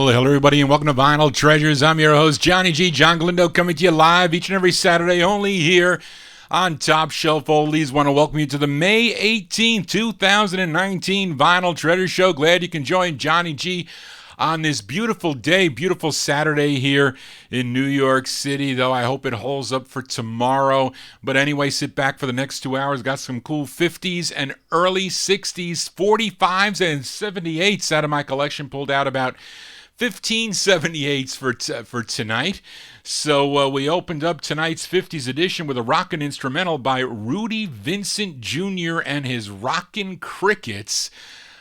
Well, hello everybody and welcome to Vinyl Treasures. I'm your host, Johnny G. John Galindo, coming to you live each and every Saturday only here on Top Shelf Oldies. Want to welcome you to the May 18, 2019 Vinyl Treasure Show. Glad you can join Johnny G on this beautiful day, beautiful Saturday here in New York City, though I hope it holds up for tomorrow. But anyway, sit back for the next 2 hours. Got some cool 50s and early 60s, 45s and 78s out of my collection. Pulled out about 15 78s for tonight. So we opened up tonight's 50s edition with a rockin' instrumental by Rudy Vincent Jr. and his Rockin' Crickets,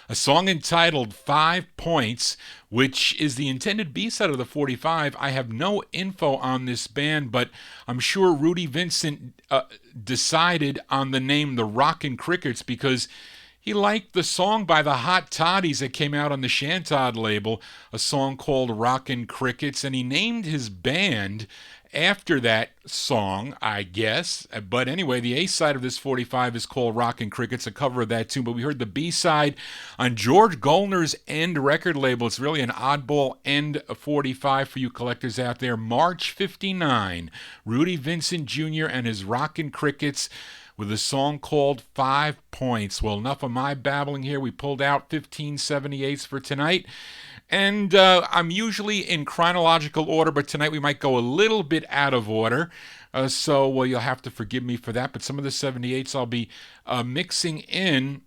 a song entitled 5 Points, which is the intended B-side of the 45. I have no info on this band, but I'm sure Rudy Vincent decided on the name the Rockin' Crickets because he liked the song by the Hot Toddies that came out on the Shantod label, a song called Rockin' Crickets, and he named his band after that song, I guess. But anyway, the A-side of this 45 is called Rockin' Crickets, a cover of that tune. But we heard the B-side on George Goldner's End record label. It's really an oddball End 45 for you collectors out there. March 59, Rudy Vincent Jr. and his Rockin' Crickets with a song called 5 Points. Well, enough of my babbling here. We pulled out 15 78s for tonight. And I'm usually in chronological order, but tonight we might go a little bit out of order. So you'll have to forgive me for that. But some of the 78s I'll be mixing in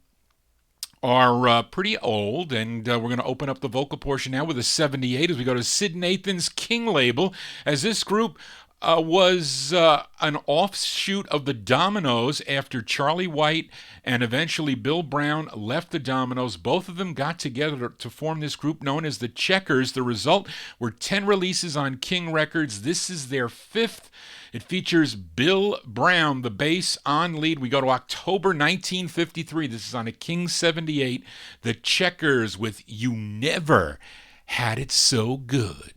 are pretty old. And we're going to open up the vocal portion now with a 78 as we go to Sid Nathan's King label, as this group was an offshoot of the Dominoes after Charlie White and eventually Bill Brown left the Dominoes. Both of them got together to form this group known as the Checkers. The result were 10 releases on King Records. This is their 5th. It features Bill Brown, the bass, on lead. We go to October 1953. This is on a King 78. The Checkers with You Never Had It So Good.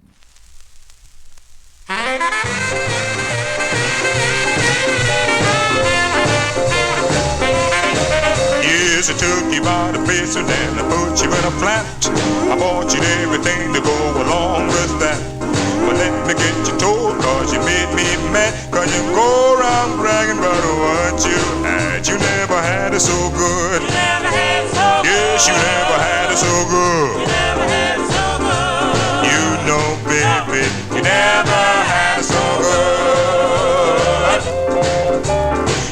Yes, I took you by the face and then I put you in a flat. I bought you everything to go along with that. But let me get you told, cause you made me mad. Cause you go around bragging about what you had. You never had it so good. You never had it so good. Yes, you never had it so good. You never had it so good. You know, baby, you never had it so good.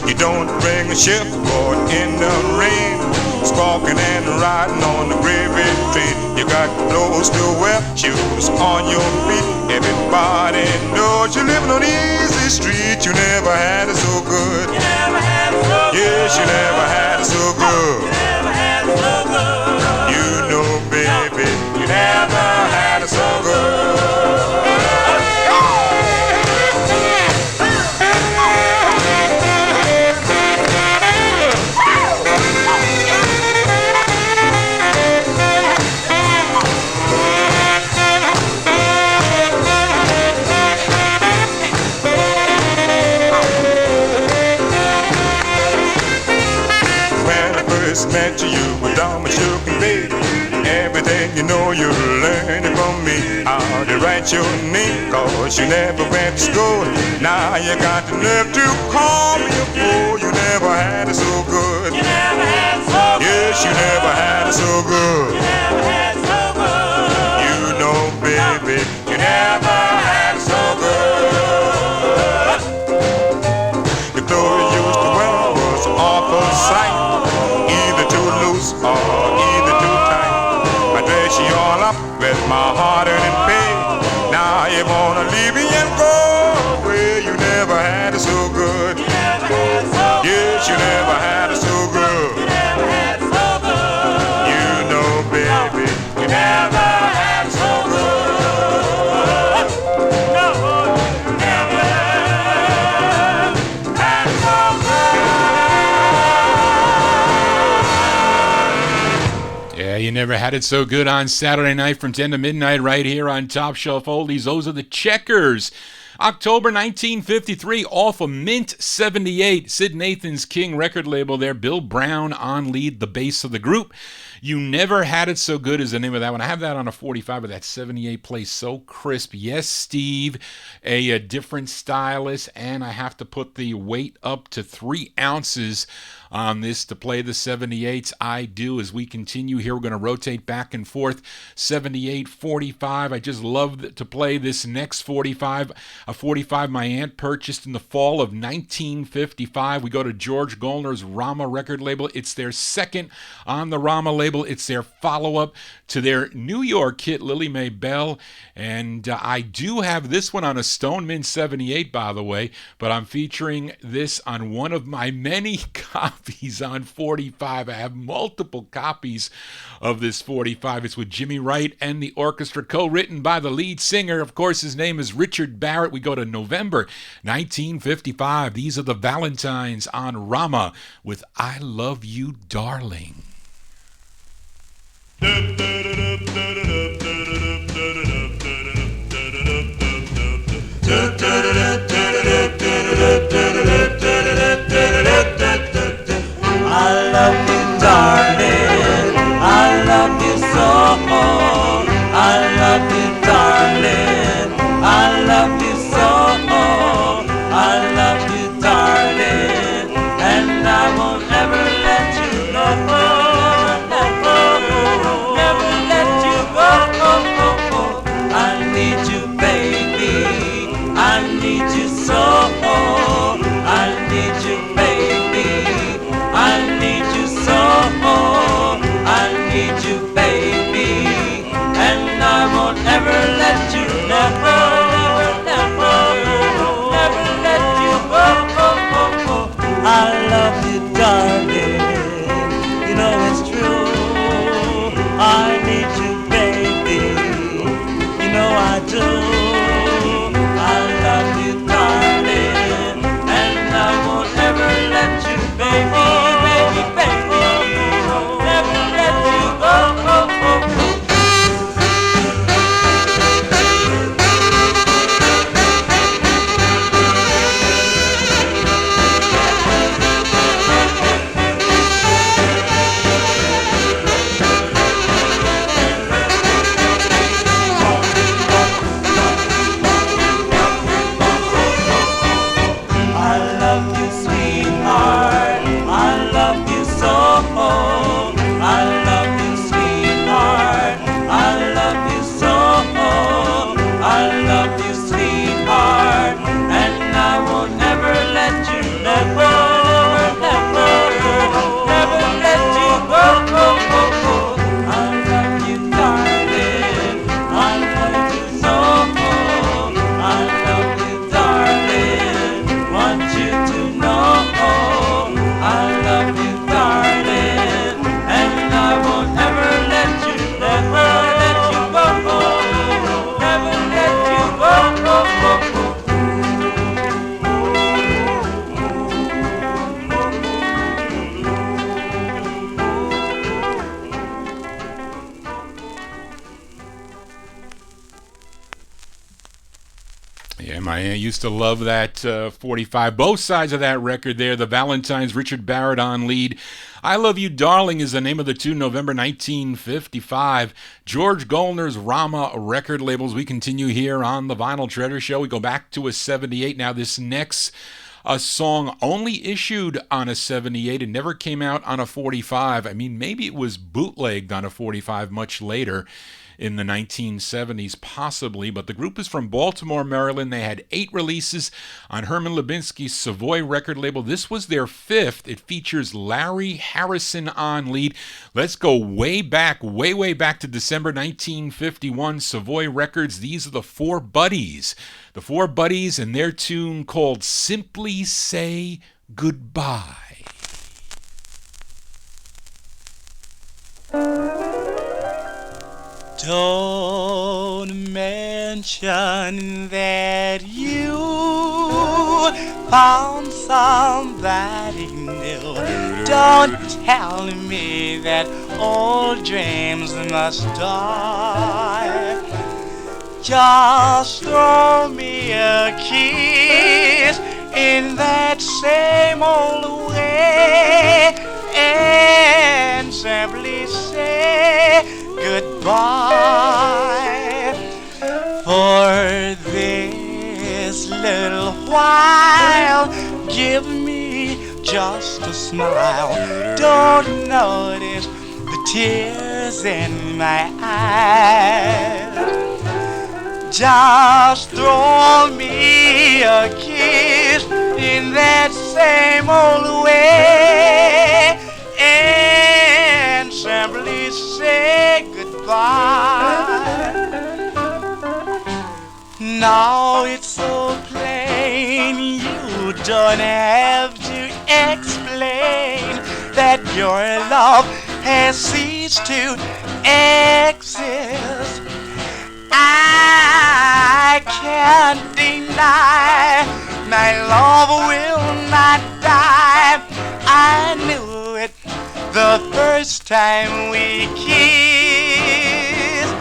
You don't bring a shipboard in the rain, sparking and riding on the gravy train. You got clothes to wear, shoes on your feet. Everybody knows you're living on easy street. You never had it so good. You never had it so good. Yes, you never had it so good. You never had it so good. You know, baby, you never had it so good. Met you were dumb as you can be. Everything you know you're learning from me. How to write your name, cause you never went to school. Now you got the nerve to call me a fool. You never had it so good. You never had it so good. Yes, you never had it so good. You never had it so good. You know, baby, you never had it so good. The clothes you used to wear was awful sight, too loose or either too tight. I dress you all up with my hard-earned pay. Now you wanna leave me and go away. You never had it so good. You never had it so good. Yes, you never had it so good. You never had it so good. You know, baby, you never had it so good. No, you never had it so good. Yeah, you never had it so good on Saturday night from 10 to midnight right here on Top Shelf Oldies. Those are the Checkers. October 1953, off of Mint 78, Sid Nathan's King record label there. Bill Brown on lead, the bass of the group. You Never Had It So Good is the name of that one. I have that on a 45, but that 78 plays so crisp. Yes, Steve, a different stylus, and I have to put the weight up to 3 ounces on this to play the 78s. I do. As we continue here, we're going to rotate back and forth. 78, 45. I just love to play this next 45, a 45 my aunt purchased in the fall of 1955. We go to George Golner's Rama record label. It's their second on the Rama label. It's their follow-up to their New York hit, Lily Mae Bell. And I do have this one on a Stone Mint 78, by the way, but I'm featuring this on one of my many copies on 45. I have multiple copies of this 45. It's with Jimmy Wright and the orchestra, co-written by the lead singer. Of course, his name is Richard Barrett. We go to November 1955. These are the Valentines on Rama with I Love You, Darling. I love you, darling. I love you so. I love you, darling. I love you so. I love you, darling. And I won't ever let you go. Never let you go. I need you, baby. I need you so. I need you, baby. I need you so. I need you, baby. And I won't ever let you, never let you go. I love you, darling. You know it's true. I need you, baby. You know I do. I love you, darling. And I won't ever let you, baby. Never let you go. My aunt used to love that 45. Both sides of that record there. The Valentines, Richard Barrett on lead. I Love You, Darling is the name of the tune, November 1955. George Golner's Rama record labels. We continue here on the Vinyl Treasure Show. We go back to a 78. Now this next song only issued on a 78. It never came out on a 45. I mean, maybe it was bootlegged on a 45 much later in the 1970s, possibly, but the group is from Baltimore, Maryland. They had 8 releases on Herman Lubinsky's Savoy record label. This was their 5th. It features Larry Harrison on lead. Let's go way back to December 1951, Savoy Records. These are the Four Buddies. The Four Buddies and their tune called Simply Say Goodbye. Don't mention that you found somebody new. Don't tell me that old dreams must die. Just throw me a kiss in that same old way and simply say goodbye. For this little while, give me just a smile. Don't notice the tears in my eyes. Just throw me a kiss in that same old way and simply say goodbye. Now it's so plain, you don't have to explain that your love has ceased to exist. I can't deny my love will not die. I knew it the first time we kissed.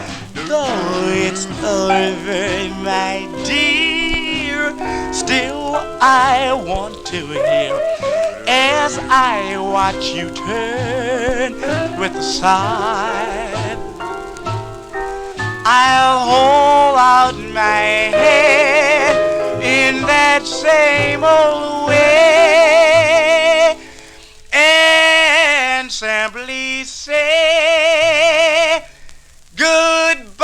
Though it's over, my dear, still I want to hear as I watch you turn with a sigh. I'll hold out my head in that same old way and simply say goodbye.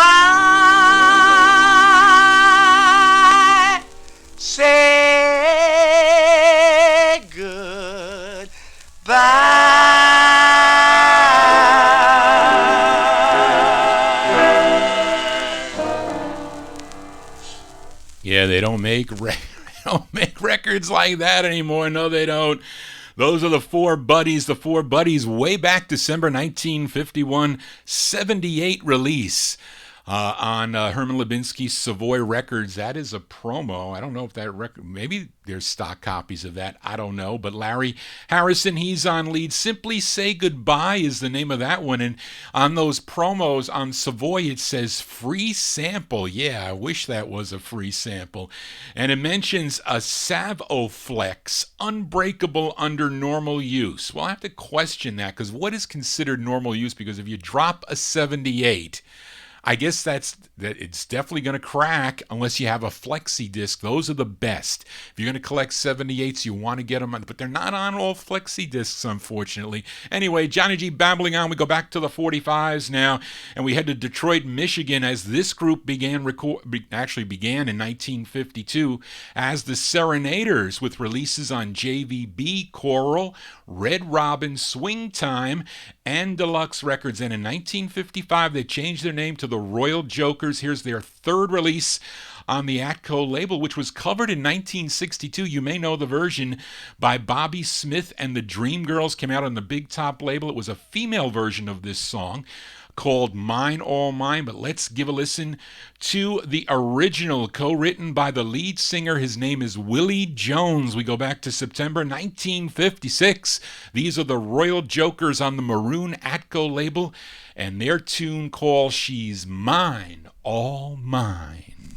Say goodbye. Yeah, they don't make records like that anymore. No, they don't. Those are the Four Buddies. The Four Buddies, way back December 1951, 78 release on Herman Lubinsky's Savoy Records. That is a promo. I don't know if that record, maybe there's stock copies of that. I don't know. But Larry Harrison, he's on lead. Simply Say Goodbye is the name of that one. And on those promos on Savoy, it says free sample. Yeah, I wish that was a free sample. And it mentions a Savoflex, unbreakable under normal use. Well, I have to question that, because what is considered normal use? Because if you drop a 78, I guess that it's definitely going to crack unless you have a flexi disc. Those are the best. If you're going to collect 78s, you want to get them on, but they're not on all flexi discs, unfortunately. Anyway, Johnny G babbling on. We go back to the 45s now, and we head to Detroit, Michigan, as this group began in 1952 as the Serenaders, with releases on JVB, Choral, Red Robin, Swing Time, and Deluxe Records. And in 1955, they changed their name to the Royal Jokers. Here's their third release on the Atco label, which was covered in 1962. You may know the version by Bobby Smith and the Dreamgirls. Came out on the Big Top label. It was a female version of this song called Mine All Mine, but let's give a listen to the original, co-written by the lead singer. His name is Willie Jones. We go back to September 1956. These are the Royal Jokers on the Maroon Atco label, and their tune called She's Mine All Mine.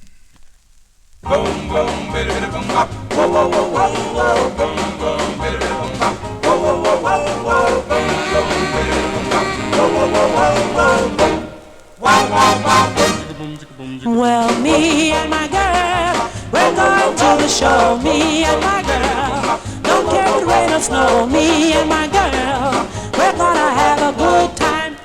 Boom, boom, biddy, biddy, boom, bop. Whoa, whoa, whoa, whoa, whoa. Boom, boom, biddy, biddy, boom, bop. Whoa, whoa, whoa, whoa, whoa. Boom, boom, biddy, biddy, boom, bop. Whoa, whoa, whoa, whoa, whoa. Wow, wow, wow. Well, me and my girl, we're going to the show. Me and my girl, don't care if it rain or snow. Me and my girl, we're gonna have a good time.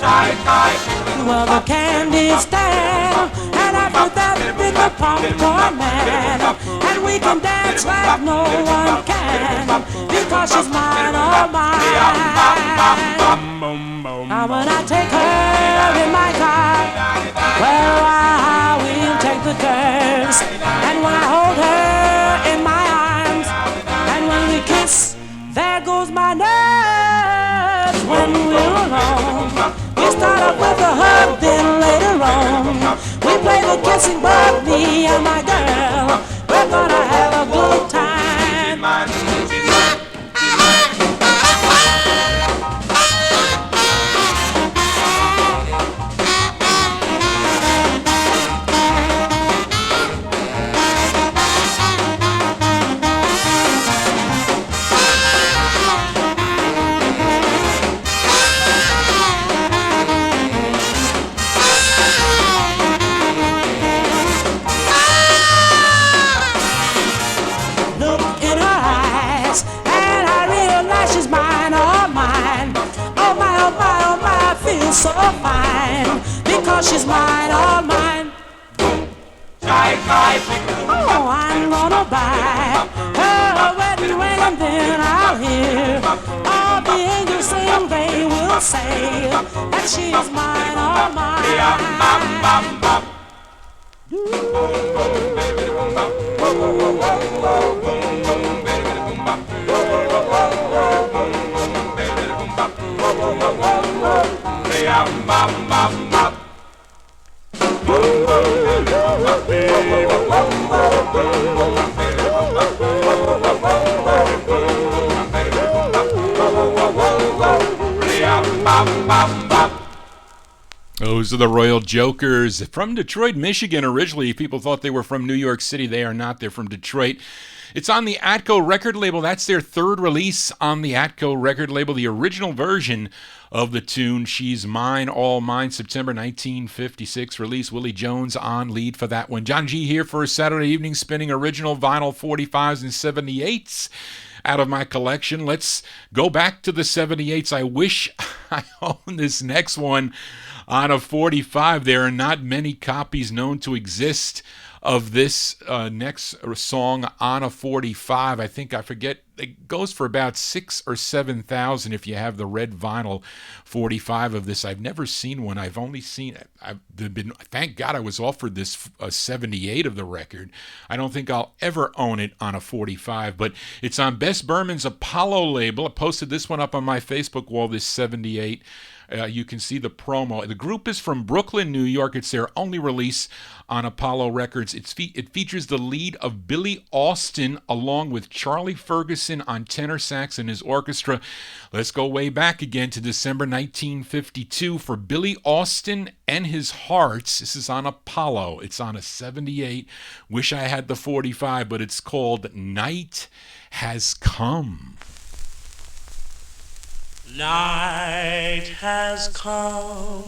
Well, the candy's stand, and after that, then the popcorn man, and we can dance like no one can, because she's mine, all mine. Now when I take her in my car, well, I will take the curves, and when I hold her in my arms, and when we kiss, there goes my nerves. When we're alone, we start off with a hug, then later on, we play the kissing bug, me and my girl, we're gonna have a good time. feel so fine because she's mine, all mine. Oh, I'm gonna buy her a wedding ring and then I'll hear all the angels sing. They will say that she is mine, all mine. Those are the Royal Jokers from Detroit, Michigan. Originally, people thought they were from New York City. They are not. They're from Detroit. It's on the Atco record label. That's their third release on the Atco record label. The original version of the tune, She's Mine, All Mine, September 1956 release. Willie Jones on lead for that one. John G here for a Saturday evening, spinning original vinyl 45s and 78s out of my collection. Let's go back to the 78s. I wish I owned this next one on a 45. There are not many copies known to exist of this next song on a 45. I forget, it goes for about 6,000 or 7,000 if you have the red vinyl 45 of this. I've never seen one. I've only seen, thank God I was offered this 78 of the record. I don't think I'll ever own it on a 45, but it's on Bess Berman's Apollo label. I posted this one up on my Facebook wall, this 78. You can see the promo. The group is from Brooklyn, New York. It's their only release on Apollo Records. It features the lead of Billy Austin along with Charlie Ferguson on tenor sax and his orchestra. Let's go way back again to December 1952 for Billy Austin and his Hearts. This is on Apollo. It's on a 78. Wish I had the 45, but it's called Night Has Come. Night has come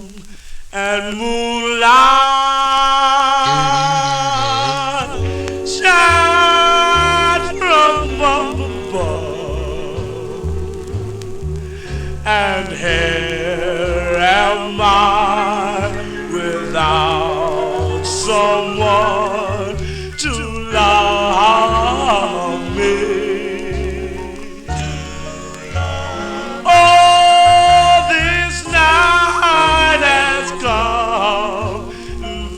and moonlight shines from above, and here am I without someone to love me.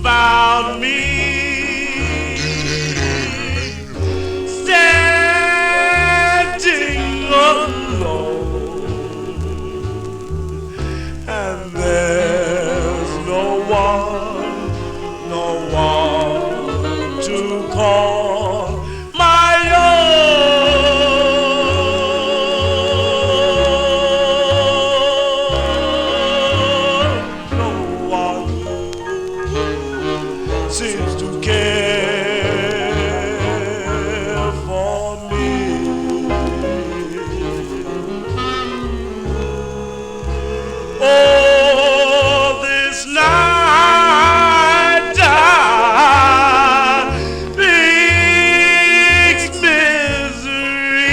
Found me standing alone, and there's no one to call my own. No one seems to care for me. Oh, this night time brings misery.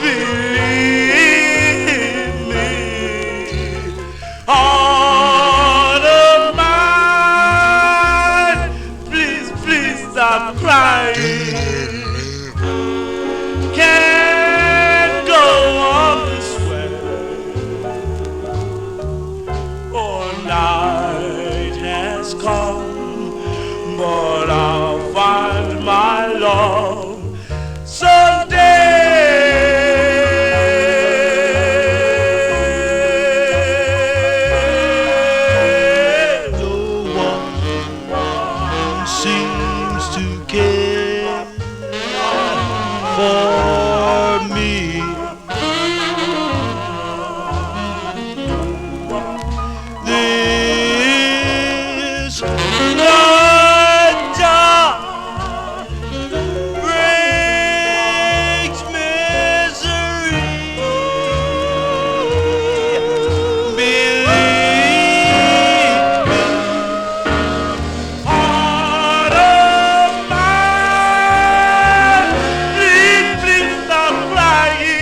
Believe me, stop crying. Can't go on this way. Oh, night has come, but I'll find my love someday. No one seems to care for me. This night time brings misery. Believe me, heart of mine, please stop crying.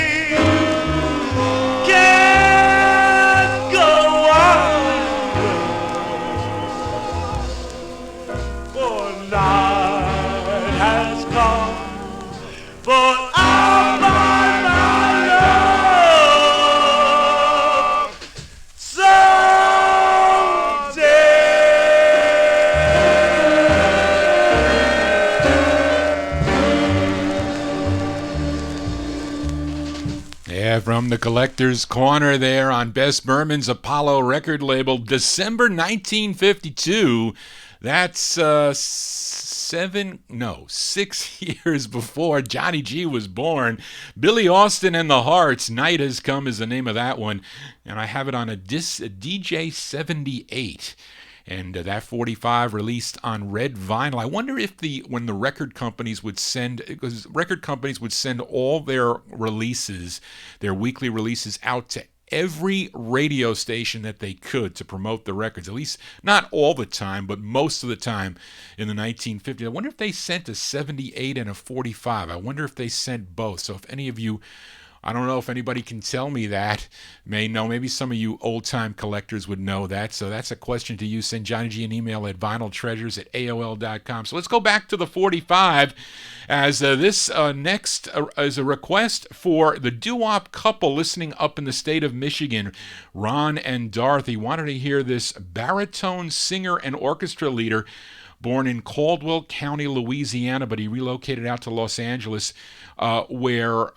Yeah, from the Collector's Corner there on Bess Berman's Apollo record label, December 1952. That's 6 years before Johnny G was born. Billy Austin and the Hearts, Night Has Come is the name of that one. And I have it on a DJ 78. And that 45 released on red vinyl. I wonder if when the record companies would send, because record companies would send all their releases, their weekly releases, out to every radio station that they could to promote the records, at least not all the time, but most of the time in the 1950s. I wonder if they sent a 78 and a 45. I wonder if they sent both. So if any of you, I don't know if anybody can tell me that, may know. Maybe some of you old-time collectors would know that. So that's a question to you. Send Johnny G an email at vinyltreasures@aol.com. So let's go back to the 45, as this next is a request for the doo-wop couple listening up in the state of Michigan, Ron and Dorothy. Wanted to hear this baritone singer and orchestra leader, born in Caldwell County, Louisiana, but he relocated out to Los Angeles, where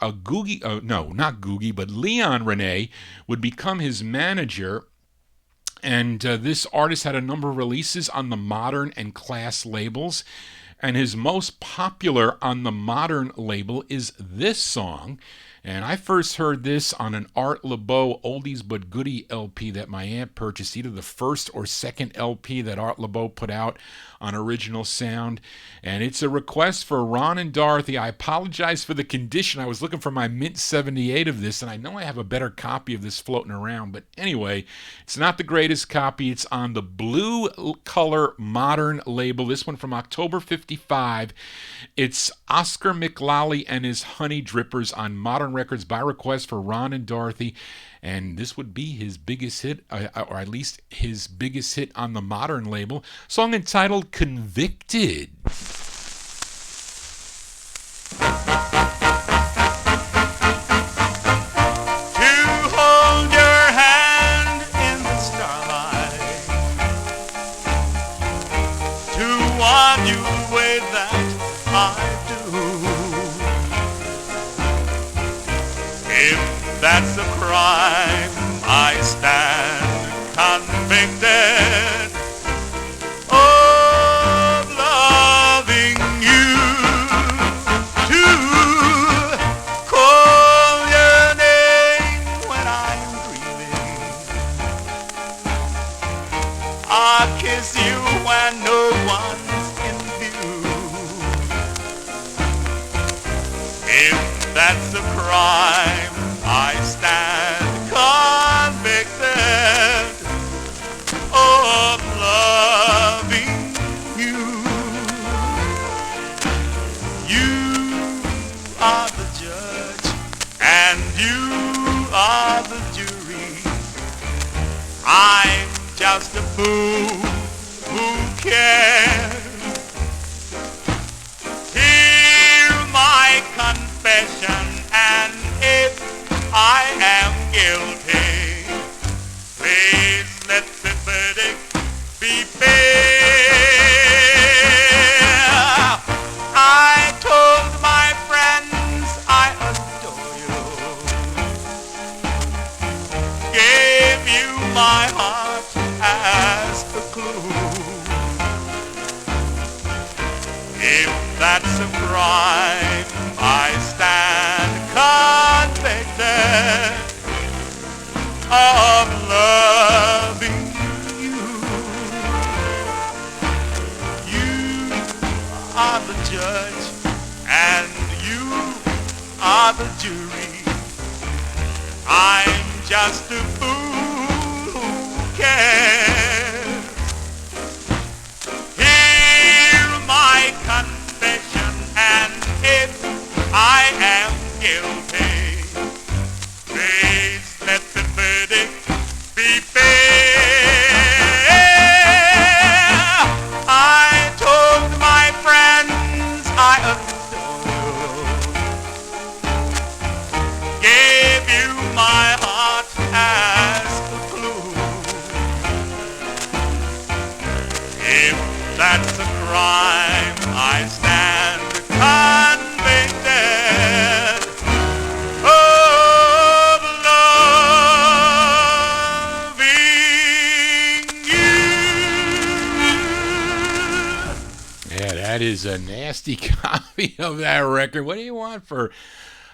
Leon Rene would become his manager. And this artist had a number of releases on the Modern and Class labels. And his most popular on the Modern label is this song. And I first heard this on an Art LeBeau Oldies But Goodie LP that my aunt purchased, either the first or second LP that Art LeBeau put out on Original Sound. And it's a request for Ron and Dorothy. I apologize for the condition. I was looking for my Mint 78 of this, and I know I have a better copy of this floating around. But anyway, it's not the greatest copy. It's on the Blue Color Modern label. This one from October 55. It's Oscar McLally and his Honey Drippers on Modern Records by request for Ron and Dorothy. And this would be his biggest hit, or at least his biggest hit on the Modern label. Song entitled Convicted. That's a crime. I stand convicted of loving you. To call your name when I'm grieving, I kiss you when no one's in view. If that's a crime, I stand convicted of loving you. You are the judge and you are the jury. I'm just a fool who cares. Hear my confession, and if I am guilty, please let the verdict be fair. I told my friends I adore you, gave you my heart as a clue. If that's a crime, I stand convicted of loving you. You are the judge and you are the jury. I'm just a fool who cares. Hear my confession, and if I am guilty, please let the verdict be fair. I told my friends I adore you, gave you my heart as a clue. If that's a crime, I stand convicted is a nasty copy of that record. What do you want for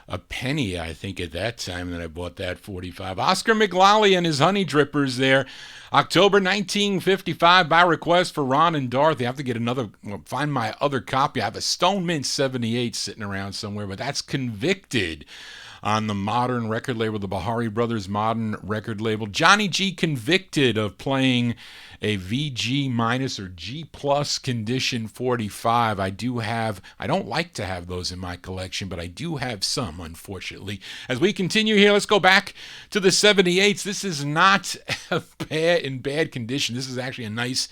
a penny, I think, at that time that I bought that 45. Oscar McLally and his Honey Drippers there. October 1955, by request for Ron and Dorothy. I have to find my other copy. I have a Stone Mint 78 sitting around somewhere, but that's Convicted on the modern record label, the Bahari Brothers modern record label. Johnny G convicted of playing a VG minus or G plus condition 45. I don't like to have those in my collection, but I do have some, unfortunately. As we continue here, let's go back to the 78s. This is not in bad condition. This is actually a nice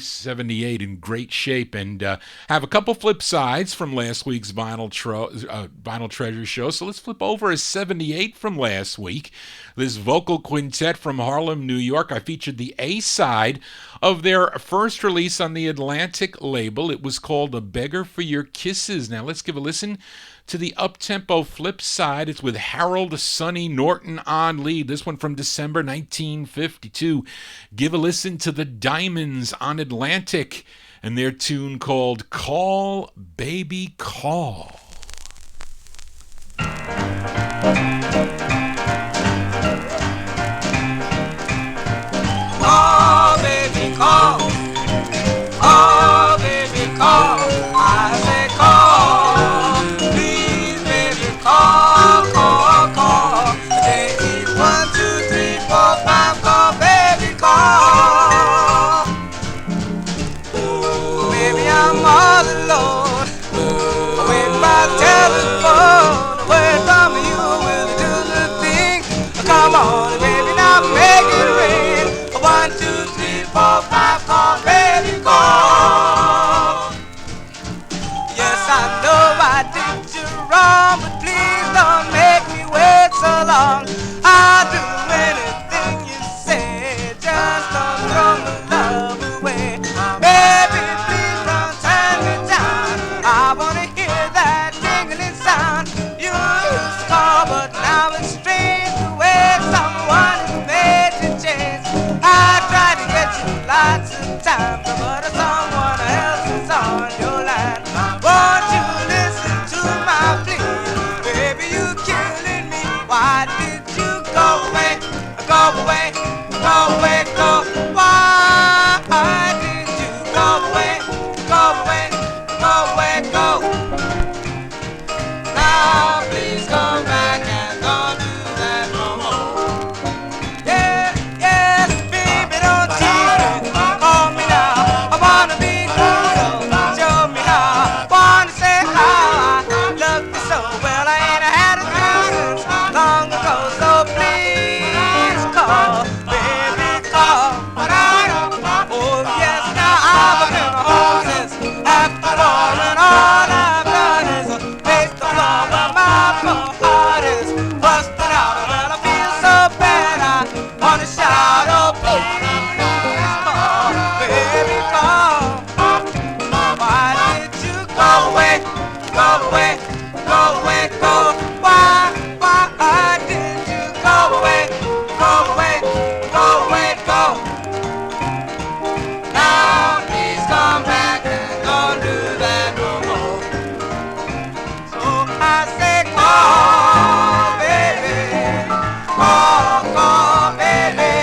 78 in great shape, and have a couple flip sides from last week's Vinyl Treasure show. So let's flip over a 78 from last week. This vocal quintet from Harlem, New York. I featured the A side of their first release on the Atlantic label. It was called A Beggar for Your Kisses. Now let's give a listen to the up-tempo flip side. It's with Harold Sonny Norton on lead. This one from December 1952. Give a listen to the Diamonds on Atlantic and their tune called Call, Baby, Call. Call, baby, call. Call, baby, call. I say call. Please, baby, call, call, call. Say 1, 2, 3, 4, 5. Call, baby, call. Ooh, baby, I'm all alone. Wait by telephone. Away from you will do the thing. Come on, baby, now make it rain. 1, 2, 3, 4, 5, call, baby, call. Yes, I know I did you wrong, but please don't make me wait so long. I'll do anything you say, just don't throw my love away. Baby, please don't turn me down. I wanna hear that tingling sound. You used to call, but now it's strange the way someone who made you change. I tried to get you lots of times, but someone else is on your line. Won't you listen to my plea? Baby, you killing me. Why did you go away? Go away, go away, go. Why did you go away? Go away, go away, go. Now please come back and don't do that no more. Yeah, yes, baby, don't cheat me. Call me now. I wanna be cool, so show me how. Wanna say how I love you so well. I ain't had a chance long ago, so please call, baby, call. Oh yes, now I've been home since after all, and all I've done is face the floor where my poor heart is busting out. Well, I feel so bad, I wanna shout, oh please call, baby, call. Why did you go away, go away, go away, go? Why did you go away, go away, go away, go? Now please come back and don't do that no more. So I say call, baby, call, baby.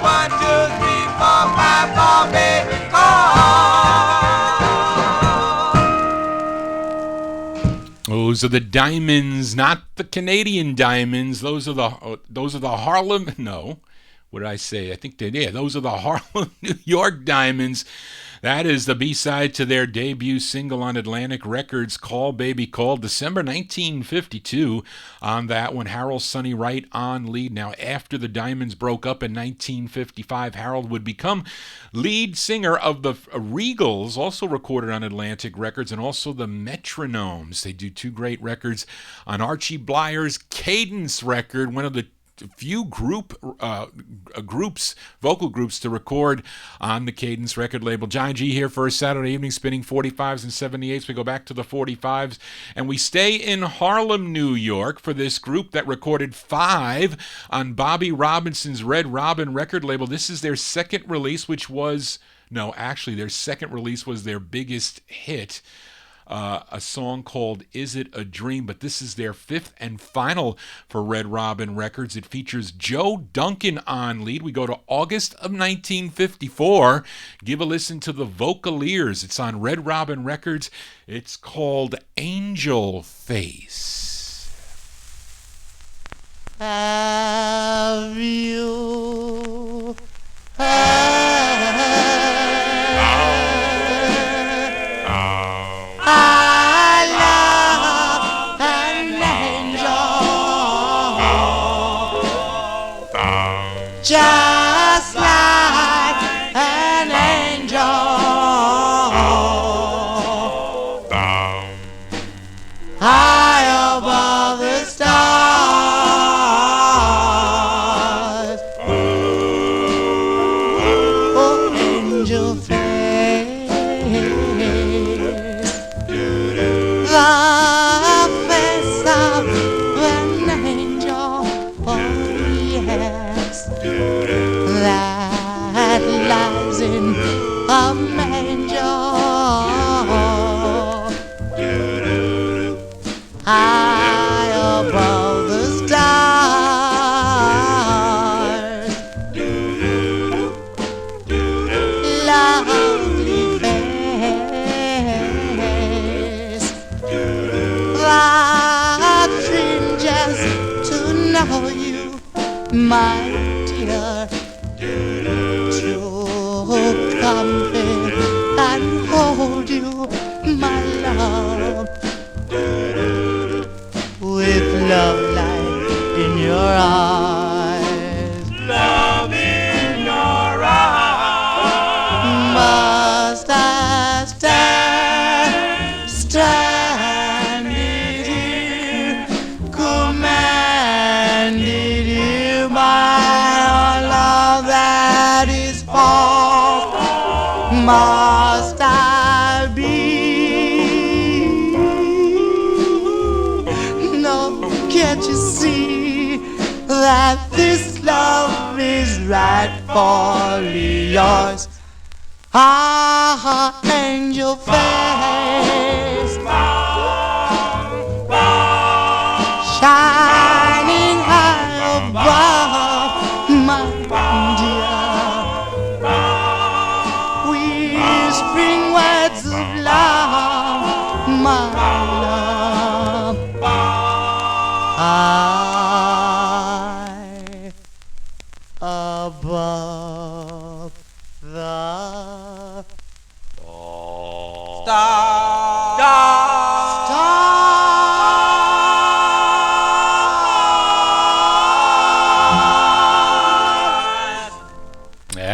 1, 2, 3, 4, 5, call, baby, call. Those are the Diamonds, not the Canadian Diamonds. Those are the Harlem. No, what did I say? I think those are the Harlem, New York Diamonds. That is the B-side to their debut single on Atlantic Records, Call Baby Call, December 1952. On that one, Harold Sonny Wright on lead. Now, after the Diamonds broke up in 1955, Harold would become lead singer of the Regals, also recorded on Atlantic Records, and also the Metronomes. They do two great records on Archie Blier's Cadence record, one of the few vocal groups to record on the Cadence record label. Johnny G here for a Saturday evening, spinning 45s and 78s. We go back to the 45s and we stay in Harlem, New York for this group that recorded 5 on Bobby Robinson's Red Robin record label. This is their second release, which was No, actually, their second release was their biggest hit. A song called Is It a Dream, but this is their fifth and final for Red Robin Records. It features Joe Duncan on lead. We go to August of 1954. Give a listen to the Vocaliers. It's on Red Robin Records. It's called Angel Face. Have you I love an angel, just like an angel, high above the stars. Oh, angel face, the face of an angel, oh yes, that lies in a manger, high above the stars. Lovely face, the dream just to know you, my dear, to come in and hold you, my love, with love light in your eyes. Love in your eyes. Must I stand here, commanded here by love that is false? Must I be? No, can't you see that this love is rightfully yours? Ah, angel face, shining high above, my dear, whispering words of love, my love. High above the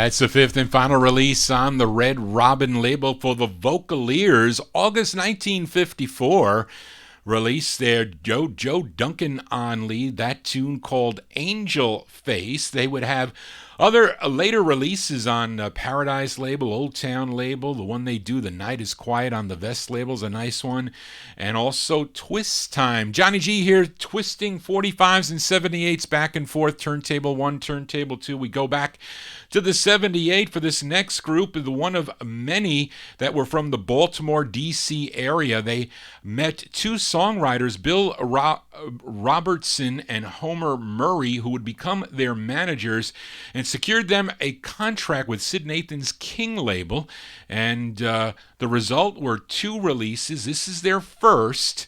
That's the fifth and final release on the Red Robin label for the Vocaliers. August 1954 released their Joe Duncan on lead, that tune called Angel Face. They would have other later releases on Paradise label, Old Town label. The one they do, The Night is Quiet, on the Vest label is a nice one. And also Twist Time. Johnny G here, twisting 45s and 78s back and forth, turntable 1, turntable 2. We go back to the 78 for this next group, the one of many that were from the Baltimore, D.C. area. They met two songwriters, Bill Robertson and Homer Murray, who would become their managers, and secured them a contract with Sid Nathan's King label. And the result were two releases. This is their first,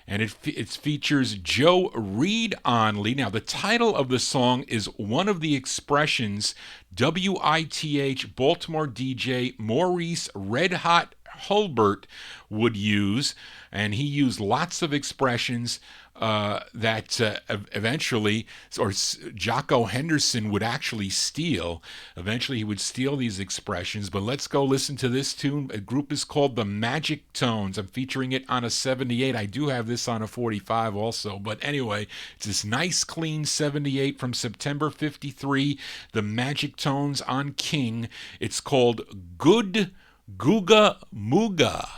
and it features Joe Reed on lead. Now, the title of the song is one of the expressions WITH Baltimore DJ Maurice Red Hot Hulbert would use, and he used lots of expressions that eventually, or Jocko Henderson would actually steal. Eventually he would steal these expressions, but let's go listen to this tune. The group is called the Magic Tones. I'm featuring it on a 78. I do have this on a 45 also, but anyway, it's this nice clean 78 from September 53, the Magic Tones on King. It's called Good Googa Mooga.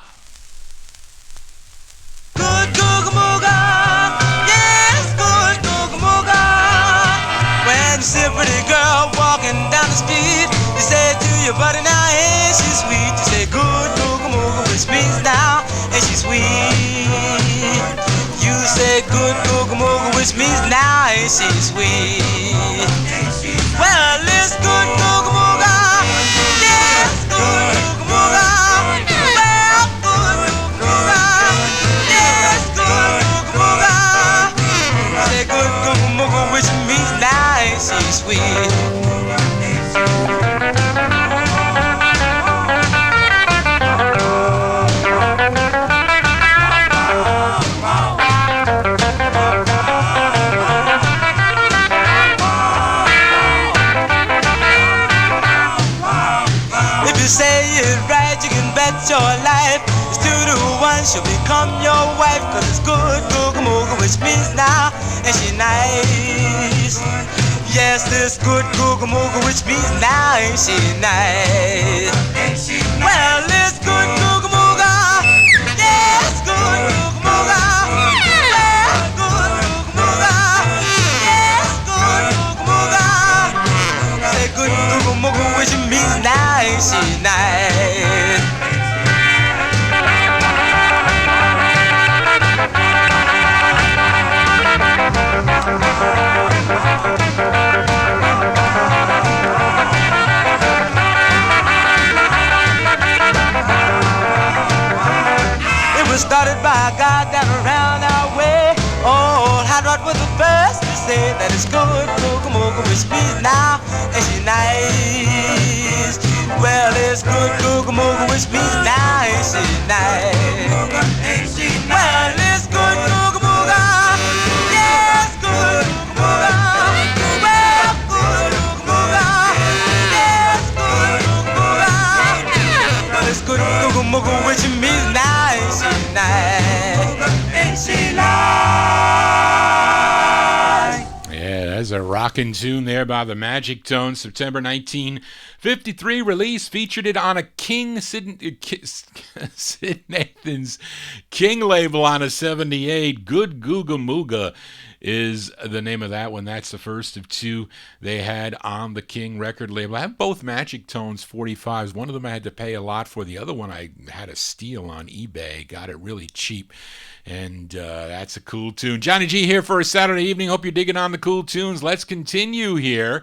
Good Googa Mooga, yes, good Googa Mooga. When you see a pretty girl walking down the street, you say to your buddy, now, hey, say good googa mooga, which means now ain't she sweet? Well, it's good googa mooga. Yes, good googa mooga. Well, good googa mooga. Yes, good googa mooga. Say good googa mooga, which means now ain't she sweet? If you say it right, you can bet your life it's 2 to 1, she'll become your wife. Cause it's good googa mooga, which means now ain't she nice? Yes, this good googa mooga, which means now ain't she nice? Well, it's good googa mooga. Yes, good googa mooga. Well, good googa mooga. Yes, good googa mooga. Say good googa mooga, which means now ain't she nice? It was started by a guy down around our way. Old Hot Rod was the first to say that it's good googa mooga, which means now ain't she nice? Well, it's good googa mooga, which means now ain't she nice? Well, it's good googa mooga. Yes, good googa mooga. Well, good googa mooga. Yes, good googa mooga. Well, it's good googa mooga, which means now ain't she nice? Ain't she nice? Yeah, that's a rockin' tune there by the Magic Tones. September 1953 release, featured it on a Sid Nathan's King label on a 78. Good Googa Mooga is the name of that one. That's the first of two they had on the King record label. I have both Magic Tones 45s. One of them I had to pay a lot for. The other one I had a steal on eBay. Got it really cheap. And that's a cool tune. Johnny G here for a Saturday evening. Hope you're digging on the cool tunes. Let's continue here.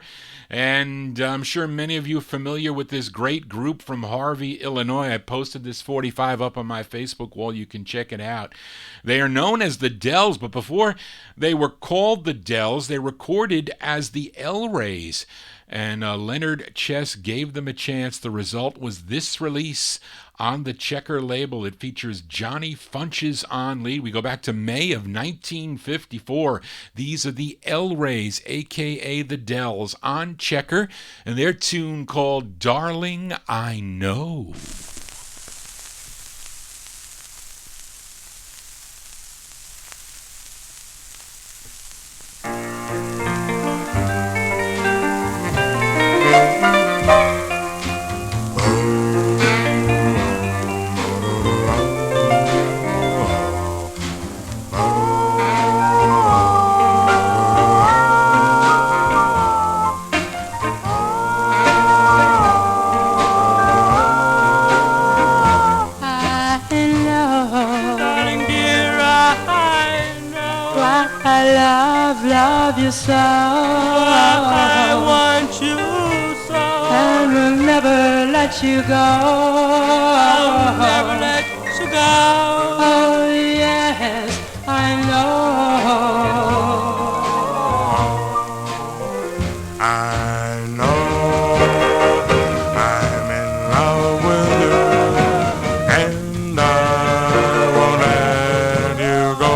And I'm sure many of you are familiar with this great group from Harvey, Illinois. I posted this 45 up on my Facebook wall. You can check it out. They are known as the Dells, but before they were called the Dells, they recorded as the El-Rays. And Leonard Chess gave them a chance. The result was this release on the Checker label. It features Johnny Funches on lead. We go back to May of 1954. These are the El-Rays, a.k.a. the Dells, on Checker, and their tune called Darling, I Know. Love you so. I want you so. And will never let you go. I'll never let you go. Oh yes, I know. I know I'm in love with you, and I won't let you go.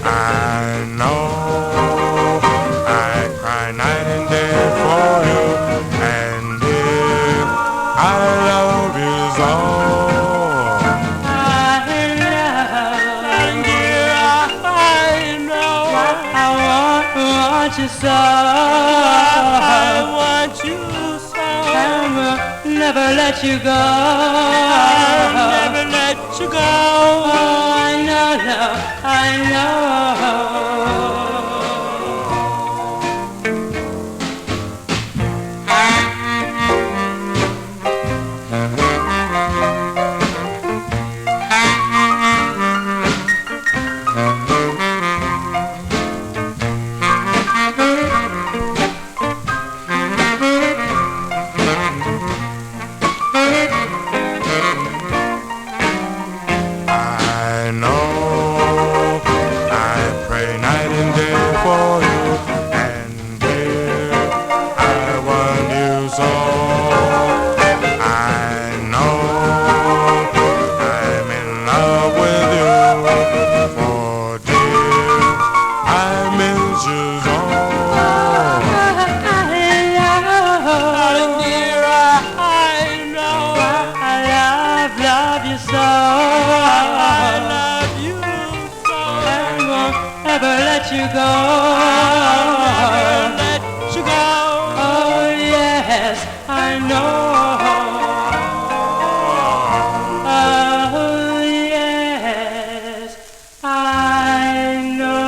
I know I cry night and day for you, and if I love you so, you so. I want you so. And will never let you go. I'll never let you go. Oh, I know, I know. let you go. Let you go. Oh yes, I know. Oh yes, I know.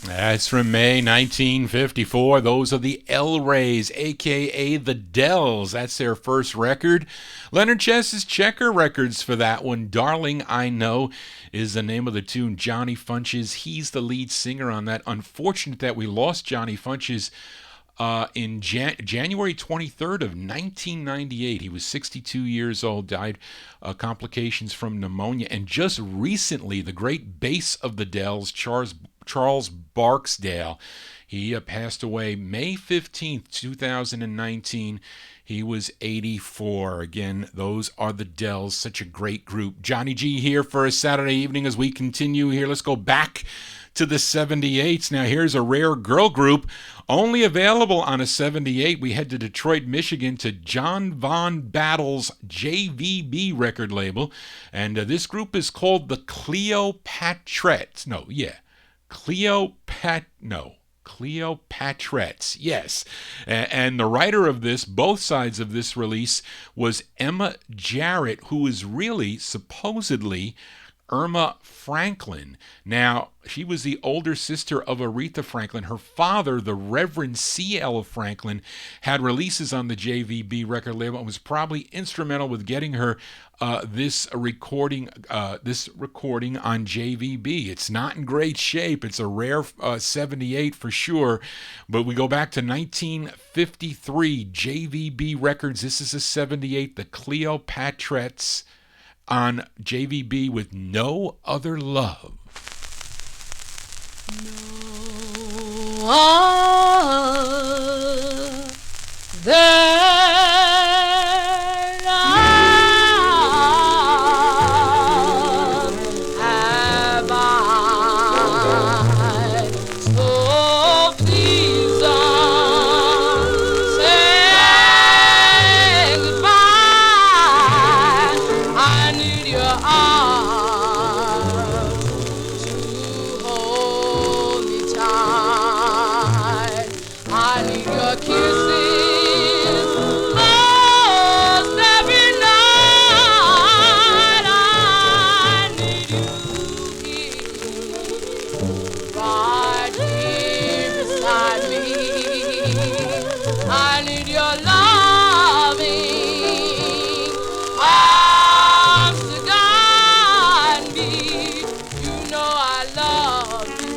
That's from May 1954. Those are the El Rays, a.k.a. the Dells. That's their first record. Leonard Chess's Checker Records for that one. Darling, I Know is the name of the tune. Johnny Funches, he's the lead singer on that. Unfortunate that we lost Johnny Funches in January 23rd of 1998. He was 62 years old, died complications from pneumonia. And just recently, the great bass of the Dells, Charles Barksdale, he passed away May 15th, 2019. He was 84. Again, those are the Dells, such a great group. Johnny G here for a Saturday evening as we continue here. Let's go back to the 78s. Now here's a rare girl group, only available on a 78. We head to Detroit, Michigan to John Von Battle's JVB record label, and this group is called the Cleo-Patrettes. Cleo-Patrettes, yes. And the writer of this, both sides of this release, was Emma Jarrett, who is really, supposedly, Irma Franklin. Now, she was the older sister of Aretha Franklin. Her father, the Reverend C.L. Franklin, had releases on the JVB record label and was probably instrumental with getting her this recording on JVB. It's not in great shape. It's a rare 78 for sure. But we go back to 1953, JVB Records. This is a 78, the Cleo-Patrettes on JVB with No Other Love. No other love have I, so please don't say goodbye. I need your arms to hold me tight. I need your kisses most every night. I need you here, right here beside me. I need your loving arms to guide me. You know I love you.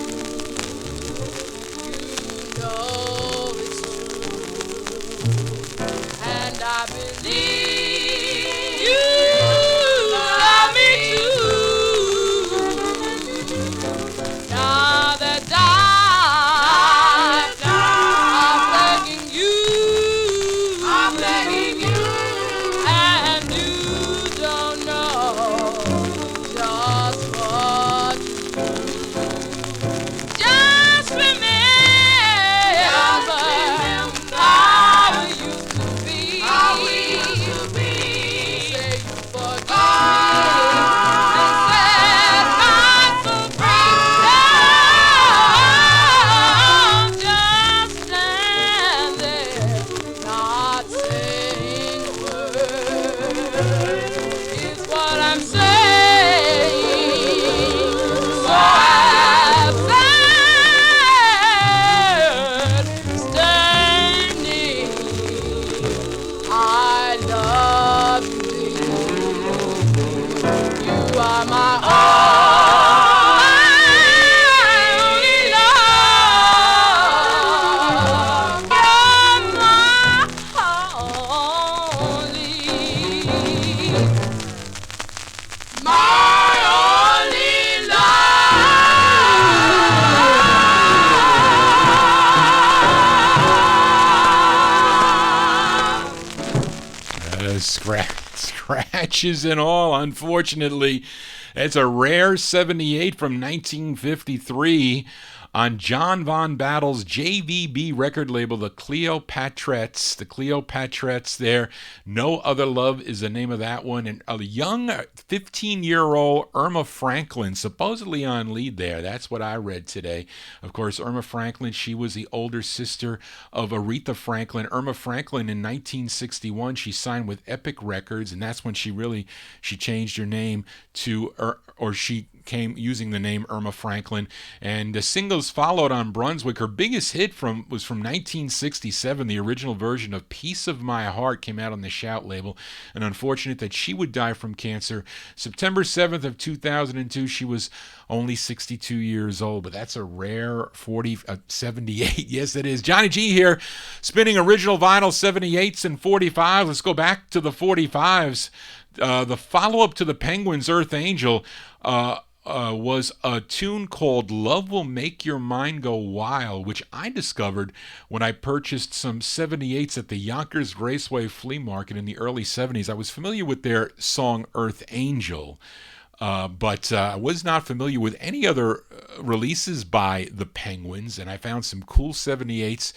You know it's true. And I believe you love me too. Now that I'm begging you, and you don't know just what to do. Just remember how we used to be. Say you forgive and set God so free. Just stand there, not saying a word. Is what I'm saying. So absurd, standing. I love you. You are my only love. You're my only love. Scratches and all, unfortunately. It's a rare 78 from 1953. on John Von Battle's JVB record label, the Cleo-Patrettes. The Cleo-Patrettes there. No Other Love is the name of that one. And a young 15-year-old Irma Franklin, supposedly on lead there. That's what I read today. Of course, Irma Franklin, she was the older sister of Aretha Franklin. Irma Franklin in 1961, she signed with Epic Records, and that's when she changed her name to, or she came using the name Irma Franklin, and the singles followed on Brunswick. Her biggest hit was from 1967. The original version of Piece of My Heart came out on the Shout label, and unfortunate that she would die from cancer September 7th of 2002. She was only 62 years old, but that's a rare 78. Yes, it is. Johnny G here, spinning original vinyl 78s and 45s. Let's go back to the 45s. The follow-up to the Penguins' Earth Angel was a tune called Love Will Make Your Mind Go Wild, which I discovered when I purchased some 78s at the Yonkers Raceway Flea Market in the early 70s. I was familiar with their song Earth Angel, but I was not familiar with any other releases by the Penguins, and I found some cool 78s.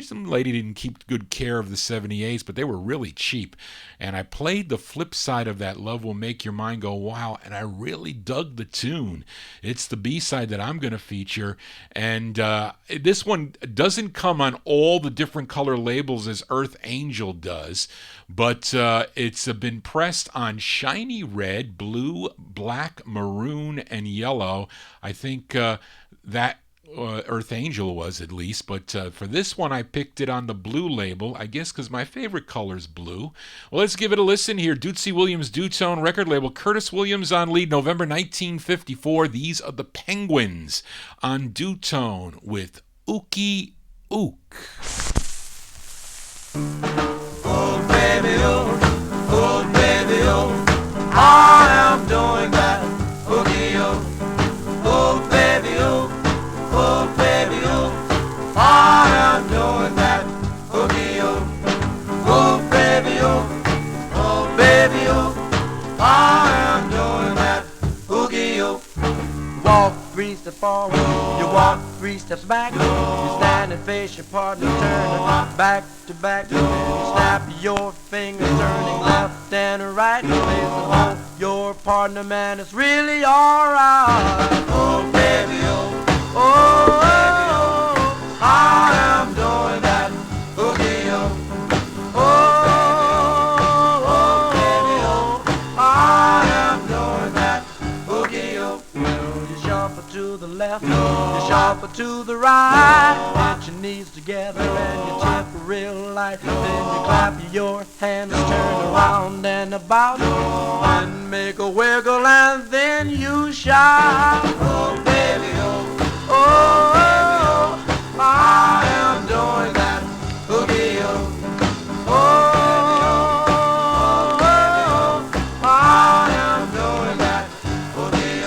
Some lady didn't keep good care of the 78s, but they were really cheap. And I played the flip side of that, Love Will Make Your Mind Go Wild, and I really dug the tune. It's the B-side that I'm going to feature. And this one doesn't come on all the different color labels as Earth Angel does, but it's been pressed on shiny red, blue, black, maroon, and yellow. I think that Earth Angel was, at least, but for this one I picked it on the blue label, I guess because my favorite color's blue. Well, let's give it a listen here. Dootsy Williams Dutone record label, Curtis Williams on lead, November 1954. These are the Penguins on Dutone with Ookie Ook. Oh baby, oh baby, oh, I am doing that boogie, oh baby, oh baby, oh, I am doing that boogie, oh baby, oh baby, oh, I am doing that boogie, walk 3 steps forward, you walk 3 steps back, you stand and face your partner, turn back to back, you snap your fingers, turning left and right, listen, hold your partner, man, it's really alright. Oh baby, oh baby, oh, I am doing that boogie, oh baby, oh, I am doing that boogie, well, you shuffle to the left, you shuffle to the right, get your knees together and you tip real light, then you clap your hands, turn around and about, and make a wiggle and then you shout, oh baby, oh, oh, I am doing that boogie, oh, I am doing that boogie,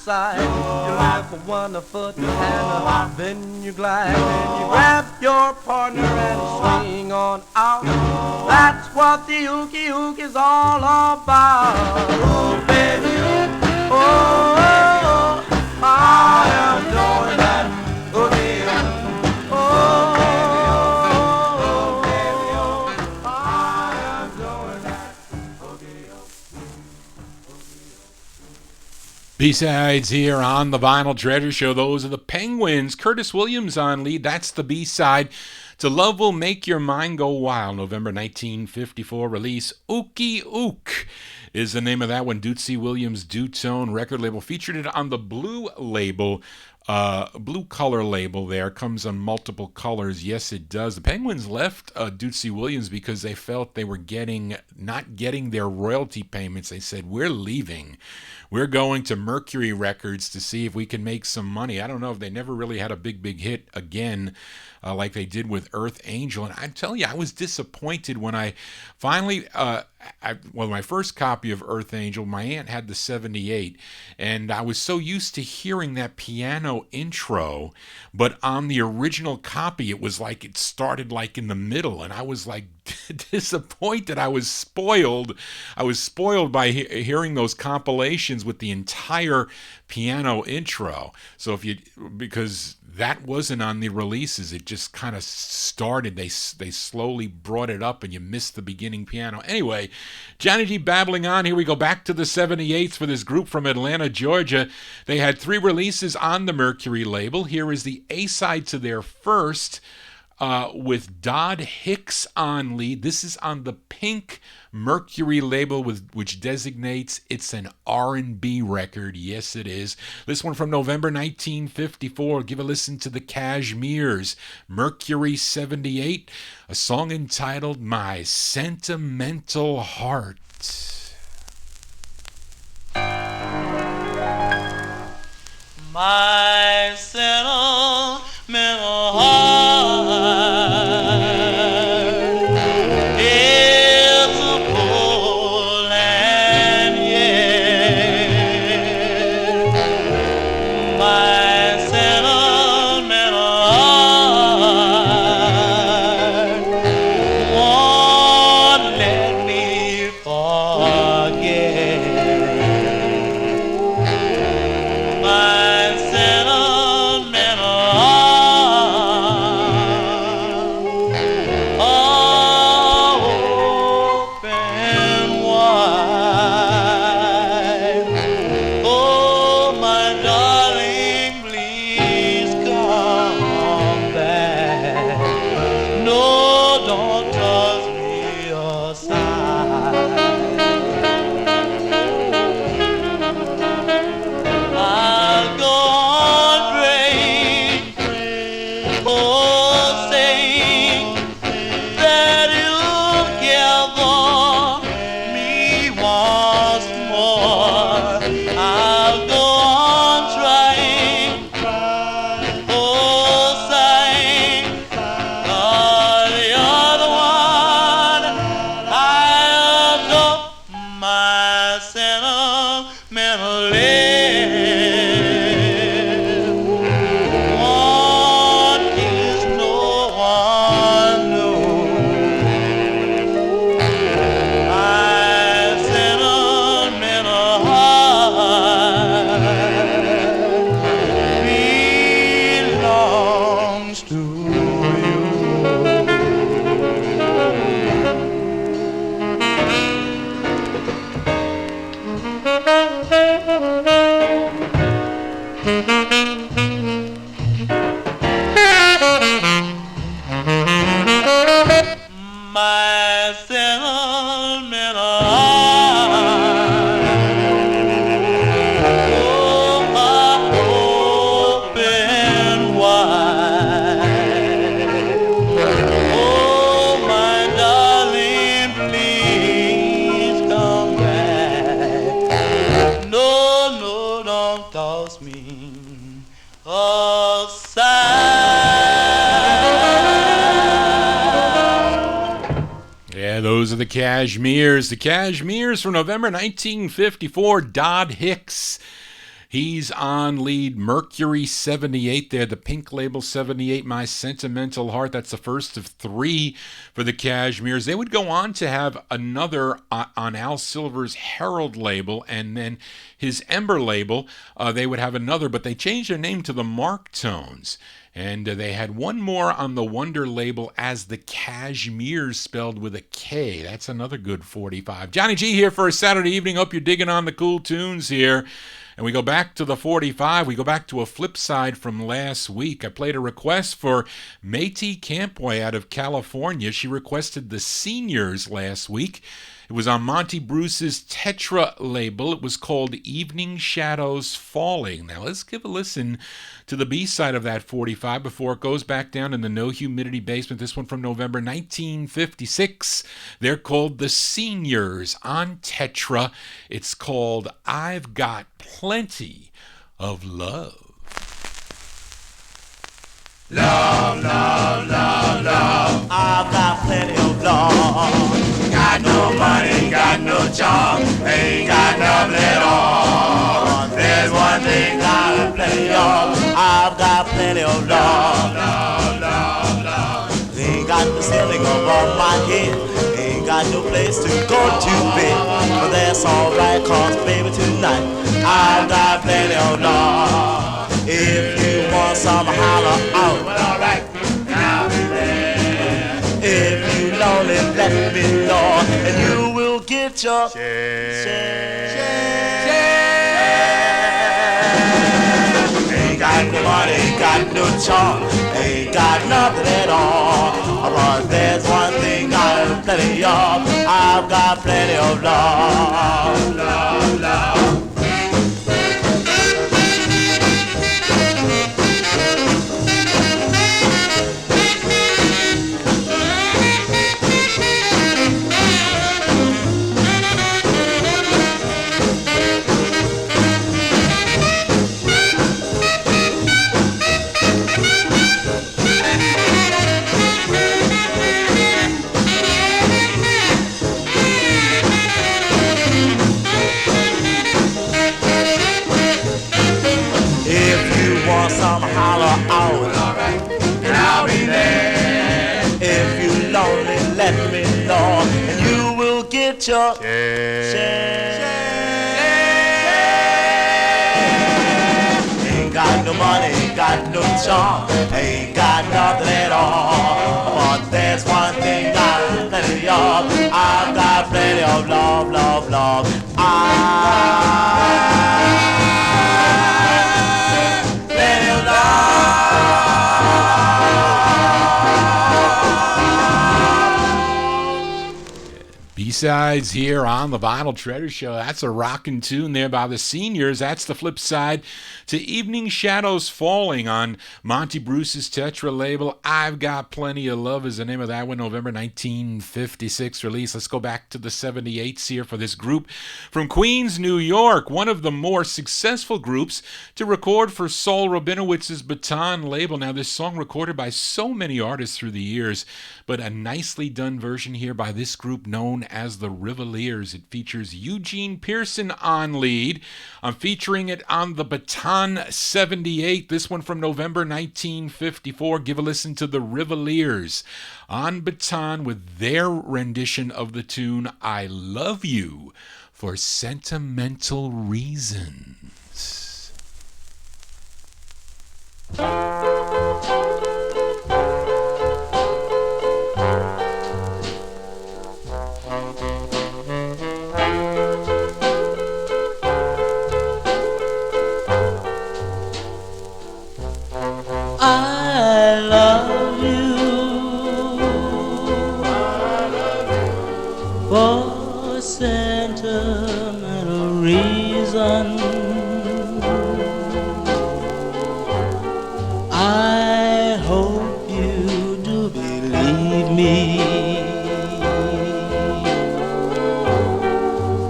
side, you lift one foot and then you glide, and you grab your partner and swing on out. That's what the ookie ook is all about. Oh baby, oh, oh, oh, I am doing that ookie ook. Oh, oh, baby, oh, I am doing that ookie ook. B-sides here on the Vinyl Treasure Show. Those are the Penguins. Curtis Williams on lead. That's the B-side To Love Will Make Your Mind Go Wild, November 1954 release. Ookie Ook is the name of that one. Dootsy Williams' Dutone record label featured it on the Blue label. Blue color label there. Comes on multiple colors. Yes, it does. The Penguins left Dootsy Williams because they felt they were not getting their royalty payments. They said, we're leaving. We're going to Mercury Records to see if we can make some money. I don't know if they never really had a big hit again like they did with Earth Angel. And I'm telling you, I was disappointed when I finally, my first copy of Earth Angel, my aunt had the 78, and I was so used to hearing that piano intro, but on the original copy, it was like it started like in the middle, and I was like disappointed. I was spoiled by hearing those compilations with the entire piano intro. So because that wasn't on the releases, it just kind of started. They slowly brought it up, and you missed the beginning piano. Anyway, Johnny G babbling on. Here we go back to the 78s for this group from Atlanta, Georgia. They had 3 releases on the Mercury label. Here is the A-side to their first, with Dodd Hicks on lead. This is on the Pink Mercury label, which designates it's an R&B record. Yes, it is. This one from November 1954. Give a listen to the Cashmeres. Mercury 78, a song entitled My Sentimental Heart. My sentimental heart is a full and yet my sentimental heart won't let me forget. My sentimental heart, open wide. Oh, my darling, please come back. No, don't toss me aside. I'll go on praying, oh, saying that you'll gather me once more. I'll go on trying, oh, saying, you're the one I'll know. My sentimental one is no one knows. My sentimental heart belongs to you. My sentimental heart, oh, my open wide. Oh, my darling, please come back. No, don't toss me aside. Yeah, those are the Cashmeres. The Cashmeres from November 1954. Dodd Hicks. He's on lead. Mercury 78 there. The Pink label 78. My Sentimental Heart. That's the first of 3 for the Cashmeres. They would go on to have another on Al Silver's Herald label, and then his Ember label. They would have another, but they changed their name to the Marktones. And they had one more on the Wonder label as the Cashmeres, spelled with a K. That's another good 45. Johnny G here for a Saturday evening. Hope you're digging on the cool tunes here. And we go back to the 45. We go back to a flip side from last week. I played a request for Métis Campway out of California. She requested the Seniors last week. It was on Monty Bruce's Tetra label. It was called Evening Shadows Falling. Now let's give a listen to the B-side of that 45 before it goes back down in the no humidity basement. This one from November 1956. They're called the Seniors on Tetra. It's called I've Got Plenty of Love. Love, love, love, love. I've got plenty of love. Got no money, got no charm, ain't got nothing at all. There's one thing I've plenty of. I've got plenty of love. Love, love, love. Ain't got the ceiling above my head, ain't got no place to go to bed, but that's alright, cause baby tonight I've got plenty of love. If you want some, holler out. Well, alright, I'll be there. If you lonely, let me know, and you will get your share. Ain't got no money, ain't got no charm, ain't got nothing at all. But there's one thing I've plenty of. I've got plenty of love. Love, love. Some holler out, and I'll be there. If you lonely, let me know, and you will get your share. Ain't got no money, ain't got no charm, ain't got nothing at all. But there's one thing I've plenty of. I've got plenty of love, love, love. B-sides here on the Vinyl Treasure Show. That's a rockin' tune there by the Seniors. That's the flip side to Evening Shadows Falling on Monty Bruce's Tetra label. I've Got Plenty of Love is the name of that one, November 1956 release. Let's go back to the 78s here for this group from Queens, New York, one of the more successful groups to record for Saul Rabinowitz's Baton label. Now, this song recorded by so many artists through the years, but a nicely done version here by this group known as the Rivaliers. It features Eugene Pearson on lead. I'm featuring it on the Baton 78. This one from November 1954. Give a listen to the Rivaliers on Baton with their rendition of the tune I Love You for Sentimental Reasons. I love you for sentimental reasons. I hope you do believe me.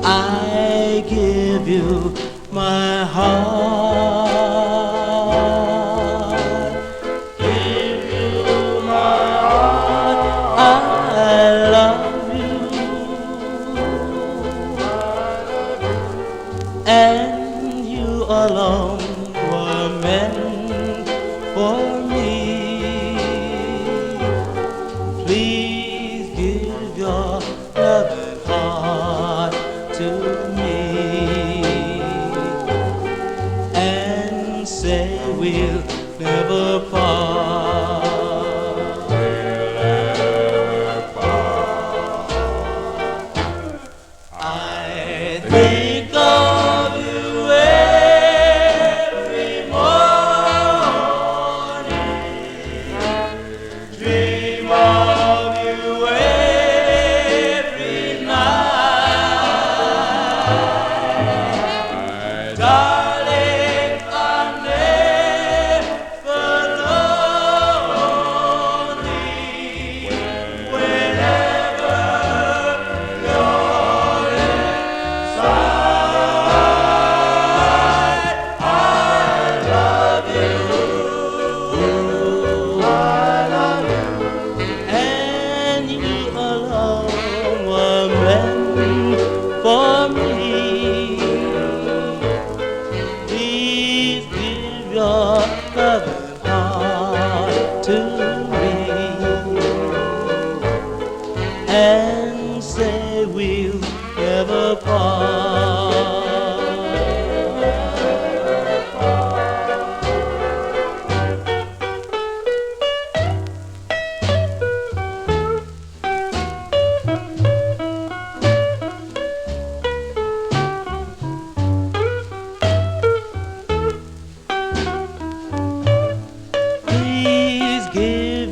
I give you my heart. And you alone were meant for me. Please give your loving heart to me and say we'll never part. We'll never part. I think of you and say we'll never part.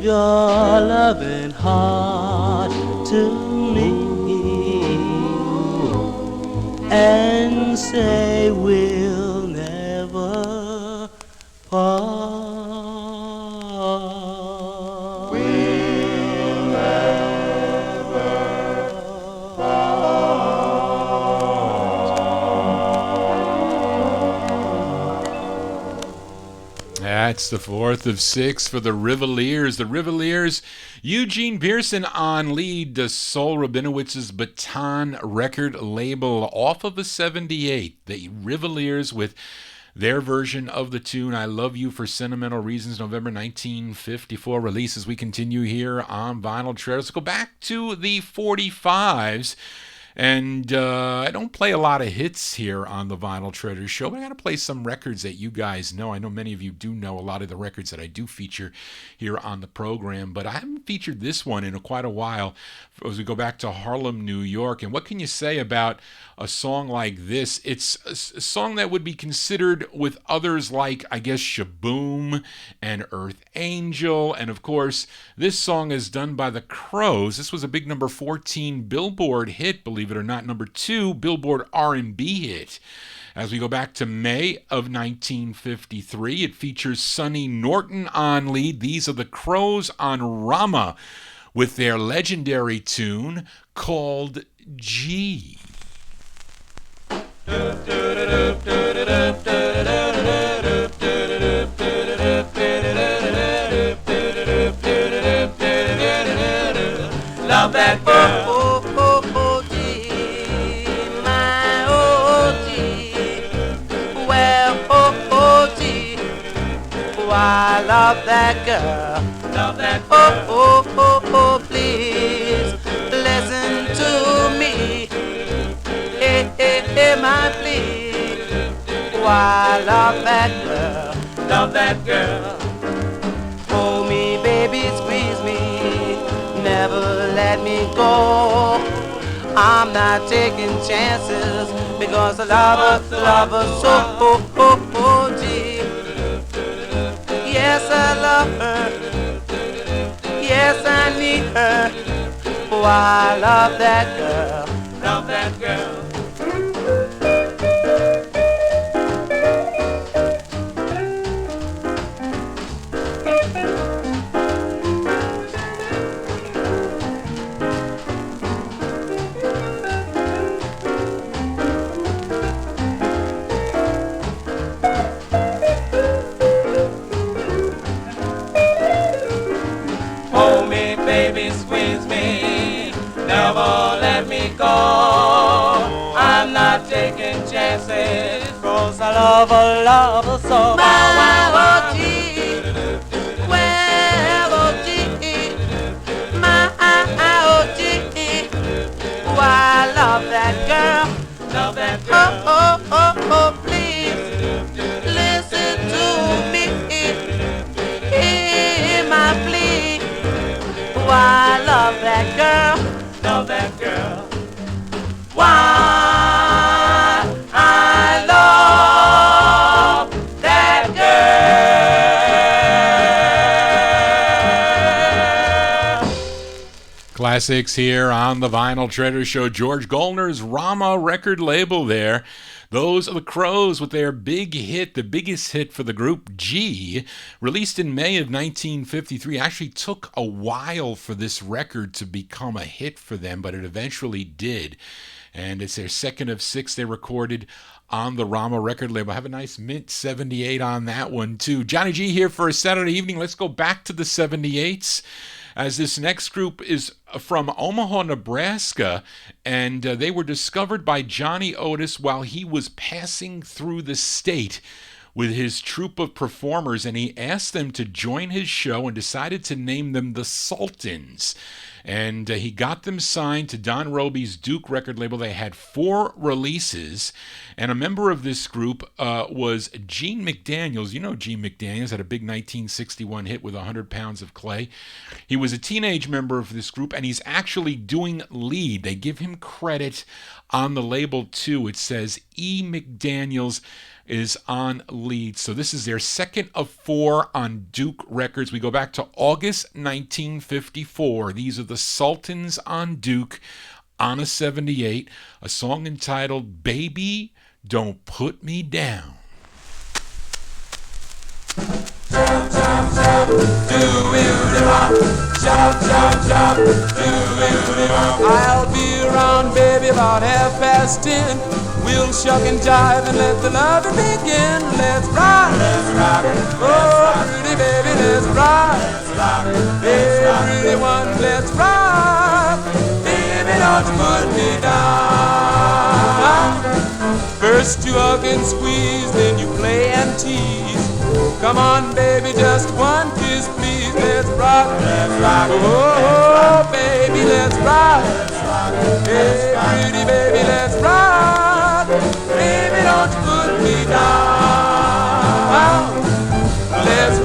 Your loving heart to me and say we'll never part. We'll never part. That's the fourth of six for the Rivaliers. The Rivaliers, Eugene Pearson on lead, the Sol Rabinowitz's Baton record label off of a 78. The Rivaliers with their version of the tune I Love You for Sentimental Reasons, November 1954 release. As we continue here on Vinyltreasure, let's go back to the 45s. And I don't play a lot of hits here on the Vinyltreasure show, but I got to play some records that you guys know. I know many of you do know a lot of the records that I do feature here on the program, but I haven't featured this one in quite a while as we go back to Harlem, New York. And what can you say about a song like this? It's a song that would be considered with others like, I guess, Shaboom and Earth Angel. And of course, this song is done by the Crows. This was a big number 14 Billboard hit, believe it or not, number 2 Billboard R&B hit. As we go back to May of 1953, it features Sonny Norton on lead. These are the Crows on Rama with their legendary tune called G. Love that girl. Oh, oh, oh, G, my oh, G. Well, oh, oh, G. Oh, I love that girl. Love that girl. Oh, oh, oh, oh, please listen to me. Hey, hey, hey, my please. Oh, I love that girl. Love that girl. Hold me, baby, squeeze me. Never let me go. I'm not taking chances because I love her so. Oh, oh, oh, gee. Yes, I love her. Yes, I need her. Oh, I love that girl. Love that girl. Baby, squeeze me, never let me go. I'm not taking chances, cause I love her so. My OG, well, OG, my OG. Oh, I love that girl, love that girl. Oh, oh, oh, oh, please, listen to me, hear my plea. Oh, I love that girl, love that girl. Why I love that girl. Classics here on the Vinyltreasure show. George Goldner's Rama record label there. Those are the Crows with their big hit, the biggest hit for the group, G, released in May of 1953. Actually took a while for this record to become a hit for them, but it eventually did. And it's their second of 6 they recorded on the Rama record label. Have a nice mint 78 on that one, too. Johnny G here for a Saturday evening. Let's go back to the 78s. As this next group is from Omaha, Nebraska, and they were discovered by Johnny Otis while he was passing through the state with his troupe of performers, and he asked them to join his show and decided to name them the Sultans. And he got them signed to Don Robey's Duke record label. They had 4 releases, and a member of this group was Gene McDaniels. You know Gene McDaniels had a big 1961 hit with 100 Pounds of Clay. He was a teenage member of this group, and he's actually doing lead. They give him credit on the label, too. It says E. McDaniels is on lead. So this is their second of 4 on Duke Records. We go back to August 1954. These are the Sultans on Duke on a 78, a song entitled Baby Don't Put Me Down. Chop, chop, chop, do-it-a-bop. Chop, chop, chop, do-it-a-bop. I'll be around, baby, about 10:30. We'll shuck and jive and let the loving begin. Let's rock, oh, pretty baby, let's rock. Hey, pretty one, let's rock. Baby, don't you put me down. First you hug and squeeze, then you play and tease. Come on, baby, just one kiss, please. Let's rock. Oh, baby, let's rock. Hey, pretty baby, let's rock. Baby, don't you put me down. Let's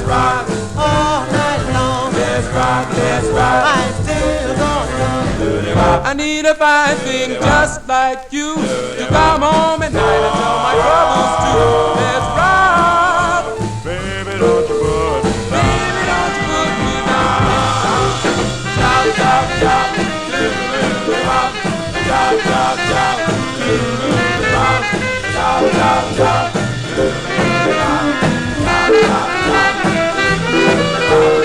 rock all night long. Let's rock. I'm still gonna. I need a fine thing just like you to come home at night and tell my troubles too. Let's rock. Baby, don't you put me down. Chop, chop, chop, do-do-do-bop. Chop, chop, chop, do-do-do-bop. Chop, chop, chop, do-do-do-bop. Chop, chop, chop, do-do-do-bop.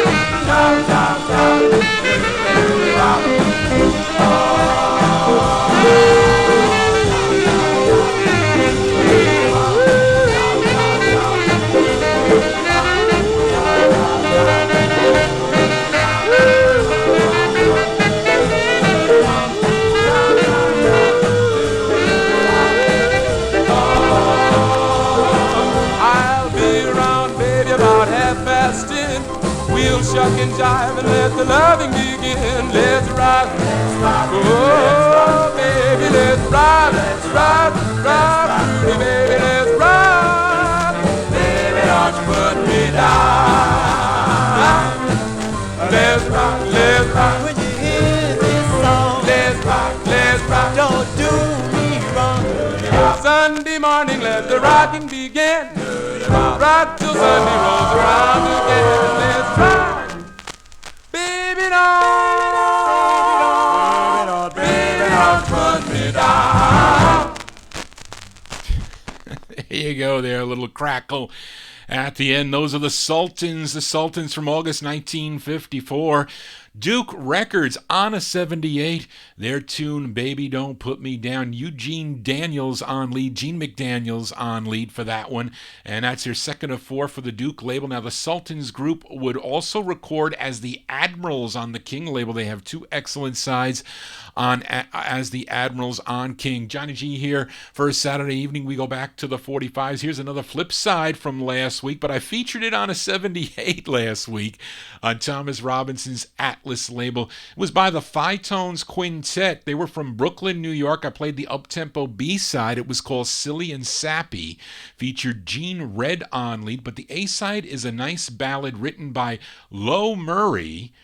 Chop, chop, chop, do-do-do-bop. We'll shuck and jive and let the loving begin. Let's rock. Oh, baby, let's rock. Pretty baby, let's rock. Baby, don't you put me down. Let's rock. When you hear this song, let's rock. Don't do me wrong. Sunday morning, let the rocking begin. Rock till Sunday rolls around again. Let's rock. Baby, don't put me down. There you go there, a little crackle at the end. Those are the Sultans from August 1954. Duke Records on a 78. Their tune, Baby Don't Put Me Down. Gene McDaniels on lead for that one. And that's their second of 4 for the Duke label. Now, the Sultans group would also record as the Admirals on the King label. They have 2 excellent sides as the Admirals on King. Johnny G here for a Saturday evening. We go back to the 45s. Here's another flip side from last week, but I featured it on a 78 last week on Thomas Robinson's Atlas label. It was by the Phi-Tones Quintet. They were from Brooklyn, New York. I played the up-tempo B-side. It was called Silly and Sappy. Featured Gene Red on lead, but the A-side is a nice ballad written by Lo Murray,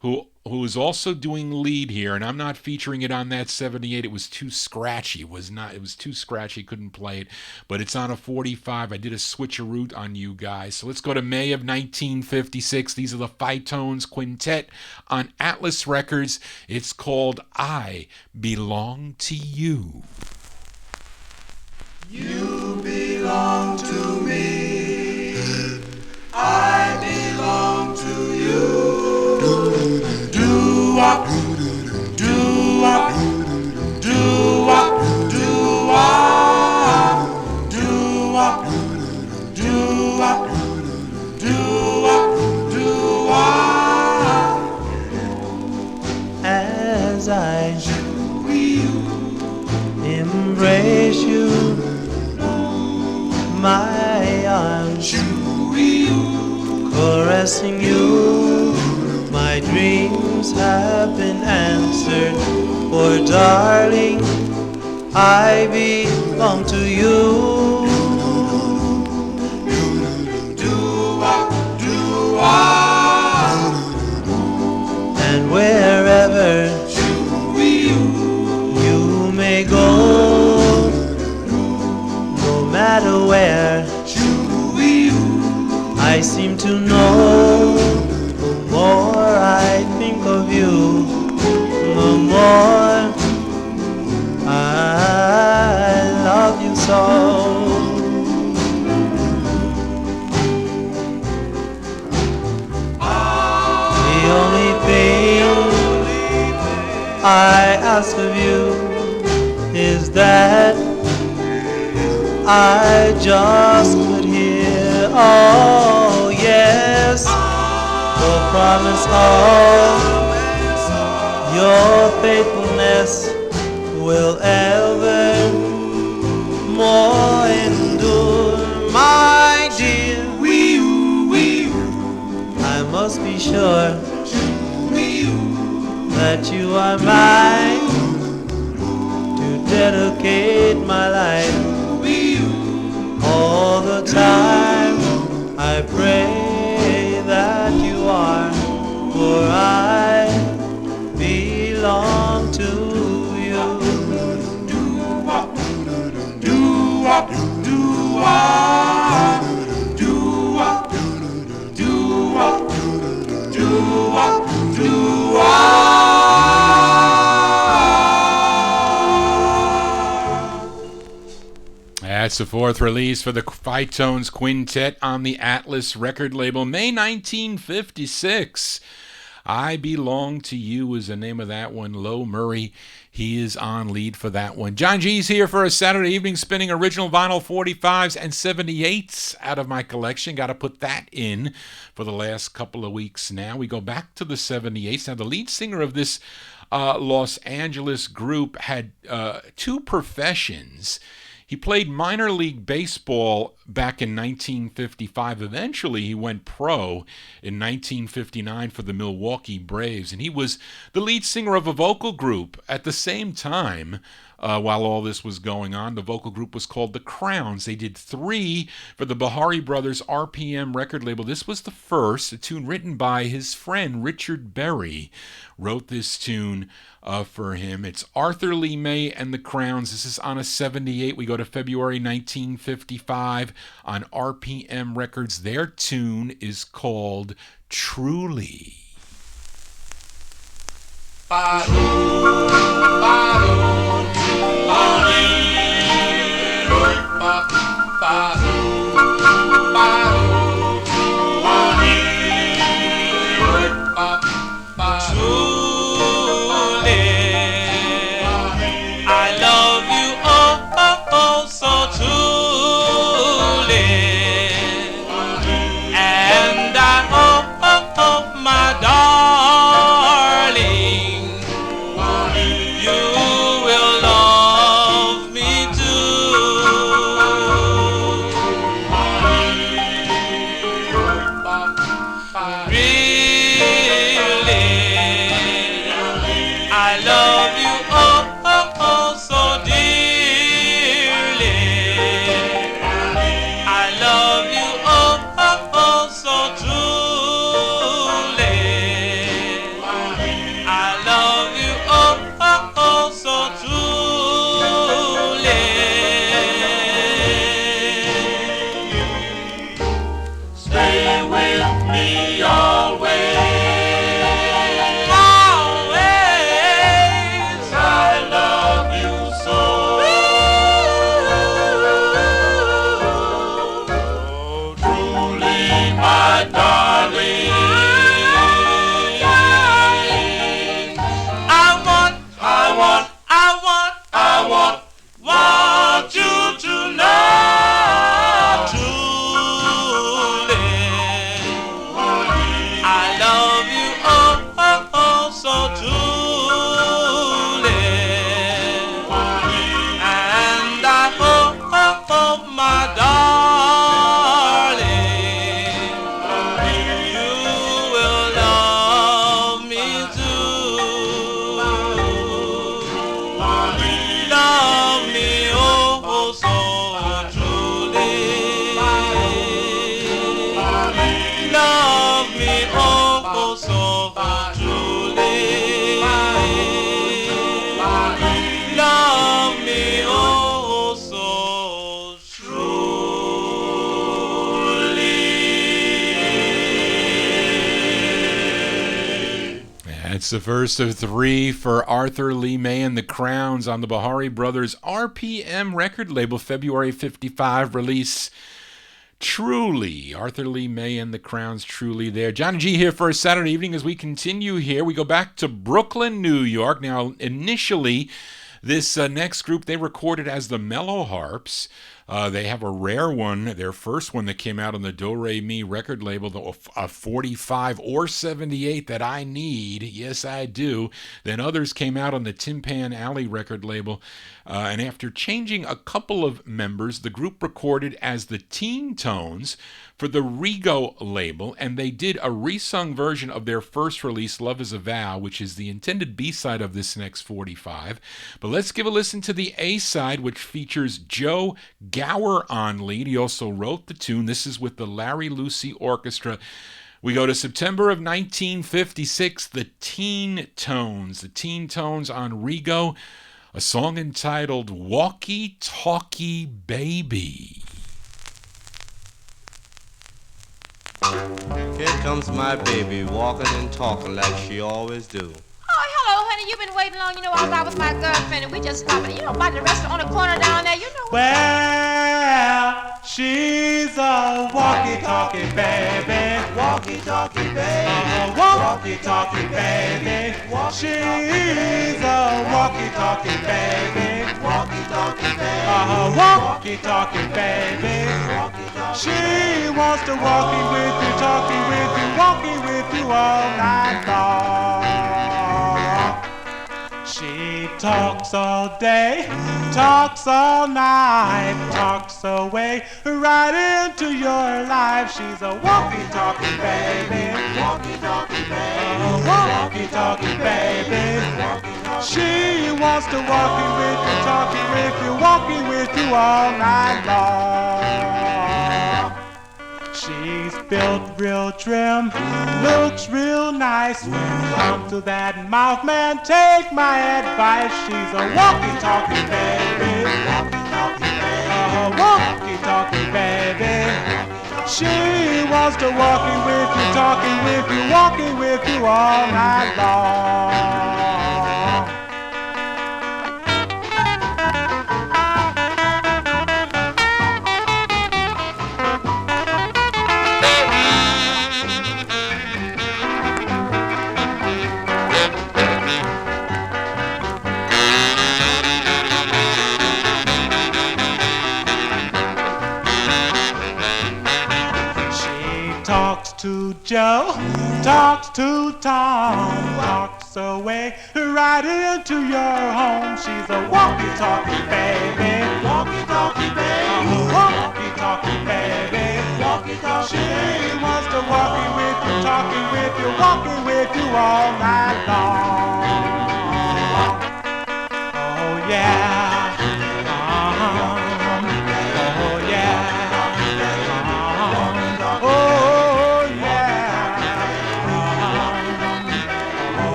who is also doing lead here, and I'm not featuring it on that 78. It was too scratchy. It was too scratchy. Couldn't play it, but it's on a 45. I did a switcheroo on you guys. So let's go to May of 1956. These are the Phi-Tones Quintet on Atlas Records. It's called I Belong to You. You belong to me. I belong to you. Do-wop, do-wop, do-wop, do-wop, do-wop, do-wop, do-wop, do-wop. As I embrace you, caressing you. My dreams have been answered, for darling, I belong to you. And wherever you may go, no matter where, I seem to know, the more I think of you, the more I love you so. The only thing I ask of you is that I just could hear, oh yes, the promise of your faithfulness will ever more endure, my dear. I must be sure that you are mine, to dedicate my life. All the time I pray that you are, for I belong to you. That's the fourth release for the Phytones Quintet on the Atlas record label, May 1956. I Belong to You is the name of that one. Lo Murray, he is on lead for that one. John G's here for a Saturday evening, spinning original vinyl 45s and 78s out of my collection. Got to put that in for the last couple of weeks now. We go back to the 78s. Now, the lead singer of this Los Angeles group had two professions. He played minor league baseball back in 1955. Eventually, he went pro in 1959 for the Milwaukee Braves, and he was the lead singer of a vocal group at the same time. While all this was going on, the vocal group was called the Crowns. They did 3 for the Bahari Brothers RPM record label. This was the first, a tune written by his friend Richard Berry. Wrote this tune for him. It's Arthur Lee May and the Crowns. This is on a 78. We go to February 1955 on RPM Records. Their tune is called Truly. That's the first of three for Arthur Lee May and the Crowns on the Bahari Brothers RPM record label, February 55 release. Truly, Arthur Lee May and the Crowns, truly there. Johnny G here for a Saturday evening as we continue here. We go back to Brooklyn, New York. Now, initially, this next group, they recorded as the Mellow Harps. They have a rare one, their first one that came out on the Do Re Mi record label, a 45 or 78 that I need. Yes, I do. Then others came out on the Timpan Alley record label. And after changing a couple of members, the group recorded as the Teen Tones for the Rego label, and they did a resung version of their first release, Love Is a Vow, which is the intended B-side of this next 45. But let's give a listen to the A-side, which features Joe Gower on lead. He also wrote the tune. This is with the Larry Lucy Orchestra. We go to September of 1956, the Teen Tones. The Teen Tones on Rego, a song entitled Walkie Talkie Baby. Here comes my baby, walking and talking like she always do. Oh, hello, honey. You've been waiting long. You know, I was out with my girlfriend, and we just stopped at, by the restaurant on the corner down there. You know. Well, she's a walkie-talkie baby, walkie-talkie baby, walkie-talkie baby. She's a walkie-talkie baby, walkie-talkie baby, walkie-talkie baby. She wants to walkie with you, talking with you, walking with you all night long. She talks all day, talks all night, talks away right into your life. She's a walkie-talkie baby, walkie-talkie baby, walkie-talkie baby. She wants to walkie with you, talking with you, walking with you all night long. She's built real trim, looks real nice. Come to that mouth, man, take my advice. She's a walkie-talkie baby, walkie-talkie baby. She wants to walking with you, talking with you, walking with you all night long. To Joe, talks to Tom, talks away right into your home. She's a walkie-talkie baby, walkie-talkie baby, walkie-talkie baby, walkie-talkie. She wants to walking with you, talking with you, walking with you all night long. Oh yeah.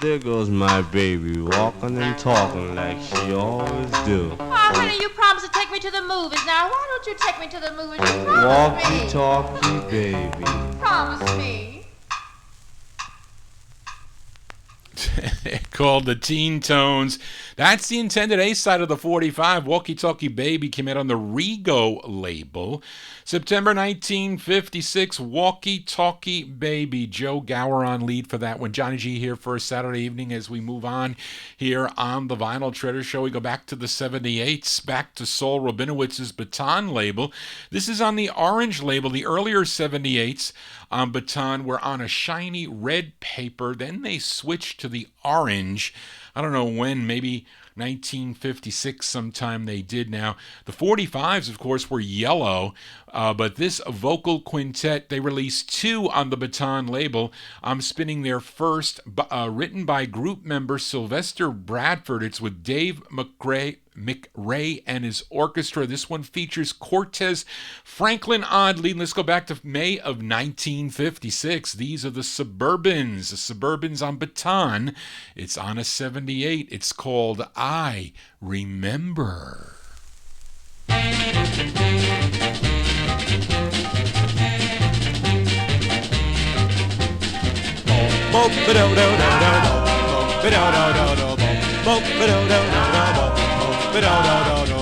There goes my baby, walking and talking like she always do. Oh, honey, you promised to take me to the movies. Now, why don't you take me to the movies? You promised me. Walkie-talkie baby. Promise me. Called the Teen Tones. That's the intended A-side of the 45. Walkie Talkie Baby came out on the Rego label. September 1956, Walkie Talkie Baby. Joe Gower on lead for that one. Johnny G here for a Saturday evening as we move on here on the Vinyl Treasure Show. We go back to the 78s, back to Saul Rabinowitz's Baton label. This is on the Orange label. The earlier 78s on Baton were on a shiny red paper. Then they switched to the orange. I don't know when, maybe 1956 sometime they did. Now, the 45s, of course, were yellow, but this vocal quintet, they released two on the Baton label. I'm spinning their first, written by group member Sylvester Bradford. It's with Dave McRae and his orchestra. This one features Cortez Franklin on lead. Let's go back to May of 1956. These are the Suburbans. The Suburbans on Baton. It's on a 78. It's called I Remember. I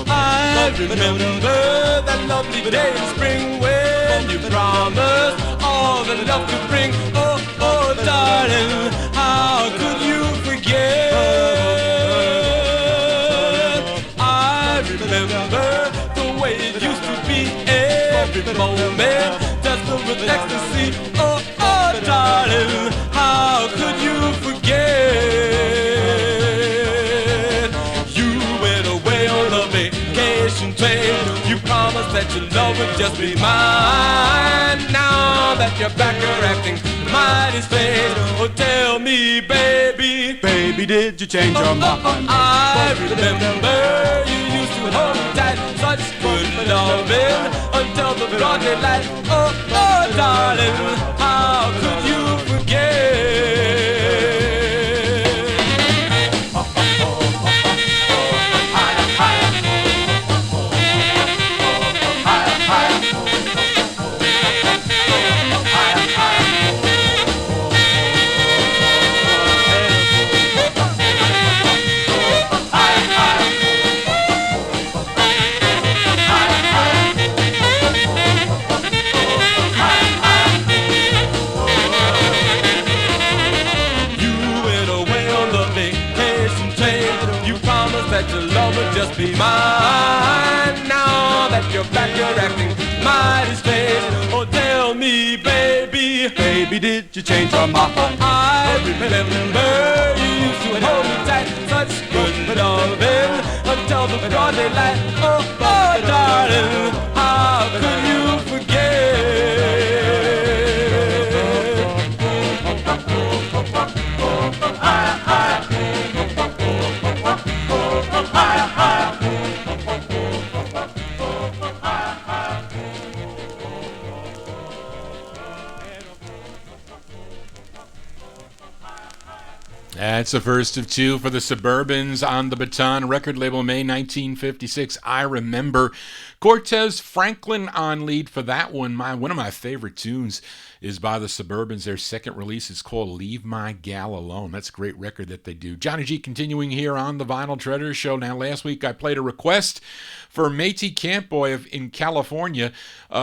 I remember that lovely day in spring when you promised all the love to bring. Oh, oh, darling, how could you forget? I remember the way it used to be every moment, just filled with ecstasy. Oh, oh, darling, how could you forget? You went away on a vacation train. You promised that your love would just be mine. Now that you're back, you're acting mighty strange. Oh, tell me, baby, Baby, did you change your mind? I remember you used to hold me tight, such good loving until the broad daylight. Oh, oh, darling, how could you forget? That your love would just be mine. Now that you're back, you're acting mighty strange. Oh, tell me, baby, Baby, did you change your mind? I remember you used to hold me tight, such good loving until the broad daylight. Oh, oh, darling, how could you forget? That's the first of two for the Suburbans on the Baton record label, May 1956. I remember Cortez Franklin on lead for that one. One of my favorite tunes is by the Suburbans. Their second release is called Leave My Gal Alone. That's a great record that they do. Johnny G continuing here on the Vinyl Treasure Show. Now, last week I played a request for Métis Campboy in California.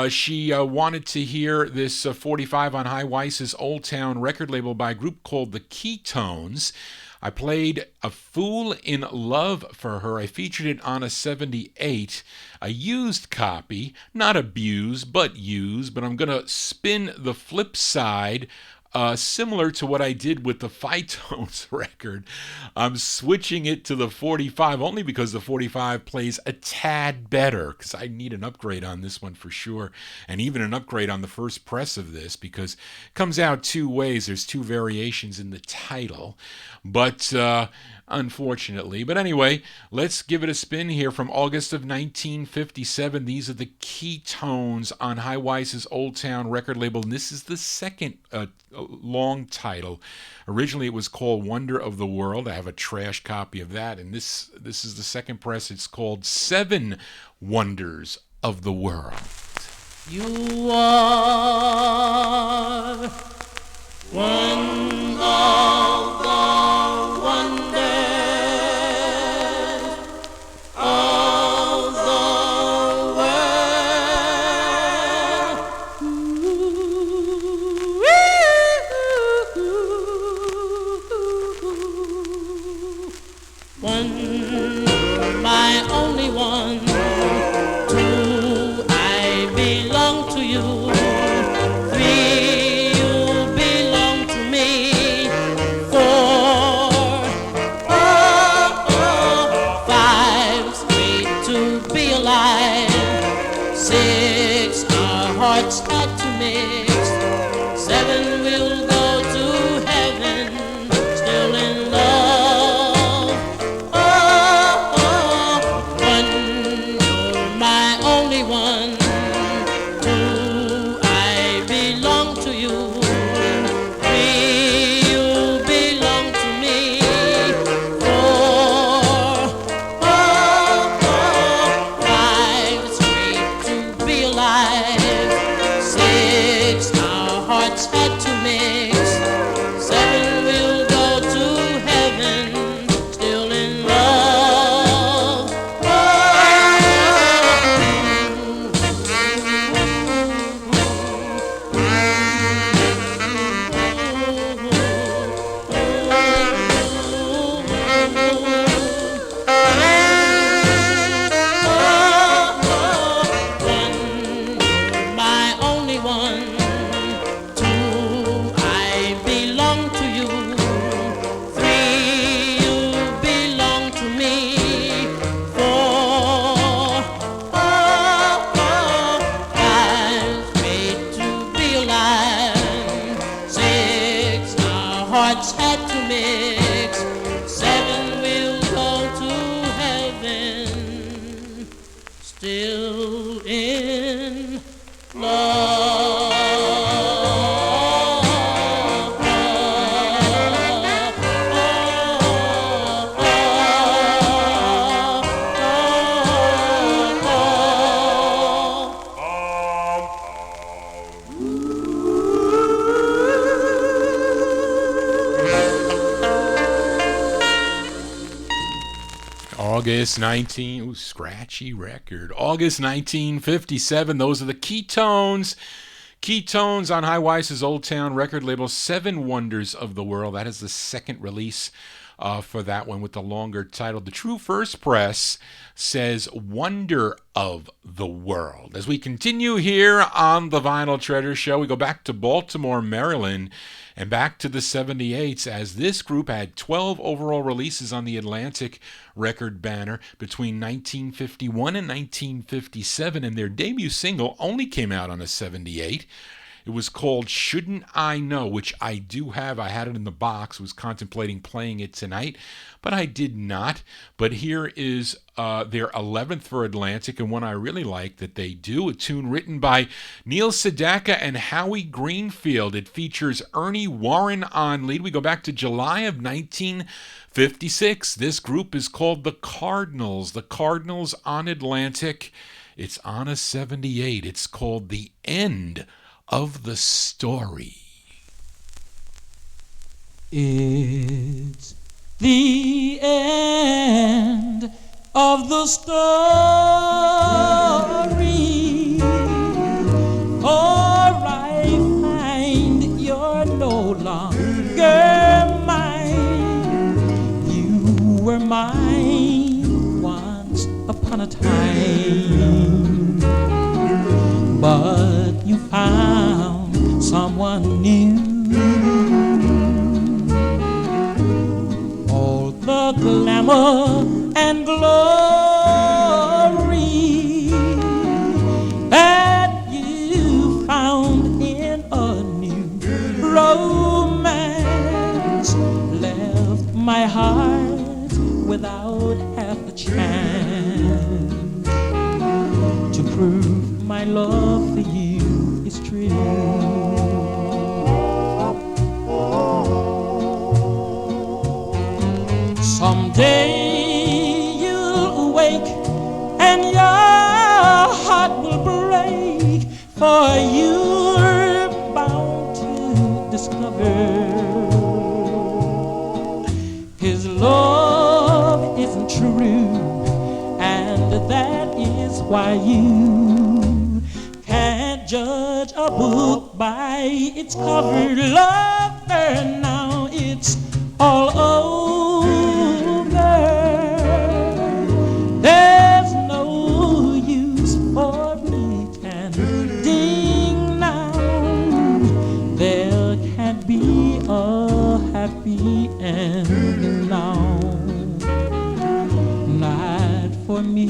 She wanted to hear this 45 on High Weiss's Old Town record label by a group called the Keytones. I played A Fool in Love for her. I featured it on a 78, a used copy, not abused, but used. But I'm going to spin the flip side, similar to what I did with the Phytones record. I'm switching it to the 45 only because the 45 plays a tad better, because I need an upgrade on this one for sure, and even an upgrade on the first press of this, because it comes out two ways. There's two variations in the title, but unfortunately. But anyway, let's give it a spin here from August of 1957. These are the Keytones on High Weiss's Old Town record label, and this is the second long title. Originally it was called Wonder of the World. I have a trash copy of that, and this is the second press. It's called Seven Wonders of the World. You are one of the wonders of the world. One, my only one. Two, I belong to you. Three, you belong to me. Four, five's great to be alive. Six, our hearts start to mix. Seven, we'll go to heaven, still in love. One, you're my only one. Two, I belong to you. Three, you belong to me. Four, five's still in love. August 19, ooh, scratchy record. August 1957, those are the Keytones. Keytones on High Weiss's Old Town record label, Seven Wonders of the World. That is the second release for that one with the longer title. The True First Press says Wonder of the World. As we continue here on the Vinyl Treasure Show, we go back to Baltimore, Maryland, and back to the 78s, as this group had 12 overall releases on the Atlantic record banner between 1951 and 1957, and their debut single only came out on a 78. It was called Shouldn't I Know, which I do have. I had it in the box, was contemplating playing it tonight, but I did not. But here is their 11th for Atlantic, and one I really like that they do, a tune written by Neil Sedaka and Howie Greenfield. It features Ernie Warren on lead. We go back to July of 1956. This group is called the Cardinals. The Cardinals on Atlantic. It's on a 78. It's called The End of the Story. It's the end of the story, for I find you're no longer mine. You were mine once upon a time, but you found someone new. All the glamour and glory that you found in a new romance left my heart without half a chance to prove my love for you is true. Someday you'll wake and your heart will break, for you're bound to discover his love isn't true, and that is why you can't judge a book by its cover. Lover, now it's all over. There's no use for pretending now. There can't be a happy end now. Not for me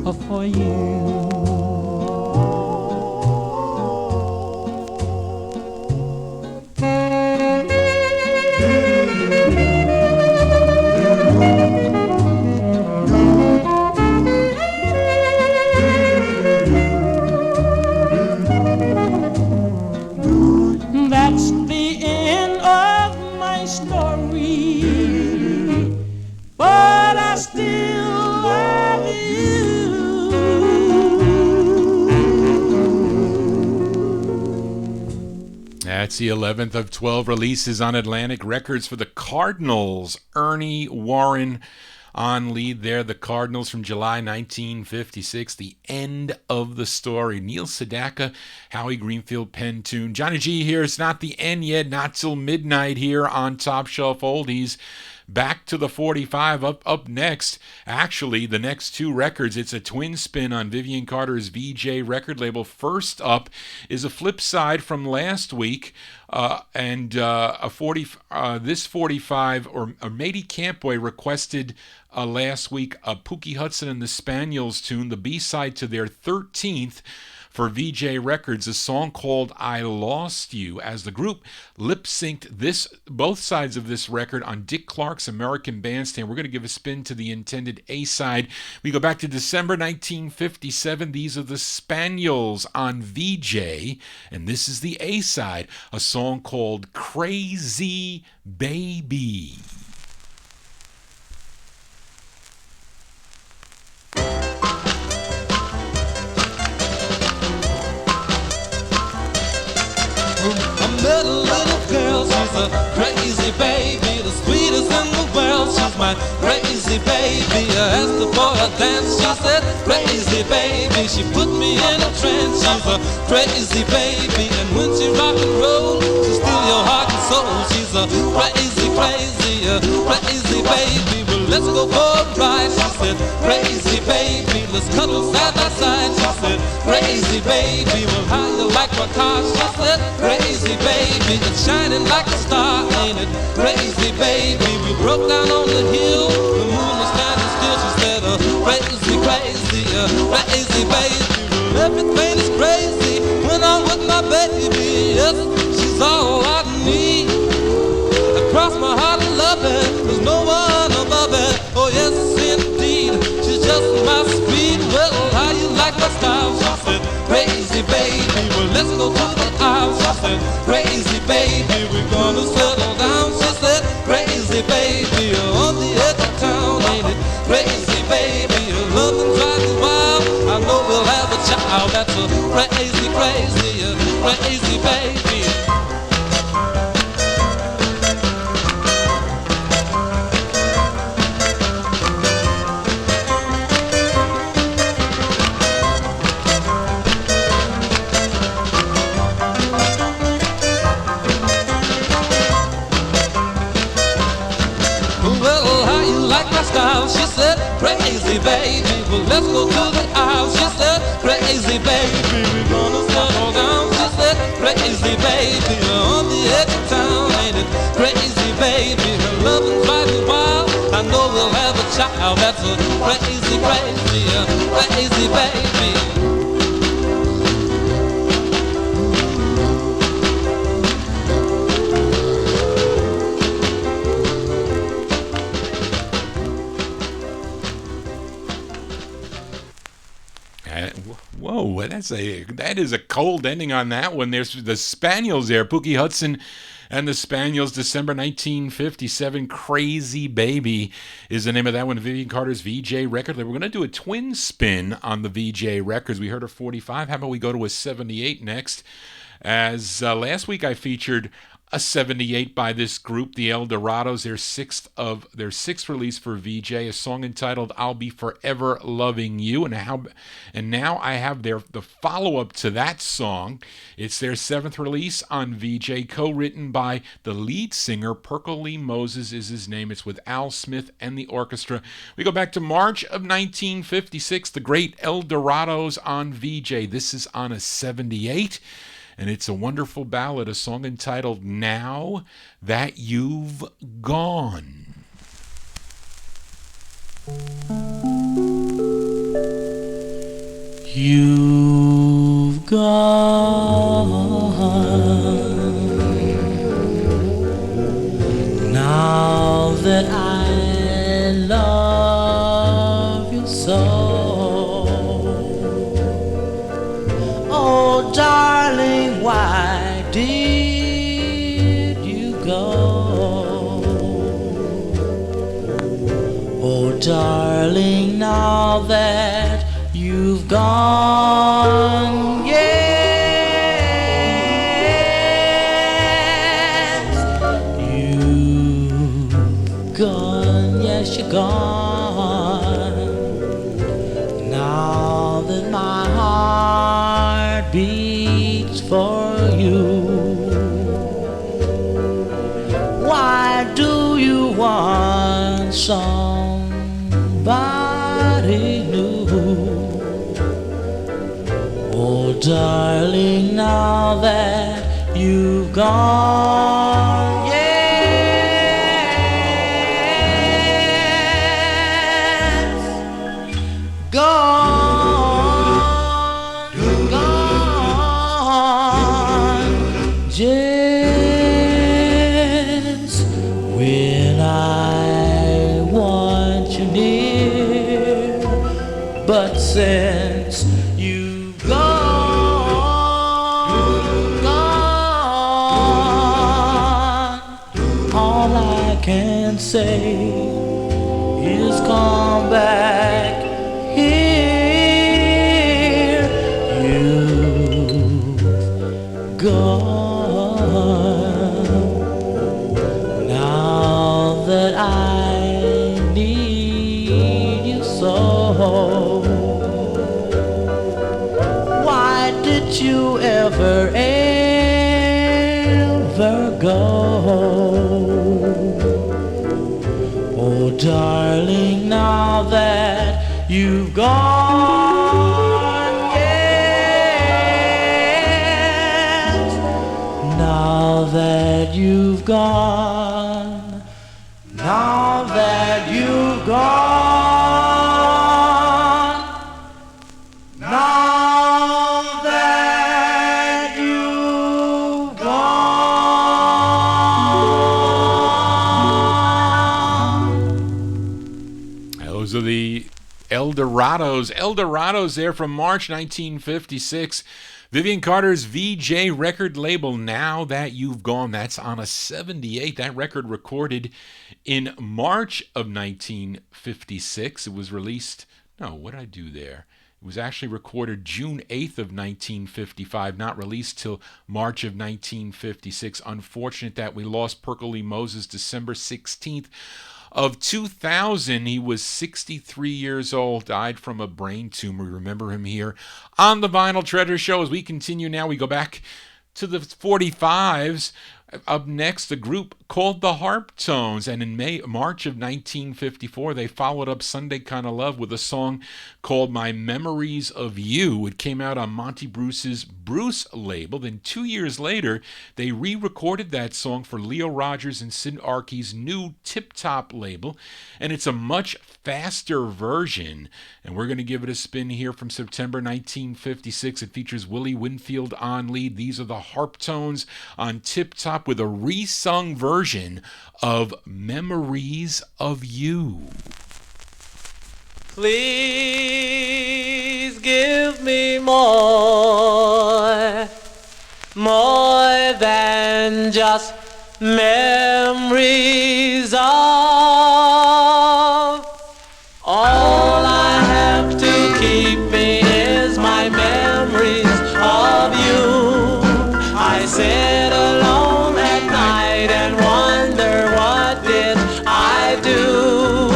or for you. That's the end of my story, but I still love you. That's the 11th of 12 releases on Atlantic Records for the Cardinals. Ernie Warren on lead there. The Cardinals from July 1956. The End of the Story. Neil Sedaka, Howie Greenfield pen tune. Johnny G here. It's not the end yet. Not till midnight here on Top Shelf Oldies. Back to the 45. Up next, actually, the next two records. It's a twin spin on Vivian Carter's VJ record label. First up is a flip side from last week, this 45, or Matey Campboy requested last week a Pookie Hudson and the Spaniels tune, the B-side to their 13th for VJ Records, a song called I Lost You, as the group lip-synced both sides of this record on Dick Clark's American Bandstand. We're going to give a spin to the intended A-side. We go back to December 1957. These are the Spaniels on VJ, and this is the A-side, a song called Crazy Baby. I met a little girl, she's a crazy baby, the sweetest in the world, she's my crazy baby. I asked her for a dance, she said, crazy baby. She put me in a trance, she's a crazy baby. And when she rock and roll, she steal your heart and soul. She's a crazy, crazy baby. Well, let's go for a ride, she said, crazy baby. Let's cuddle side by side, she said, crazy baby. Well, how you like my car, she said, crazy baby. It's shining like a star, ain't it, crazy baby. We broke down on the hill, the moon was standing still. She said, crazy, crazy baby. Well, everything is crazy when I'm with my baby. Yes, she's all I need. Across my heart and love it, there's no one above it. Oh yes, indeed, she's just my speed. Well, how you like my style? She said, crazy baby. Well, let's go to the aisle. She said, crazy baby. We're gonna settle down. She said, crazy baby. On the edge of town, ain't it crazy baby? Love and drive me wild. I know we'll have a child. That's a crazy, crazy baby. She said, crazy baby. Well, let's go to the aisle. She said, crazy baby. We're gonna settle down. She said, crazy baby. On the edge of town, ain't it crazy baby? Her love and drive me wild. I know we'll have a child. That's a crazy, crazy baby. Whoa, that is a cold ending on that one. There's the Spaniels there, Pookie Hudson and the Spaniels, December 1957. Crazy Baby is the name of that one. Vivian Carter's VJ record. We're going to do a twin spin on the VJ records. We heard a 45. How about we go to a 78 next? As last week I featured a 78 by this group, the El Dorados, their sixth release for VJ, a song entitled "I'll Be Forever Loving You," and now I have the follow-up to that song. It's their seventh release on VJ, co-written by the lead singer, Perkle Lee Moses is his name. It's with Al Smith and the orchestra. We go back to March of 1956, the great El Dorados on VJ. This is on a 78. And it's a wonderful ballad, a song entitled "Now That You've Gone." You've gone. Now that I love you so. Oh, darling, why did you go? Oh, darling, now that you've gone, yes, you've gone, yes, you're gone. Now that my heart beats for you, why do you want somebody new? Oh, darling, now that you've gone, yes, gone, gone. but since you've gone, all I can say is come back here. You've gone. Now that I need you so, why did you ever go? Oh, darling, now that you've gone, yes, now that you've gone, now that you've gone, now that you've gone. Those are the Eldorados there from March 1956. Vivian Carter's VJ record label, Now That You've Gone. That's on a 78. That record recorded in March of 1956. It was released, no, what did I do there? It was actually recorded June 8th of 1955, not released till March of 1956. Unfortunate that we lost Perkle Moses December 16th of 2000. He was 63 years old, died from a brain tumor. We remember him here on the Vinyl Treasure Show. As we continue now, we go back to the 45s. Up next, a group called the Harp Tones, and in March of 1954, they followed up Sunday Kinda Love with a song called My Memories of You. It came out on Monty Bruce's Bruce label. Then 2 years later, they re-recorded that song for Leo Rogers and Sid Archie's new Tip Top label, and it's a much faster version, and we're going to give it a spin here from September 1956. It features Willie Winfield on lead. These are the Harp Tones on Tip Top with a re-sung version of Memories of You. Please give me more than just memories of. All I have to keep me is my memories of you. I sit alone at night and wonder, what did I do?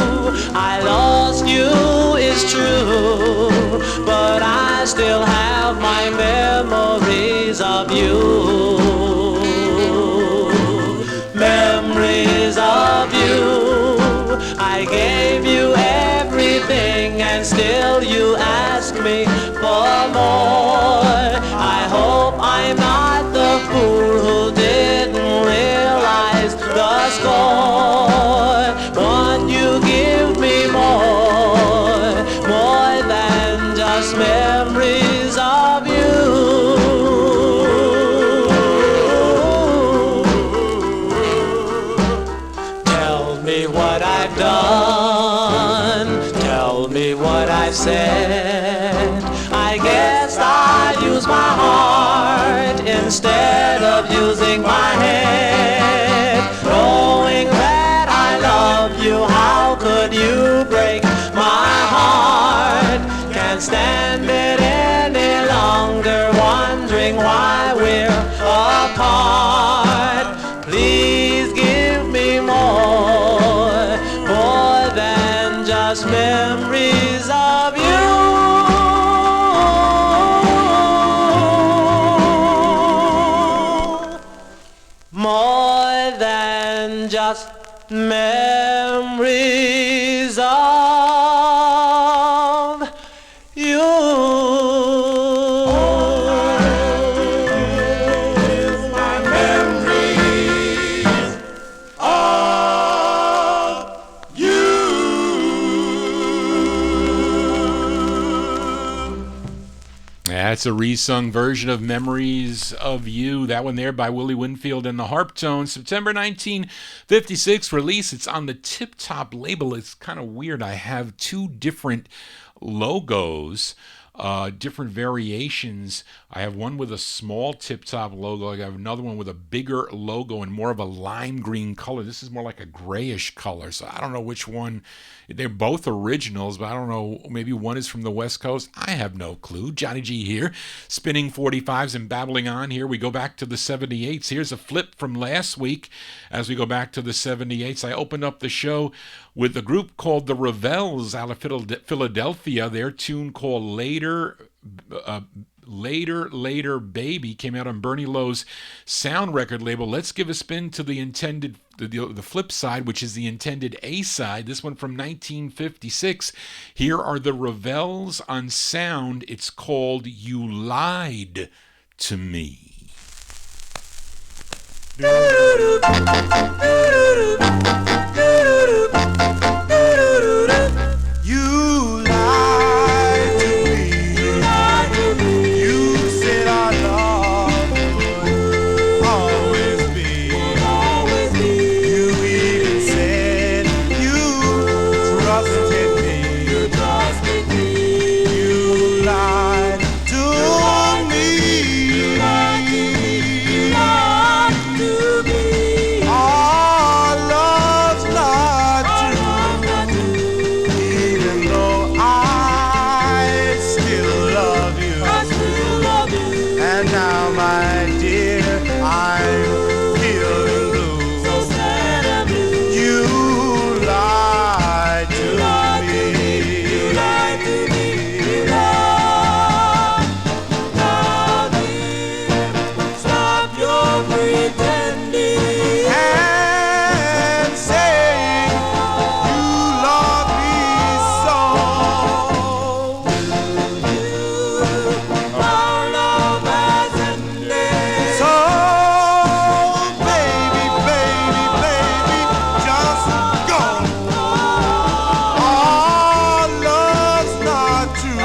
I lost you, it's true, but I still have my memories of you. Memories of you. I gave you everything and still you ask me for more. I hope I'm not the fool who didn't realize the score. Won't you give me more than just memories of you? Tell me what I've done, tell me what I've said. I guess I'll use my heart instead of using my head. Knowing that I love you, how could you break my heart? Can't stand it any longer, wondering why we're apart. Please give me more than just memories of you. More than just memories of you. My memories of you. That's a resung version of Memories of You. That one there by Willie Winfield and the Harp Tones. September 1956 release. It's on the Tip Top label. It's kind of weird. I have two different logos, different variations. I have one with a small tip-top logo. I have another one with a bigger logo and more of a lime green color. This is more like a grayish color, so I don't know which one. They're both originals, but I don't know. Maybe one is from the West Coast. I have no clue. Johnny G here, spinning 45s and babbling on here. We go back to the 78s. Here's a flip from last week as we go back to the 78s. I opened up the show with a group called the Revels out of Philadelphia. Their tune called Later Baby came out on Bernie Lowe's Sound record label. Let's give a spin to the flip side, which is the intended A side. This one from 1956. Here are the Revels on Sound. It's called You Lied to Me. You lied to me. You said our love would always be. You even said you trusted me. You lied to me. Our love's not true. Even though I still love you. And now, my dear, I'm feeling blue. You lied to me. Stop your pretending. And saying you love me so. Our love has ended. So, baby, baby, baby, just go. Our love's not true.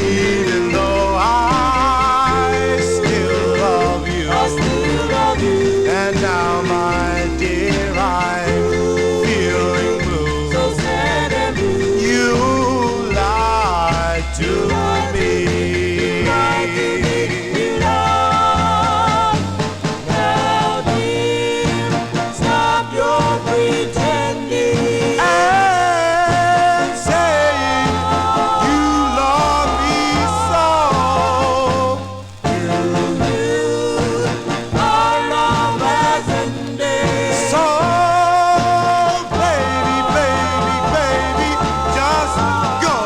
Even though I still love you. And now, my dear, I'm feeling blue. You lied to me. Now, dear, stop your pretending. And saying you love me so. Our love has ended. So, baby, baby, baby, just go.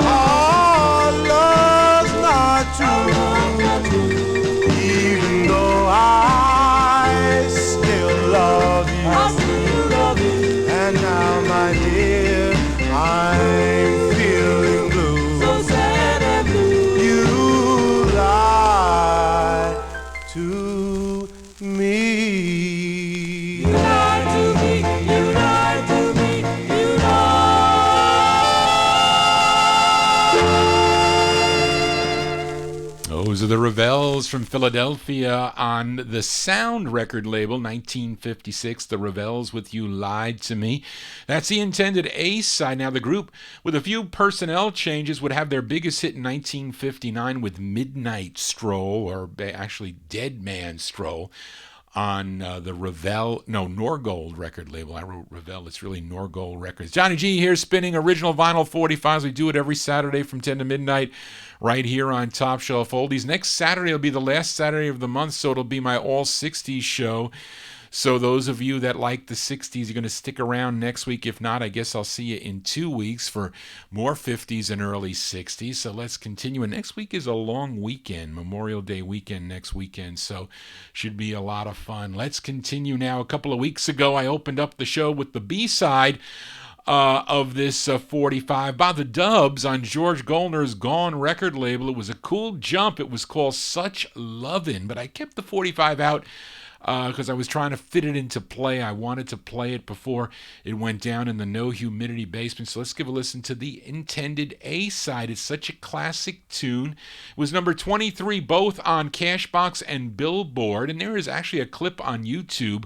Our love's not true. Even though I still love you. And now, my dear, I'm feeling blue. You lied to me. Those are the Revels from Philadelphia on the Sound record label, 1956. The Revels with You Lied to Me. That's the intended A side. Now, the group, with a few personnel changes, would have their biggest hit in 1959 with Midnight Stroll, or actually Dead Man Stroll, on the Norgold record label. I wrote Revel, it's really Norgold Records. Johnny G here, spinning original vinyl 45s. We do it every Saturday from 10 to midnight right here on Top Shelf Oldies. Next Saturday will be the last Saturday of the month, so it'll be my all 60s show. So those of you that like the 60s, you're going to stick around next week. If not, I guess I'll see you in 2 weeks for more 50s and early 60s. So let's continue. And next week is a long weekend, Memorial Day weekend next weekend. So should be a lot of fun. Let's continue now. A couple of weeks ago, I opened up the show with the B-side of this 45 by the Dubs on George Goldner's Gone record label. It was a cool jump. It was called Such Lovin', but I kept the 45 out because I was trying to fit it into play. I wanted to play it before it went down in the no humidity basement. So let's give a listen to the intended A side. It's such a classic tune. It was number 23 both on Cashbox and Billboard, and there is actually a clip on YouTube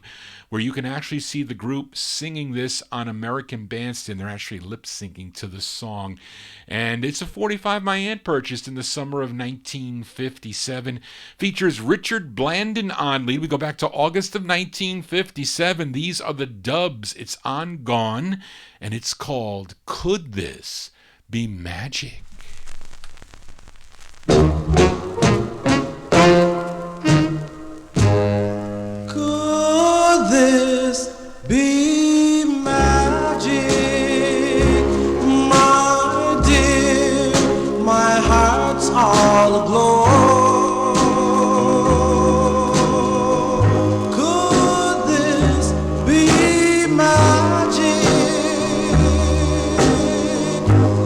where you can actually see the group singing this on American Bandstand. They're actually lip syncing to the song. And it's a 45 my aunt purchased in the summer of 1957. Features Richard Blandon on lead. We go back to August of 1957. These are the Dubs. It's on Gone, and it's called Could This Be Magic? Could this be magic, my dear? My heart's all aglow. Could this be magic,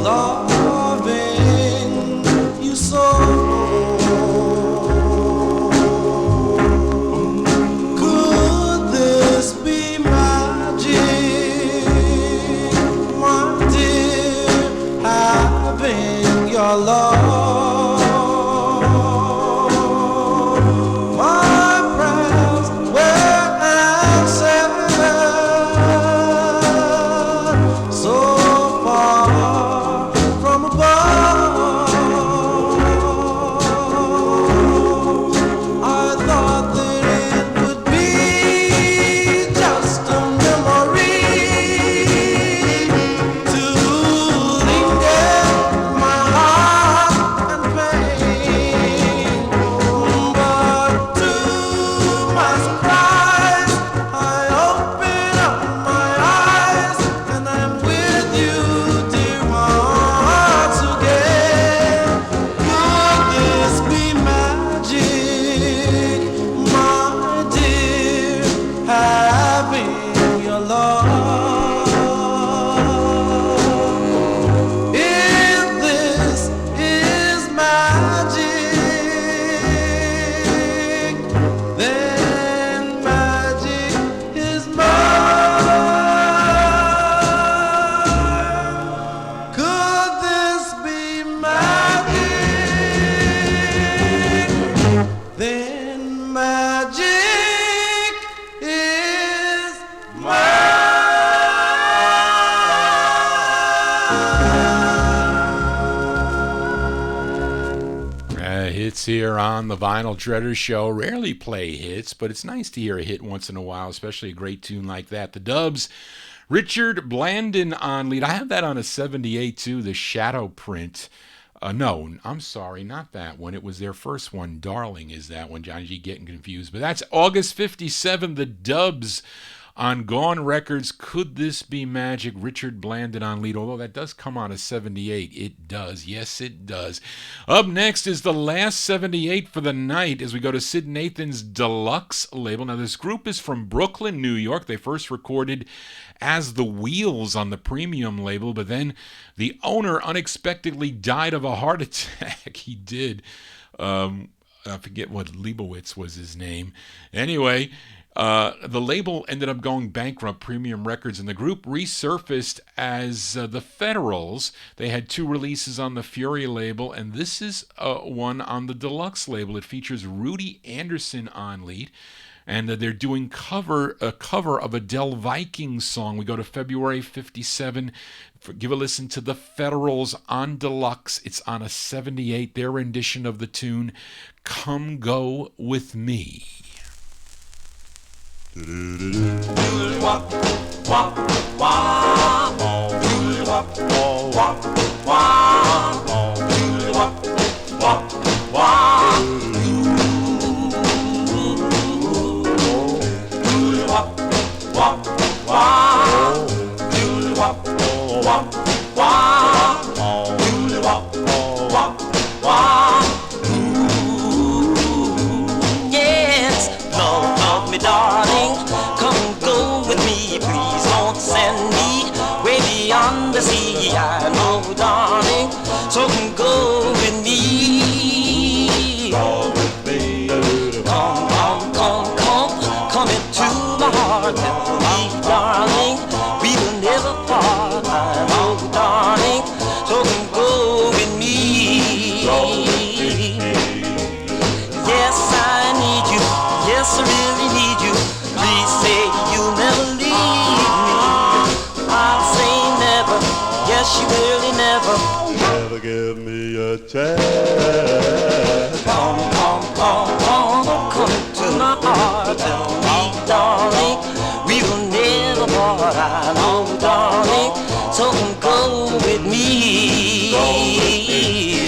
loving you so? Here on the Vinyltreasure Show. Rarely play hits, but it's nice to hear a hit once in a while, especially a great tune like that. The Dubs, Richard Blandon on lead. I have that on a 78 too, the Shadow print. No, I'm sorry, not that one. It was their first one. Darling is that one. Johnny G getting confused. But that's August 57, the Dubs on Gone Records. Could This Be Magic? Richard Blandon on lead, although that does come on a 78. It does. Yes, it does. Up next is the last 78 for the night as we go to Sid Nathan's Deluxe label. Now, this group is from Brooklyn, New York. They first recorded as The Wheels on the Premium label, but then the owner unexpectedly died of a heart attack. He did. I forget what Leibowitz was his name. Anyway, the label ended up going bankrupt, Premium Records, and the group resurfaced as the Federals. They had 2 releases on the Fury label, and this is one on the Deluxe label. It features Rudy Anderson on lead, and they're doing a cover of a Del Viking song. We go to February 57. Give a listen to the Federals on Deluxe. It's on a 78, their rendition of the tune Come Go With Me. Yes, love me, darling. Come go with me, please don't send me way beyond the sea. I know, darling, so come go with me. Come with me. Come, come, come, come. Gotta give me a chance. Come, come, come, come, come to my heart. Tell me, darling, we will never part. I know, darling, so go with me. Go with me.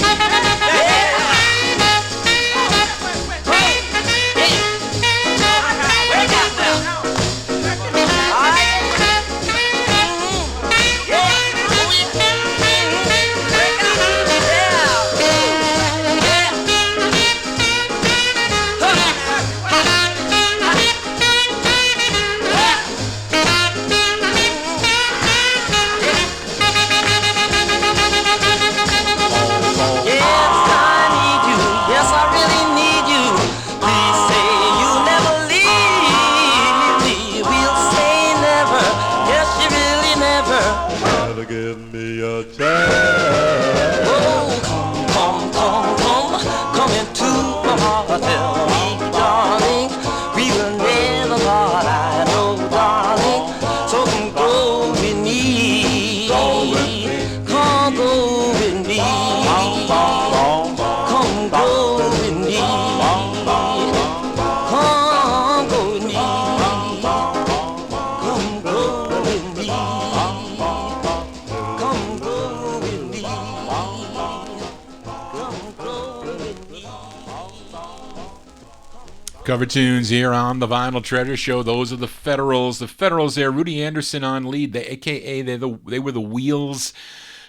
Cover tunes here on the Vinyl Treasure Show. Those are the Federals. The Federals there, Rudy Anderson on lead, aka they were the Wheels.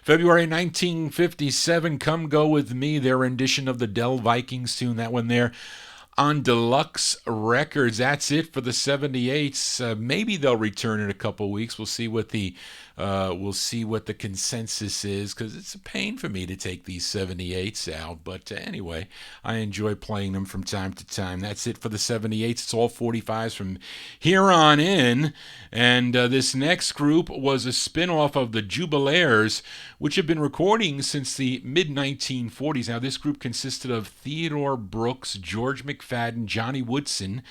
February 1957, Come Go With Me, their rendition of the Del Vikings tune, that one there on Deluxe Records. That's it for the 78s. Maybe they'll return in a couple weeks. We'll see what the consensus is, because it's a pain for me to take these 78s out. But anyway, I enjoy playing them from time to time. That's it for the 78s. It's all 45s from here on in. And this next group was a spin-off of the Jubilaires, which have been recording since the mid-1940s. Now, this group consisted of Theodore Brooks, George McFadden, Johnny Woodson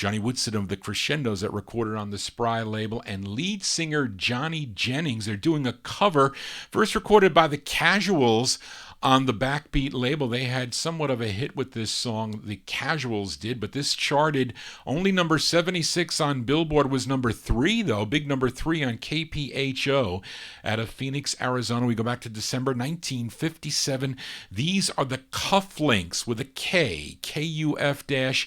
of the Crescendos that recorded on the Spry label, and lead singer Johnny Jennings. They're doing a cover, first recorded by the Casuals on the Backbeat label. They had somewhat of a hit with this song, the Casuals did, but this charted only number 76 on Billboard, was number 3 though, big number 3 on KPHO out of Phoenix, Arizona. We go back to December 1957. These are the Cufflinks with a K, KUF-LINX,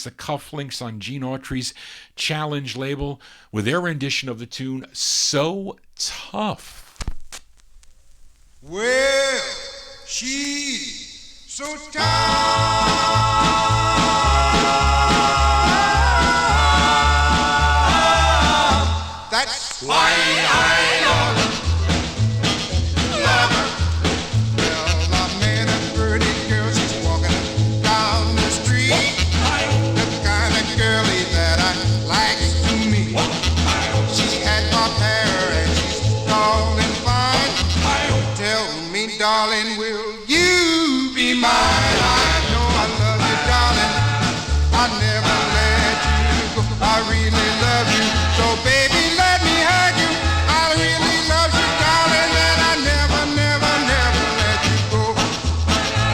the Cufflinks on Gene Autry's Challenge label with their rendition of the tune So Tough. Well, she's so tough. That's why I love her. Well, I met a pretty girl, she's walking down the street. The kind of girlie that I like to meet. She had dark hair and she's tall and fine. Tell me, darling, will you be mine? I know I love you, darling. I never let you go. I really love you. So, baby, let me hug you. I really love you, darling, and I never, never, never let you go.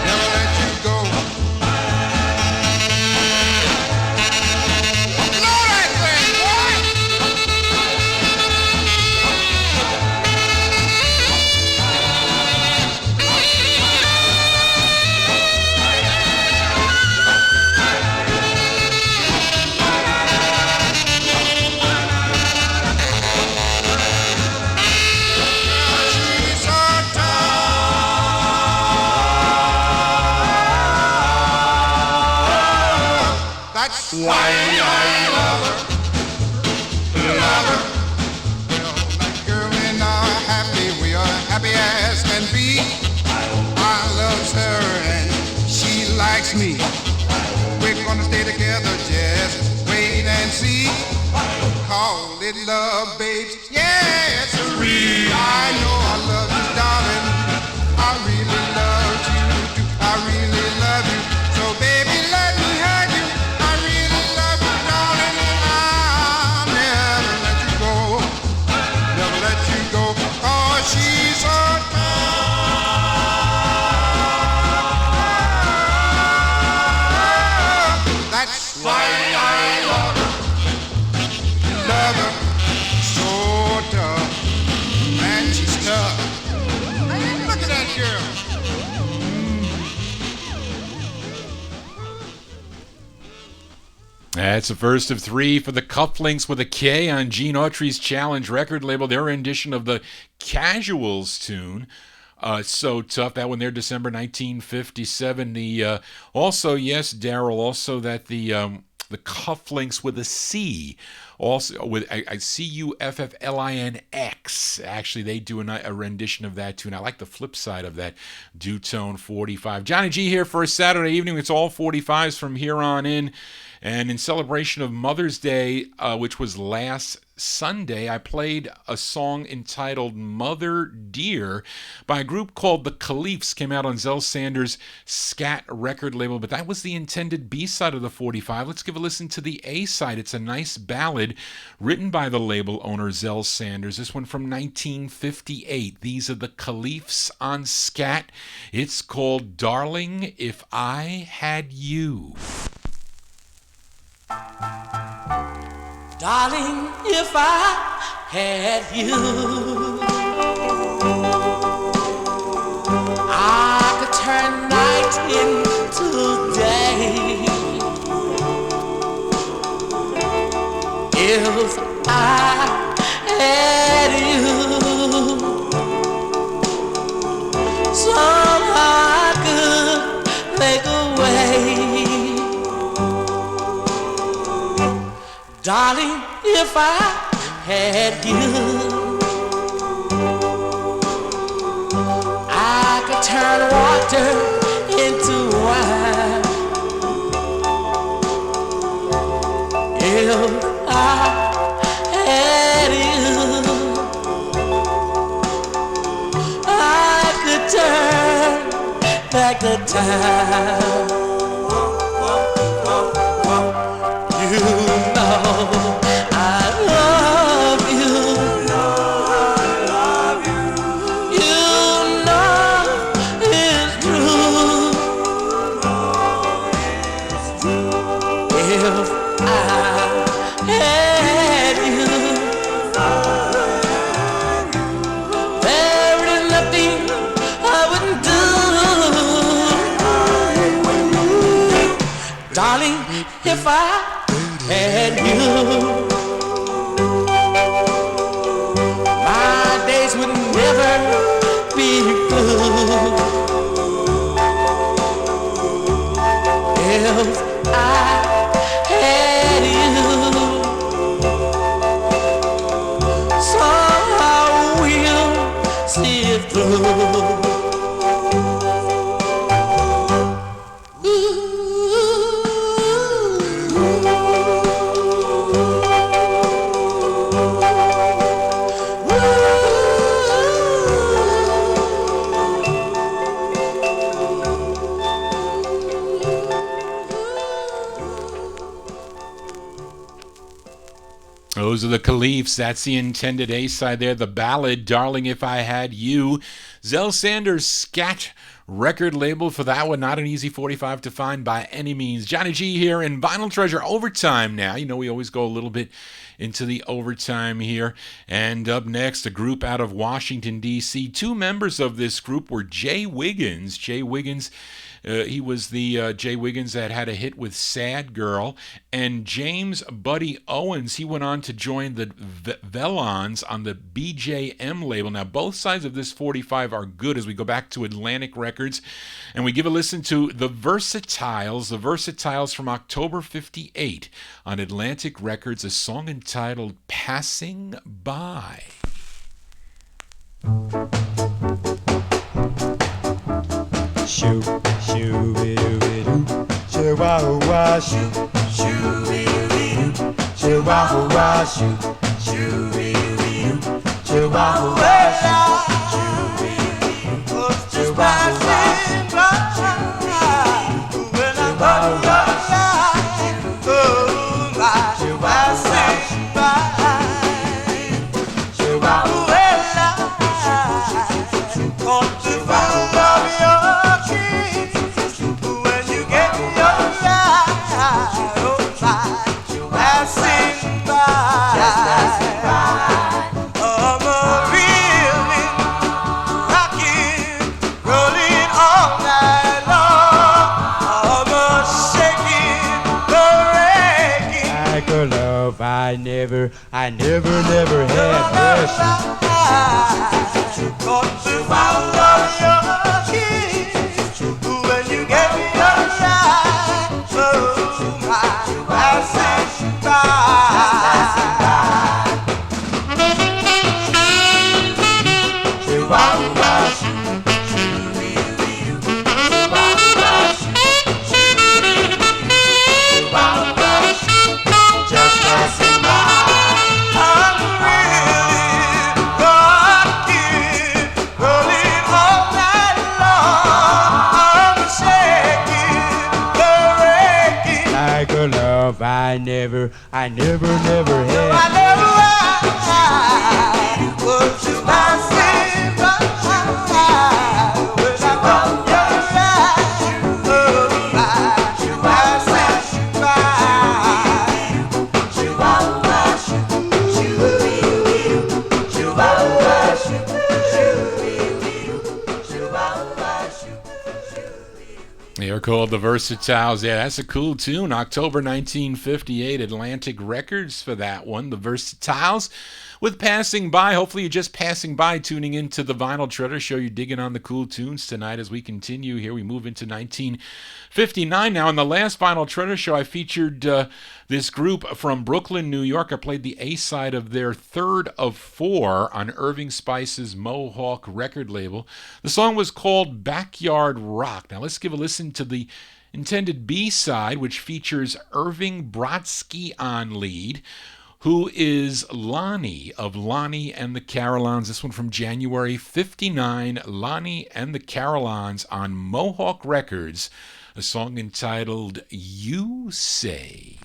Never let you go. Know that thing, boy. She's so tough. That's why I love her. Love her. Well, that girl and I are happy. We are happy as can be. I love her and she likes me. We're gonna stay together, just wait and see. Call it love, babes. Yes, sirree. I know I love you, darling. I really love you too. I really love you. So, baby, let me hug you. I really love you, darling. I'll never let you go. Never let you go. 'Cause she's so tough. That's the first of three for the Cufflinks with a K on Gene Autry's Challenge record label. Their rendition of the Casuals tune. So Tough. That one there, December 1957. The also, yes, Daryl. Also that the Cufflinks with a C. Also with a Cufflinx. Actually, they do a rendition of that tune. I like the flip side of that. Due-tone 45. Johnny G here for a Saturday evening. It's all 45s from here on in. And in celebration of Mother's Day, which was last Sunday, I played a song entitled Mother Dear by a group called the Caliphs. Came out on Zell Sanders' Scat record label, but that was the intended B-side of the 45. Let's give a listen to the A-side. It's a nice ballad written by the label owner Zell Sanders. This one from 1958. These are the Caliphs on Scat. It's called Darling If I Had You. Darling, if I had you, I could turn night into day. If I had you, somehow I could make a way. Darling, if I had you, I could turn water into wine. If I had you, I could turn back the time. You know I love you. You know it's true. If I had you, there is nothing I wouldn't do. Darling, if I had you, my days would never be blue. If I had you, somehow we'll see it through. Those are the Caliphs. That's the intended A-side there. The ballad, Darling If I Had You. Zell Sanders' Scat record label for that one. Not an easy 45 to find by any means. Johnny G here in Vinyltreasure Overtime now. You know, we always go a little bit into the overtime here. And up next, a group out of Washington, D.C. Two members of this group were Jay Wiggins. Jay Wiggins, he was the Jay Wiggins that had a hit with Sad Girl. And James Buddy Owens, he went on to join the Velons on the BJM label. Now, both sides of this 45 are good as we go back to Atlantic Records. And we give a listen to The Versatiles from October 58 on Atlantic Records, a song entitled Passing By. Shoo, shoo, doo, shoo, wah, wah, shoo, shoo, doo, shoo, wah, wah, shoo, shoo, doo, shoo, wah, wah, shoo, shoo, wah, wah, I'm a reeling, rocking, I never had mercy. I never They're called the Versatiles. Yeah, that's a cool tune. October 1958, Atlantic Records for that one. The Versatiles with Passing By. Hopefully you're just passing by, tuning into the Vinyl Treasure Show. You're digging on the cool tunes tonight as we continue here. We move into 1959 now. In the last Vinyl Treasure Show, I featured this group from Brooklyn, New York. I played the A-side of their third of four on Irving Spice's Mohawk record label. The song was called Backyard Rock. Now let's give a listen to the intended B-side, which features Irving Brodsky on lead, who is Lonnie of Lonnie and the Carolines. This one from January 59, Lonnie and the Carolines on Mohawk Records, a song entitled You Say.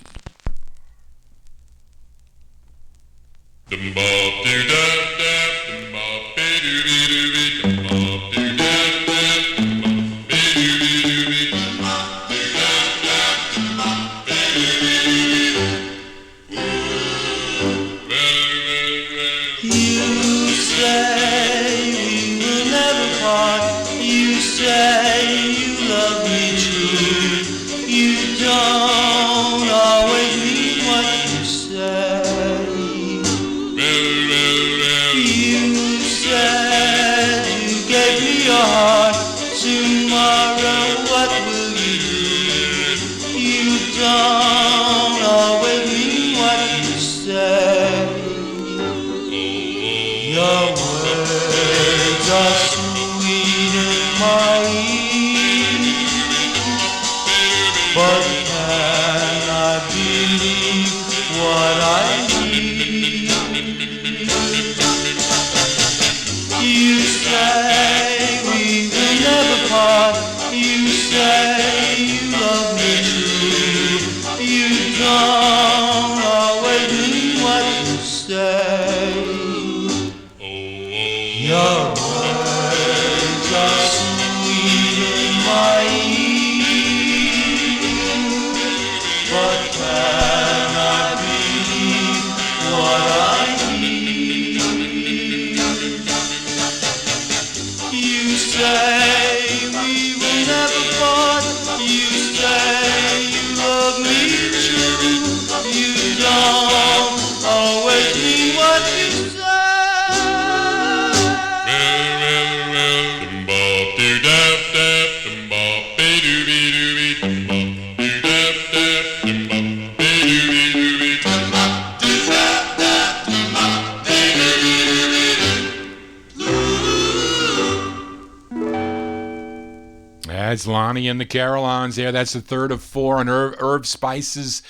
That's Lonnie and the Carolines there. That's the third of four on Irv Spice's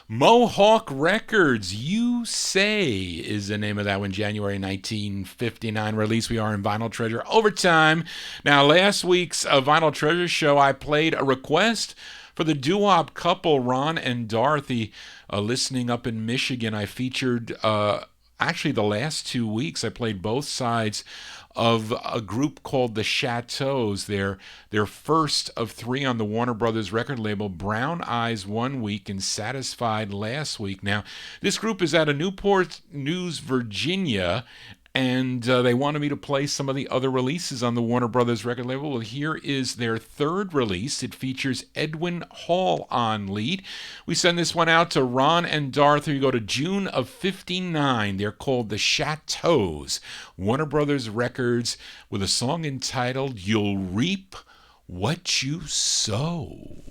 Mohawk Records. You Say is the name of that one. January 1959 release. We are in Vinyl Treasure Overtime. Now, last week's Vinyl Treasure Show, I played a request for the doo-wop couple Ron and Dorothy listening up in Michigan. I featured, actually the last 2 weeks, I played both sides of a group called the Chateaus. Their first of three on the Warner Brothers record label, Brown Eyes one week and Satisfied last week. Now, this group is out of Newport News, Virginia, and they wanted me to play some of the other releases on the Warner Brothers record label. Well, here is their third release. It features Edwin Hall on lead. We send this one out to Ron and Dorothy. You go to June of '59. They're called the Chateaus. Warner Brothers Records with a song entitled You'll Reap What You Sow.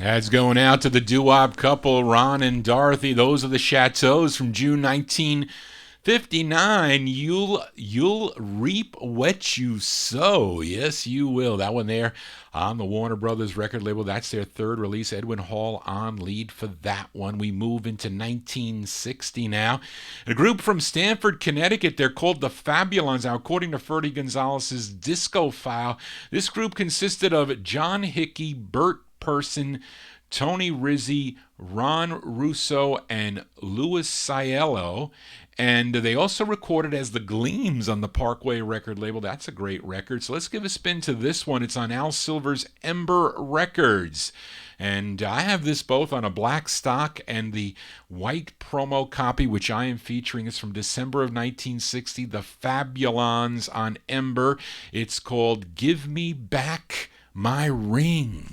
That's going out to the doo-wop couple, Ron and Dorothy. Those are the Chateaus from June 1959. You'll reap what you sow. Yes, you will. That one there on the Warner Brothers record label. That's their third release. Edwin Hall on lead for that one. We move into 1960 now. A group from Stamford, Connecticut. They're called the Fabulons. Now, according to Ferdy Gonzalez's disco file, this group consisted of John Hickey, Bert Person, Tony Rizzi, Ron Russo, and Louis Cielo. And they also recorded as the Gleams on the Parkway record label. That's a great record. So let's give a spin to this one. It's on Al Silver's Ember Records. And I have this both on a black stock and the white promo copy, which I am featuring. It's from December of 1960, the Fabulons on Ember. It's called Give Me Back My Ring.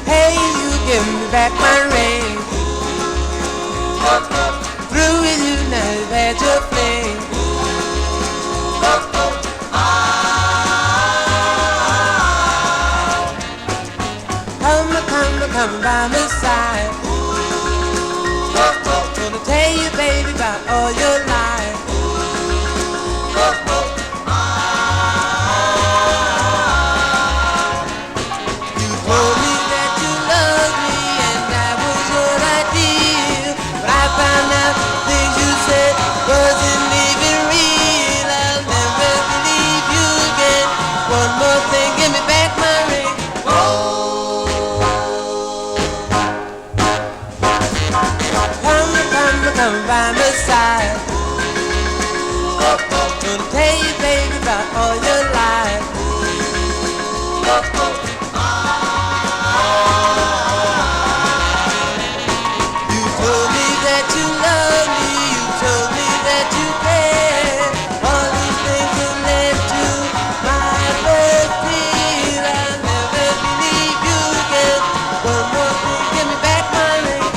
Hey, you give me back my ring. Through with you now that you're fling. Gonna tell you, baby, about all your life. You told me that you love me, you told me that you care. All these things have led to my first deal. I'll never believe you again. One more thing, give me back my ring.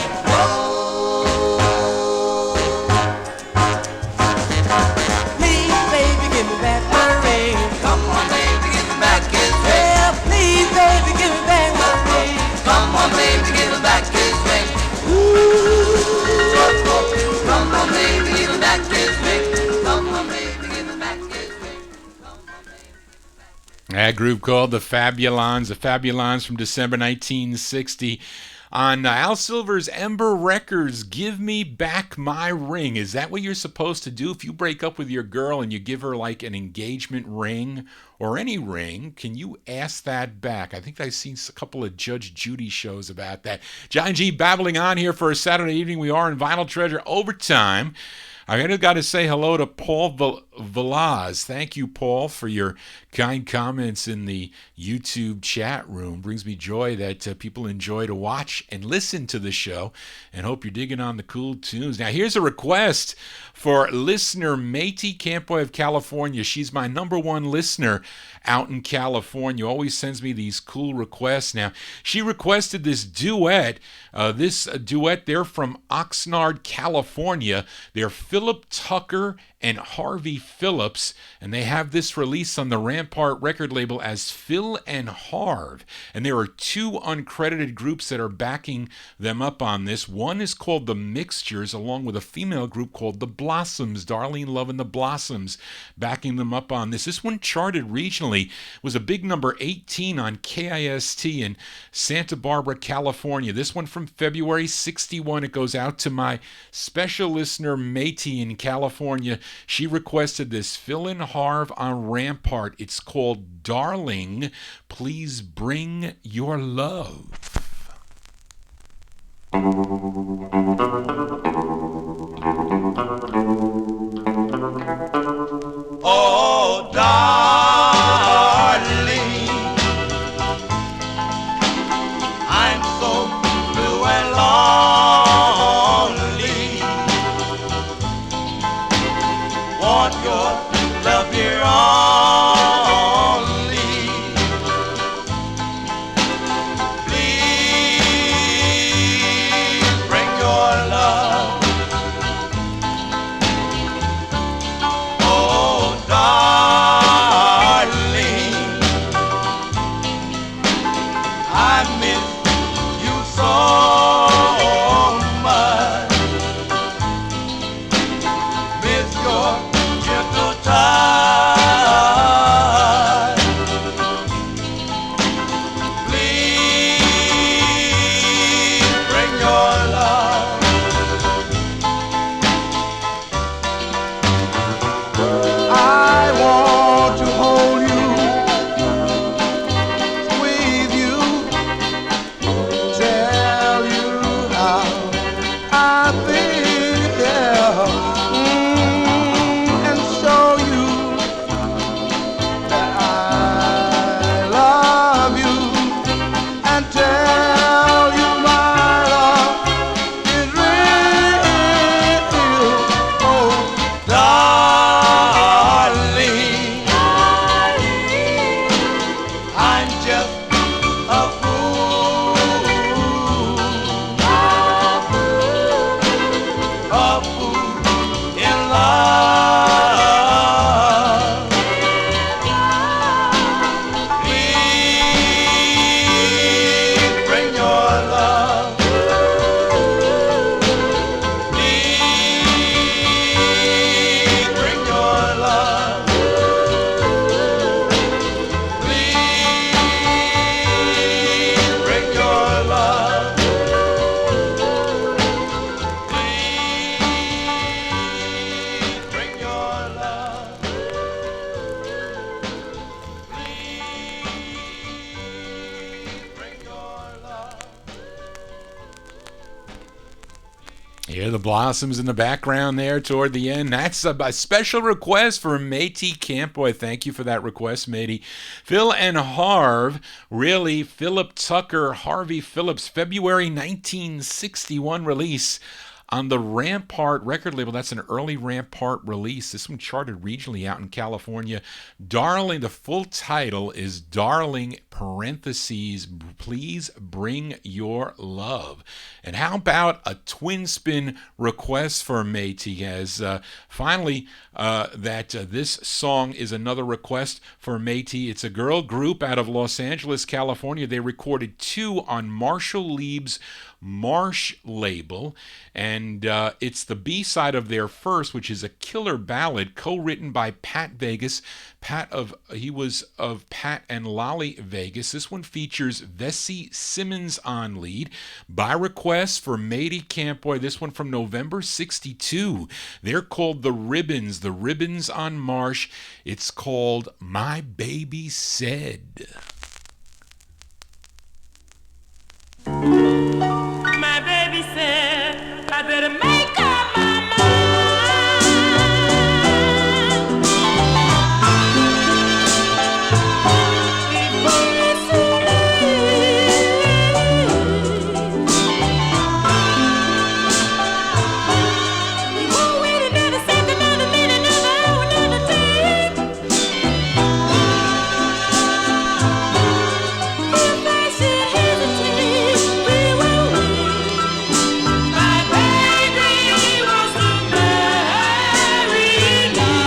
Please, baby, give me back my ring. Come on, baby, give me back his ring. Well, please, baby, give me back my ring. Come on, baby, give me back his ring. Come on, baby, give me back his ring. Come on, baby, give me back his ring. That group called the Fabulons from December 1960 on Al Silver's Ember Records. Give me back my ring. Is that what you're supposed to do if you break up with your girl and you give her like an engagement ring or any ring? Can you ask that back? I think I've seen a couple of Judge Judy shows about that. Johnny G babbling on here for a Saturday evening. We are in Vinyl Treasure Overtime. I got to say hello to Paul Velaz. Thank you, Paul, for your kind comments in the YouTube chat room. Brings me joy that people enjoy to watch and listen to the show, and hope you're digging on the cool tunes. Now, here's a request for listener Métis Campoy of California. She's my number one listener out in California. Always sends me these cool requests. Now, she requested this duet. They're from Oxnard, California. They're Philip Tucker and Harvey Phillips, and they have this release on the Rampart record label as Phil and Harv. And there are two uncredited groups that are backing them up on this. One is called The Mixtures, along with a female group called The Blossoms, Darlene Love and The Blossoms, backing them up on this. This one charted regionally, was a big number 18 on KIST in Santa Barbara, California. This one from February 61. It goes out to my special listener Métis in California. She requested this Phil and Harv on Rampart. It's called Darling, Please Bring Your Love. Oh, darling, I'm so blue and lonely. Want your love here only. Please bring your love. Oh, darling, I miss you so much. Miss your gentle touch. the Blossoms in the background there toward the end. That's a special request for Matey Campoy. Thank you for that request, Matey. Phil and Harv, really, Philip Tucker, Harvey Phillips, February 1961 release on the Rampart record label. That's an early Rampart release. This one charted regionally out in California. Darling, the full title is Darling, parentheses, Please Bring Your Love. And how about a twin spin request for Matey, as finally this song is another request for Matey. It's a girl group out of Los Angeles, California. They recorded 2 on Marshall Lieb's Marsh label, and it's the B-side of their first, which is a killer ballad co-written by Pat Vegas. He was of Pat and Lolly Vegas. This one features Vesey Simmons on lead. By request for Matey Campoy, this one from November 62. They're called The Ribbons on Marsh. It's called My Baby Said. My baby said I better make up my mind before it's too late. You won't wait another second, another minute, another hour, another day. If I should hesitate, we will wait. My baby wants to marry me. I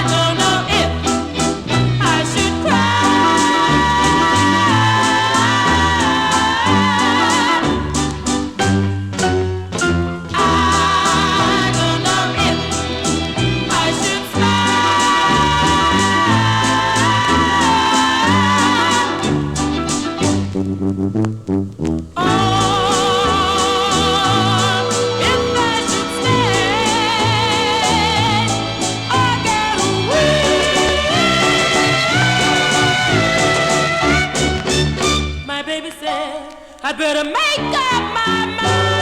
don't know if I should cry. I don't know if I should smile. If I should stay or get away. My baby said I'd better make up my mind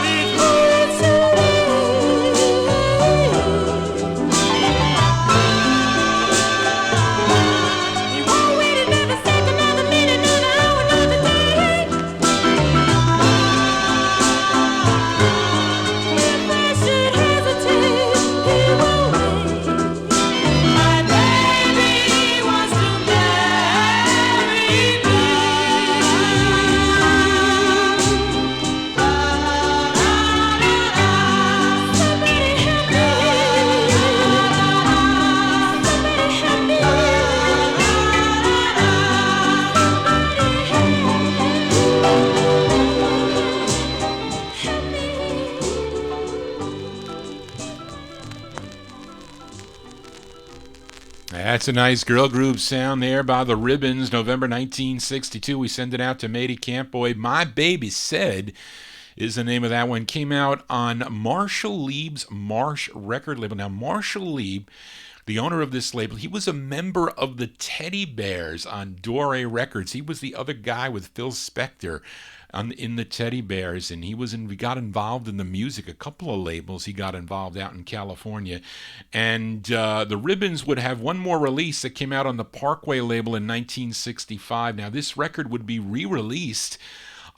before it's too late. You won't wait another second, another minute, another hour, another day. If I should hesitate, he will wait. My baby wants to marry me. Somebody help me. Somebody help me. That's a nice girl group sound there by The Ribbons, November 1962. We send it out to Matey Campoy. My Baby Said is the name of that one. Came out on Marshall Lieb's Marsh record label. Now, Marshall Lieb, the owner of this label, he was a member of the Teddy Bears on Dore Records. He was the other guy with Phil Spector in the Teddy Bears, and he got involved in the music. A couple of labels he got involved out in California. And the Ribbons would have one more release that came out on the Parkway label in 1965. Now, this record would be re-released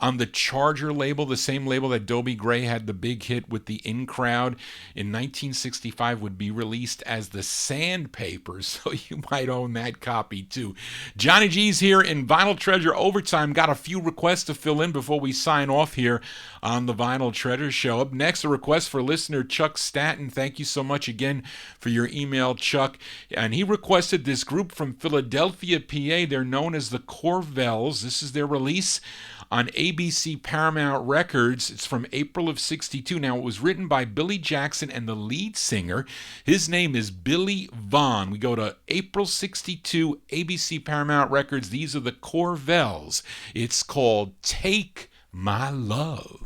on the Charger label, the same label that Dobie Gray had the big hit with the In Crowd in 1965, would be released as the Sandpapers, so you might own that copy too. Johnny G's here in Vinyl Treasure Overtime. Got a few requests to fill in before we sign off here on the Vinyl Treasure Show. Up next, a request for listener Chuck Staton. Thank you so much again for your email, Chuck. And he requested this group from Philadelphia, PA. They're known as the Corvells. This is their release on ABC Paramount Records. It's from April of 62. Now, it was written by Billy Jackson and the lead singer. His name is Billy Vaughn. We go to April 62, ABC Paramount Records. These are the Corvells. It's called Take My Love.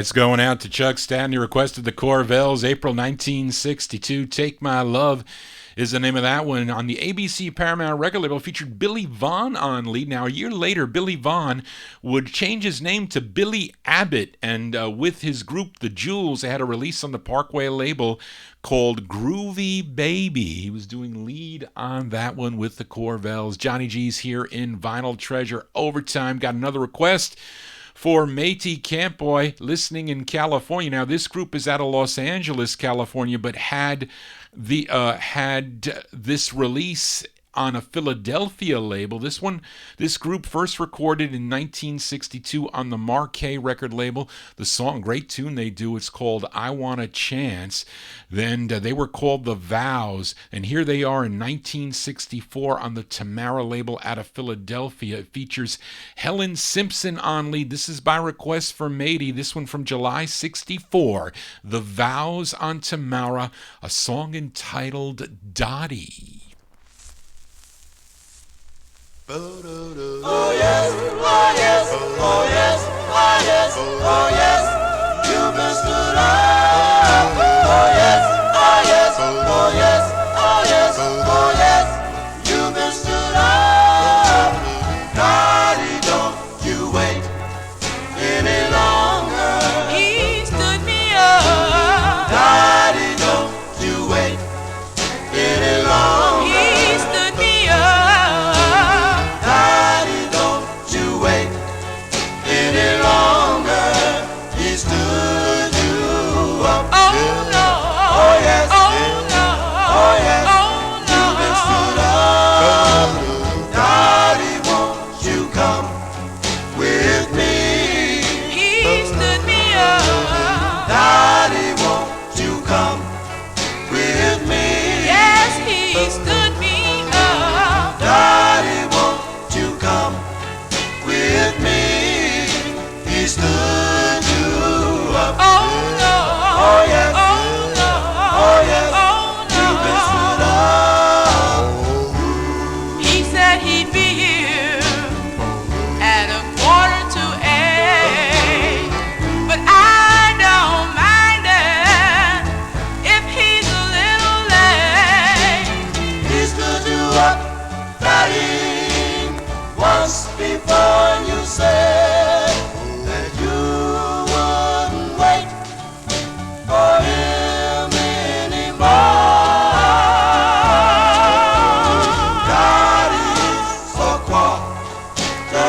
It's going out to Chuck Stanton. He requested the Corvells, April 1962. Take My Love is the name of that one. On the ABC Paramount record label, featured Billy Vaughn on lead. Now, a year later, Billy Vaughn would change his name to Billy Abbott, and with his group, The Jewels, they had a release on the Parkway label called Groovy Baby. He was doing lead on that one with the Corvells. Johnny G's here in Vinyl Treasure Overtime. Got another request for Métis Campboy, listening in California. Now, this group is out of Los Angeles, California, but had this release on a Philadelphia label. This group first recorded in 1962 on the Marquee record label. The song, great tune they do, it's called I Want a Chance. Then they were called The Vows, and here they are in 1964 on the Tamara label out of Philadelphia. It features Helen Simpson on lead. This is by request for Métis. This one from July 64. The Vows on Tamara, a song entitled Dottie. Oh yes, oh yes, oh yes, oh yes, oh yes, you've been stood up. Oh yes, oh yes, oh yes, oh yes, oh yes, you've been stood up. Daddy, don't you wait any longer. He stood me up. Daddy, don't you wait any longer. He stood me up.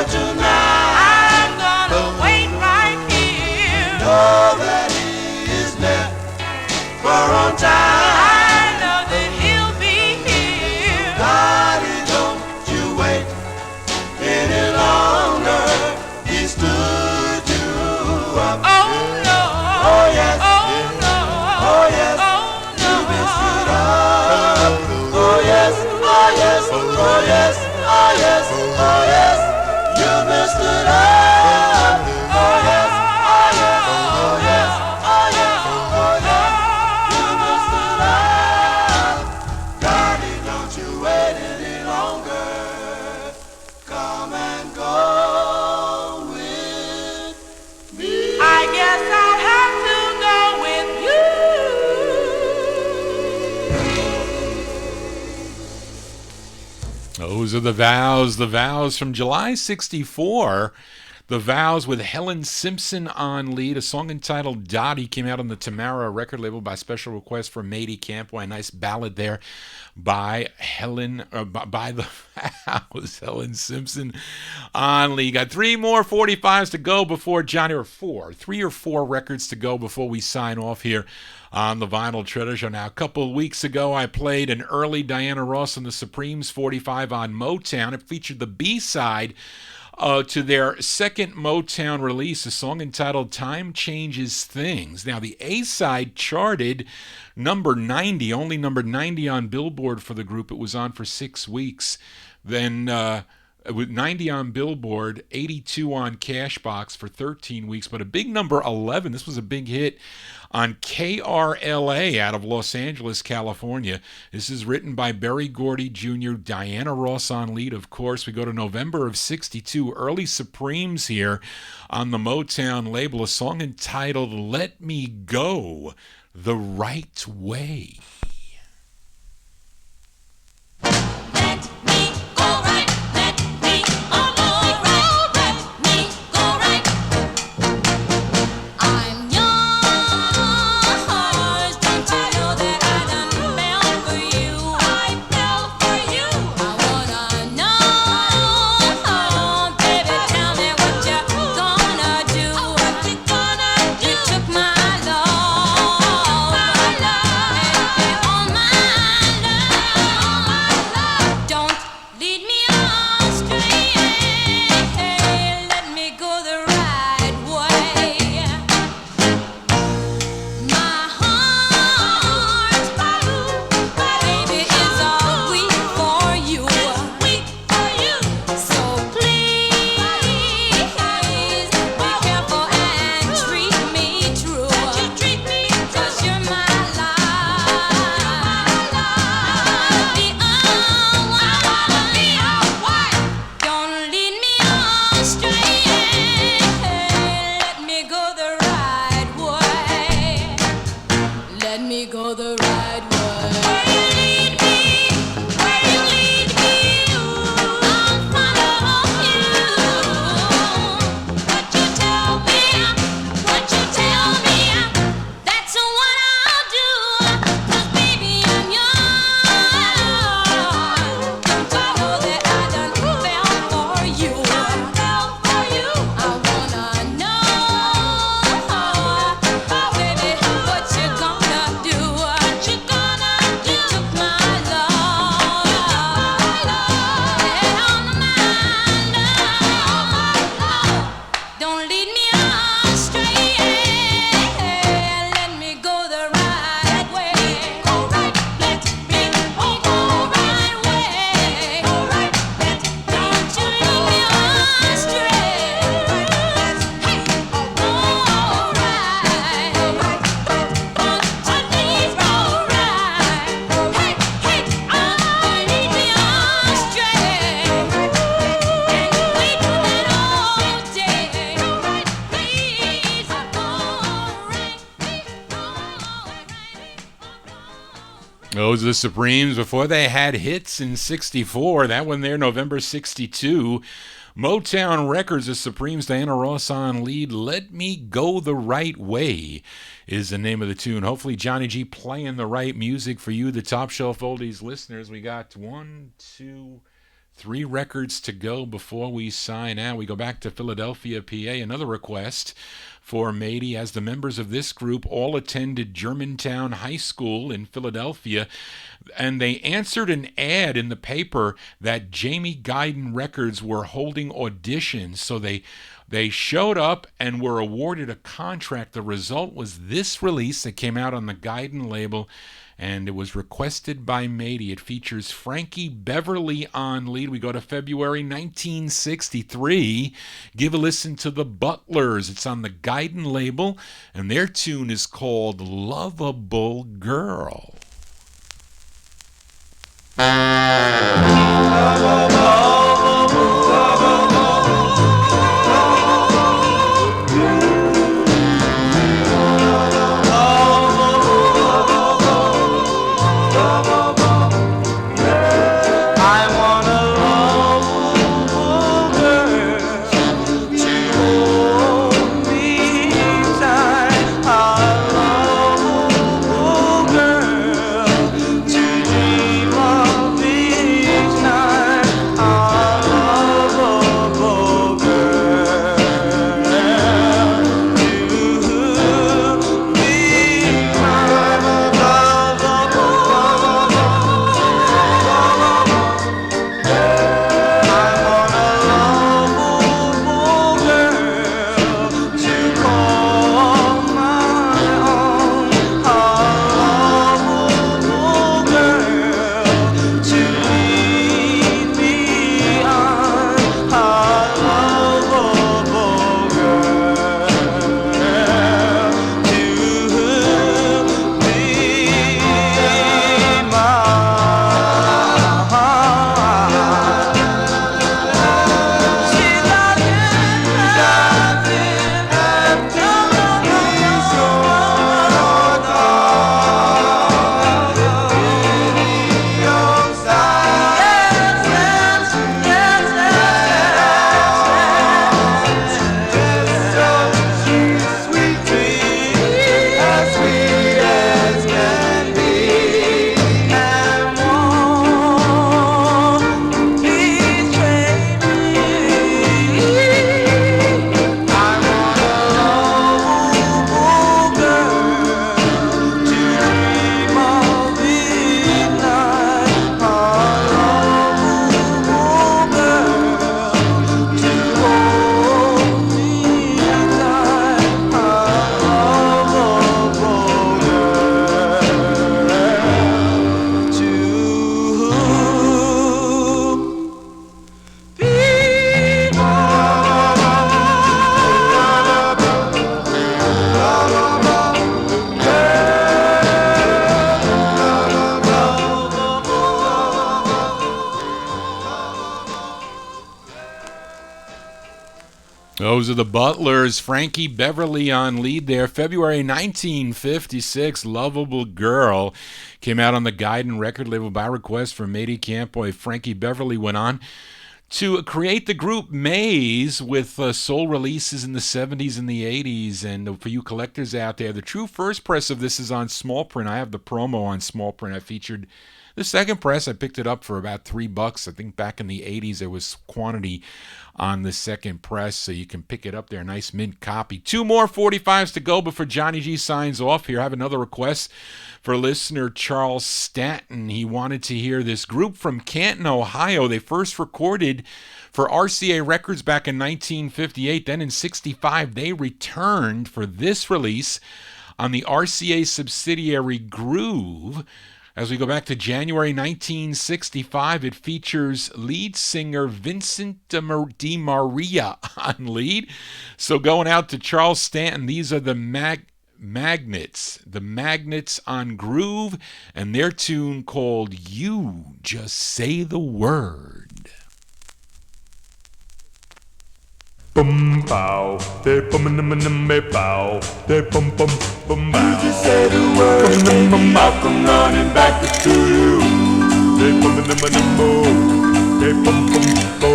for tonight. I'm gonna wait right here. Know that he is never on time. I know that he'll be here. Daddy, don't you wait any longer. He stood you up. Oh no. Oh yes. Oh no. Oh yes. Oh no. You messed it up. Oh yes. Oh yes. Oh yes. Oh yes. Oh yes. You messed it up. Oh yes. Oh yes. Oh yes. Oh yes. Oh yes. You messed it up. Daddy, don't you wait any longer. Come and go with me. I guess I'll have to go with you. Those are the Vows from July 64. The Vows with Helen Simpson on lead. A song entitled Dottie came out on the Tamara record label by special request from Matey Campbell. A nice ballad there by by the Vows, Helen Simpson on lead. Got 3 more 45s to go before Johnny, or 3 or 4 records to go before we sign off here on the Vinyltreasure Show. Now, a couple of weeks ago, I played an early Diana Ross and the Supremes 45 on Motown. It featured the B-side to their second Motown release, a song entitled Time Changes Things. Now, the A-side charted number 90, only number 90 on Billboard for the group. It was on for 6 weeks. Then with 90 on Billboard, 82 on Cashbox for 13 weeks, but a big number 11. This was a big hit on KRLA out of Los Angeles, California. This is written by Berry Gordy Jr., Diana Ross on lead, of course. We go to November of 62, early Supremes here on the Motown label, a song entitled Let Me Go the Right Way. Those are the Supremes before they had hits in 64. That one there, November 62. Motown Records, the Supremes, Diana Ross on lead. Let Me Go the Right Way is the name of the tune. Hopefully Johnny G playing the right music for you, the Top Shelf Oldies listeners. We got 1, 2, 3 records to go before we sign out. We go back to Philadelphia, PA. Another request for Matey, as the members of this group all attended Germantown High School in Philadelphia, and they answered an ad in the paper that Jamie Guyton Records were holding auditions. So they showed up and were awarded a contract. The result was this release that came out on the Guyton label, and it was requested by Matey. It features Frankie Beverly on lead. We go to February 1963. Give a listen to the Butlers. It's on the Guyton label, and their tune is called Lovable Girl. Those are the Butlers. Frankie Beverly on lead there. February 1956, Lovable Girl came out on the Guyton record label by request from Matey Campoy. Frankie Beverly went on to create the group Maze with soul releases in the 70s and the 80s. And for you collectors out there, the true first press of this is on small print. I have the promo on small print. I featured the second press. I picked it up for about $3. I think back in the 80s there was quantity on the second press, so you can pick it up there. Nice mint copy. 2 more 45s to go before Johnny G signs off here. I have another request for listener Charles Stanton. He wanted to hear this group from Canton, Ohio. They first recorded for RCA Records back in 1958. Then in 65 they returned for this release on the RCA subsidiary Groove. As we go back to January 1965, it features lead singer Vincent Di Maria on lead. So going out to Charles Stanton, these are the Magnets. The Magnets on Groove, and their tune called You Just Say the Word. Bum pow, they bum me pow, they bum bow. You just say the word, baby, I'll come running back to you. They bum they bum oh.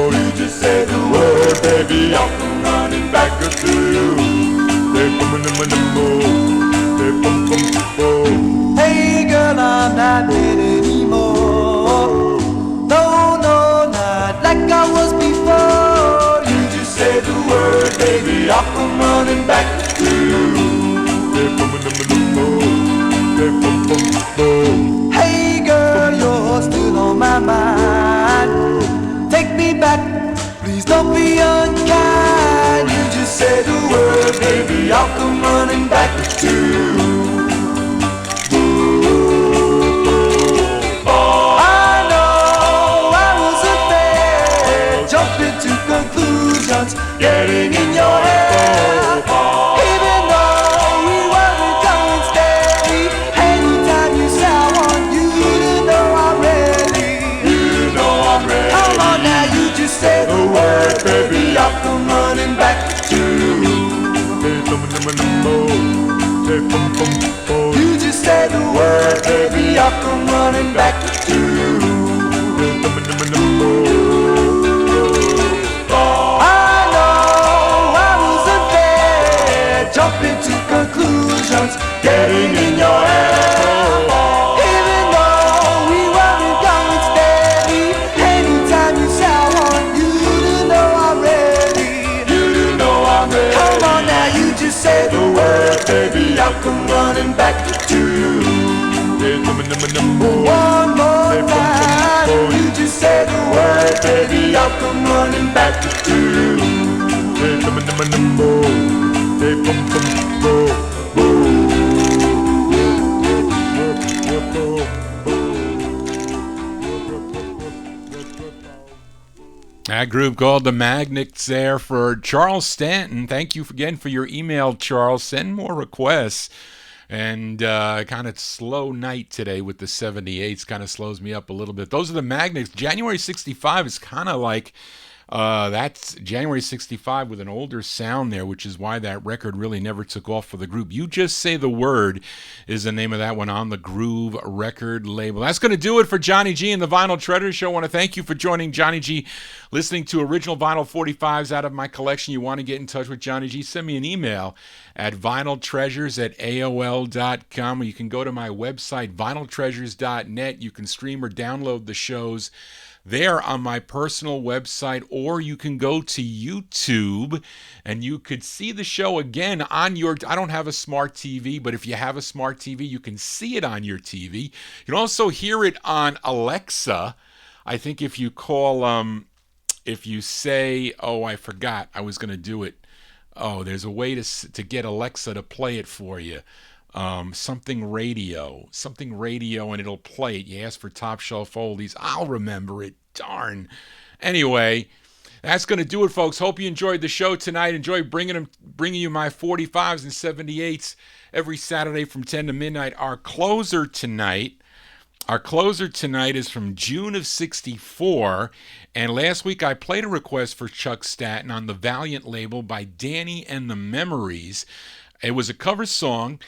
You just say the word, baby, I'll come running back to you. They bum they bum oh. Hey girl, I'm not dead anymore. No, no, not come running back to you. One more time, you just say the word, baby, I'll come running back to you. That group called the Magnets there for Charles Stanton. Thank you again for your email, Charles. Send more requests. And kind of slow night today with the 78s. Kind of slows me up a little bit. Those are the Magnets. January 65 is kind of like... that's January 65 with an older sound there, which is why that record really never took off for the group. You Just Say the Word is the name of that one on the Groove record label. That's going to do it for Johnny G and the Vinyltreasure Show. I want to thank you for joining Johnny G, listening to original vinyl 45s out of my collection. You want to get in touch with Johnny G, send me an email at vinyltreasures@aol.com, or you can go to my website, vinyltreasures.net. You can stream or download the shows there on my personal website, or you can go to YouTube and you could see the show again on your... I don't have a smart TV, but if you have a smart TV, you can see it on your TV. You can also hear it on Alexa. I think if you call, if you say, oh, I forgot, I was going to do it. Oh, there's a way to get Alexa to play it for you. Something radio, and it'll play it. You ask for Top Shelf Oldies, I'll remember it. Darn. Anyway, that's going to do it, folks. Hope you enjoyed the show tonight. Enjoy bringing you my 45s and 78s every Saturday from 10 to midnight. Our closer tonight is from June of 64, and last week I played a request for Chuck Staton on the Valiant label by Danny and the Memories. It was a cover song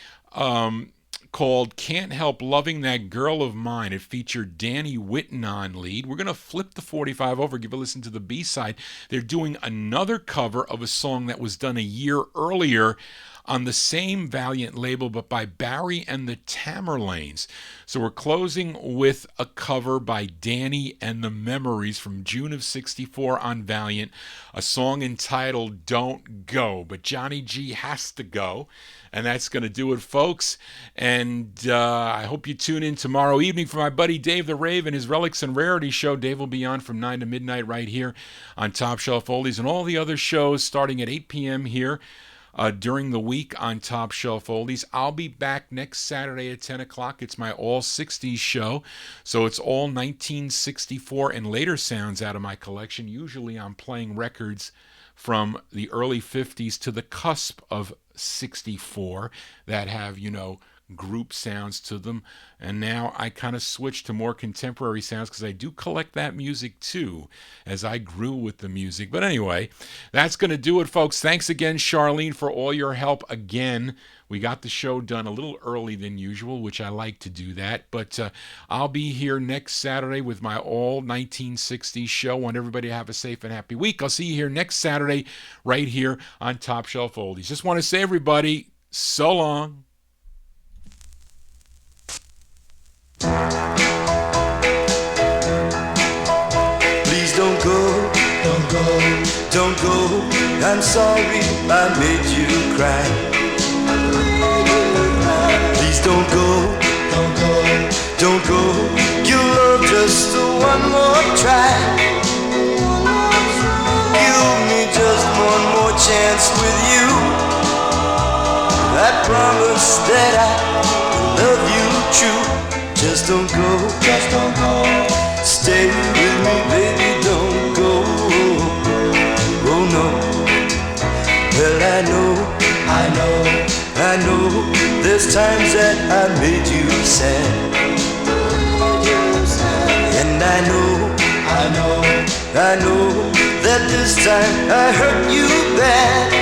called Can't Help Loving That Girl of Mine. It featured Danny Whitten on lead. We're going to flip the 45 over, give a listen to the B-side. They're doing another cover of a song that was done a year earlier on the same Valiant label, but by Barry and the Tamerlanes. So we're closing with a cover by Danny and the Memories from June of 64 on Valiant, a song entitled Don't Go. But Johnny G has to go, and that's going to do it, folks. And I hope you tune in tomorrow evening for my buddy Dave the Rave and his Relics and Rarities show. Dave will be on from 9 to midnight right here on Top Shelf Oldies, and all the other shows starting at 8 p.m. here during the week on Top Shelf Oldies. I'll be back next Saturday at 10 o'clock. It's my all 60s show, so it's all 1964 and later sounds out of my collection. Usually I'm playing records from the early 50s to the cusp of 64 that have, group sounds to them, and now I kind of switched to more contemporary sounds because I do collect that music too as I grew with the music. But anyway, that's going to do it, folks. Thanks again, Charlene, for all your help again. We got the show done a little early than usual, which I like to do that, but I'll be here next Saturday with my all 1960s show. I want everybody to have a safe and happy week. I'll see you here next Saturday right here on Top Shelf Oldies. Just want to say, everybody, so long. Please don't go, don't go, don't go. I'm sorry I made you cry. Please don't go, don't go, don't go. Give love just one more try. Give me just one more chance with you. I promise that I love you true. Just don't go, just don't go. Stay with me, baby, don't go. Oh no. Well, I know there's times that I made you sad. And I know that this time I hurt you bad.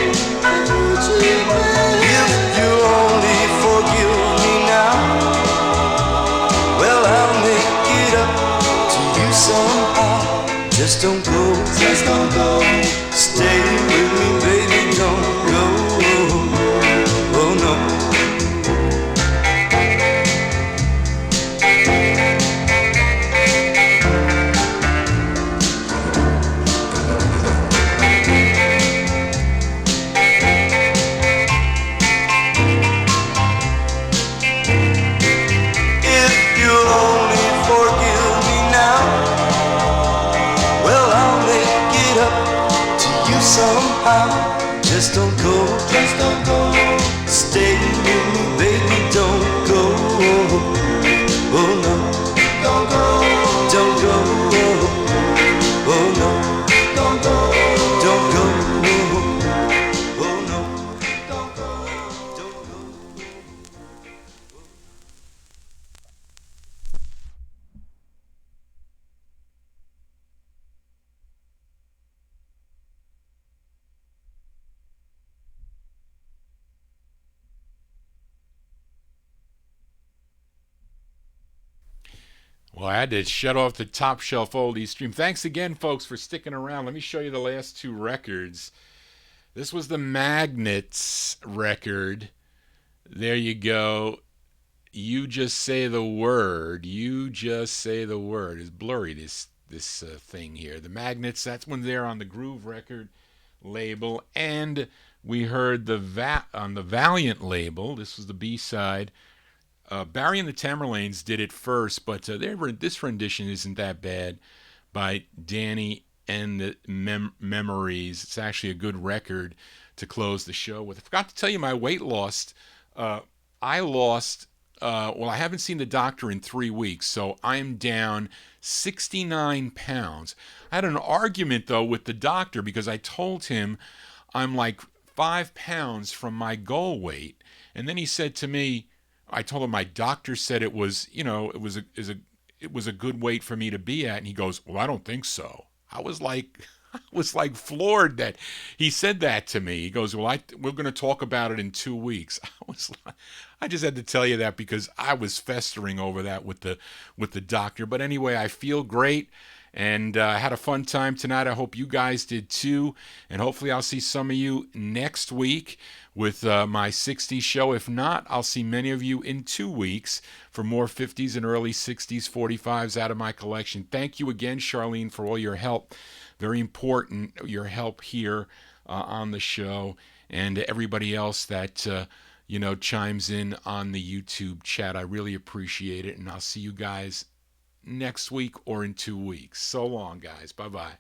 If you only forgive me now, well, I'll make it up to you somehow. Just don't go, just don't go. Stay with me, baby, don't go. Oh no. somehow. Just don't go, stay with me, baby, don't go. Oh no, don't go, oh no, don't go, oh no, don't go. Well, I had to shut off the Top Shelf Oldies stream. Thanks again, folks, for sticking around. Let me show you the last two records. This was the Magnets record. There you go. You Just Say the Word. You Just Say the Word. It's blurry, this thing here. The Magnets, that's when they're on the Groove record label. And we heard on the Valiant label. This was the B-side. Barry and the Tamerlanes did it first, but this rendition isn't that bad by Danny and the Memories. It's actually a good record to close the show with. I forgot to tell you my weight loss. I lost, I haven't seen the doctor in 3 weeks, so I'm down 69 pounds. I had an argument, though, with the doctor because I told him I'm like 5 pounds from my goal weight. And then he said to me, I told him my doctor said it was, it was a good weight for me to be at, and he goes, "Well, I don't think so." I was like floored that he said that to me. He goes, "Well, we're going to talk about it in 2 weeks." I just had to tell you that because I was festering over that with the doctor. But anyway, I feel great. And had a fun time tonight. I hope you guys did too. And hopefully I'll see some of you next week with my 60s show. If not, I'll see many of you in 2 weeks for more 50s and early 60s 45s out of my collection. Thank you again, Charlene, for all your help. Very important, your help here on the show. And everybody else that, chimes in on the YouTube chat. I really appreciate it. And I'll see you guys next week or in 2 weeks. So long, guys. Bye-bye.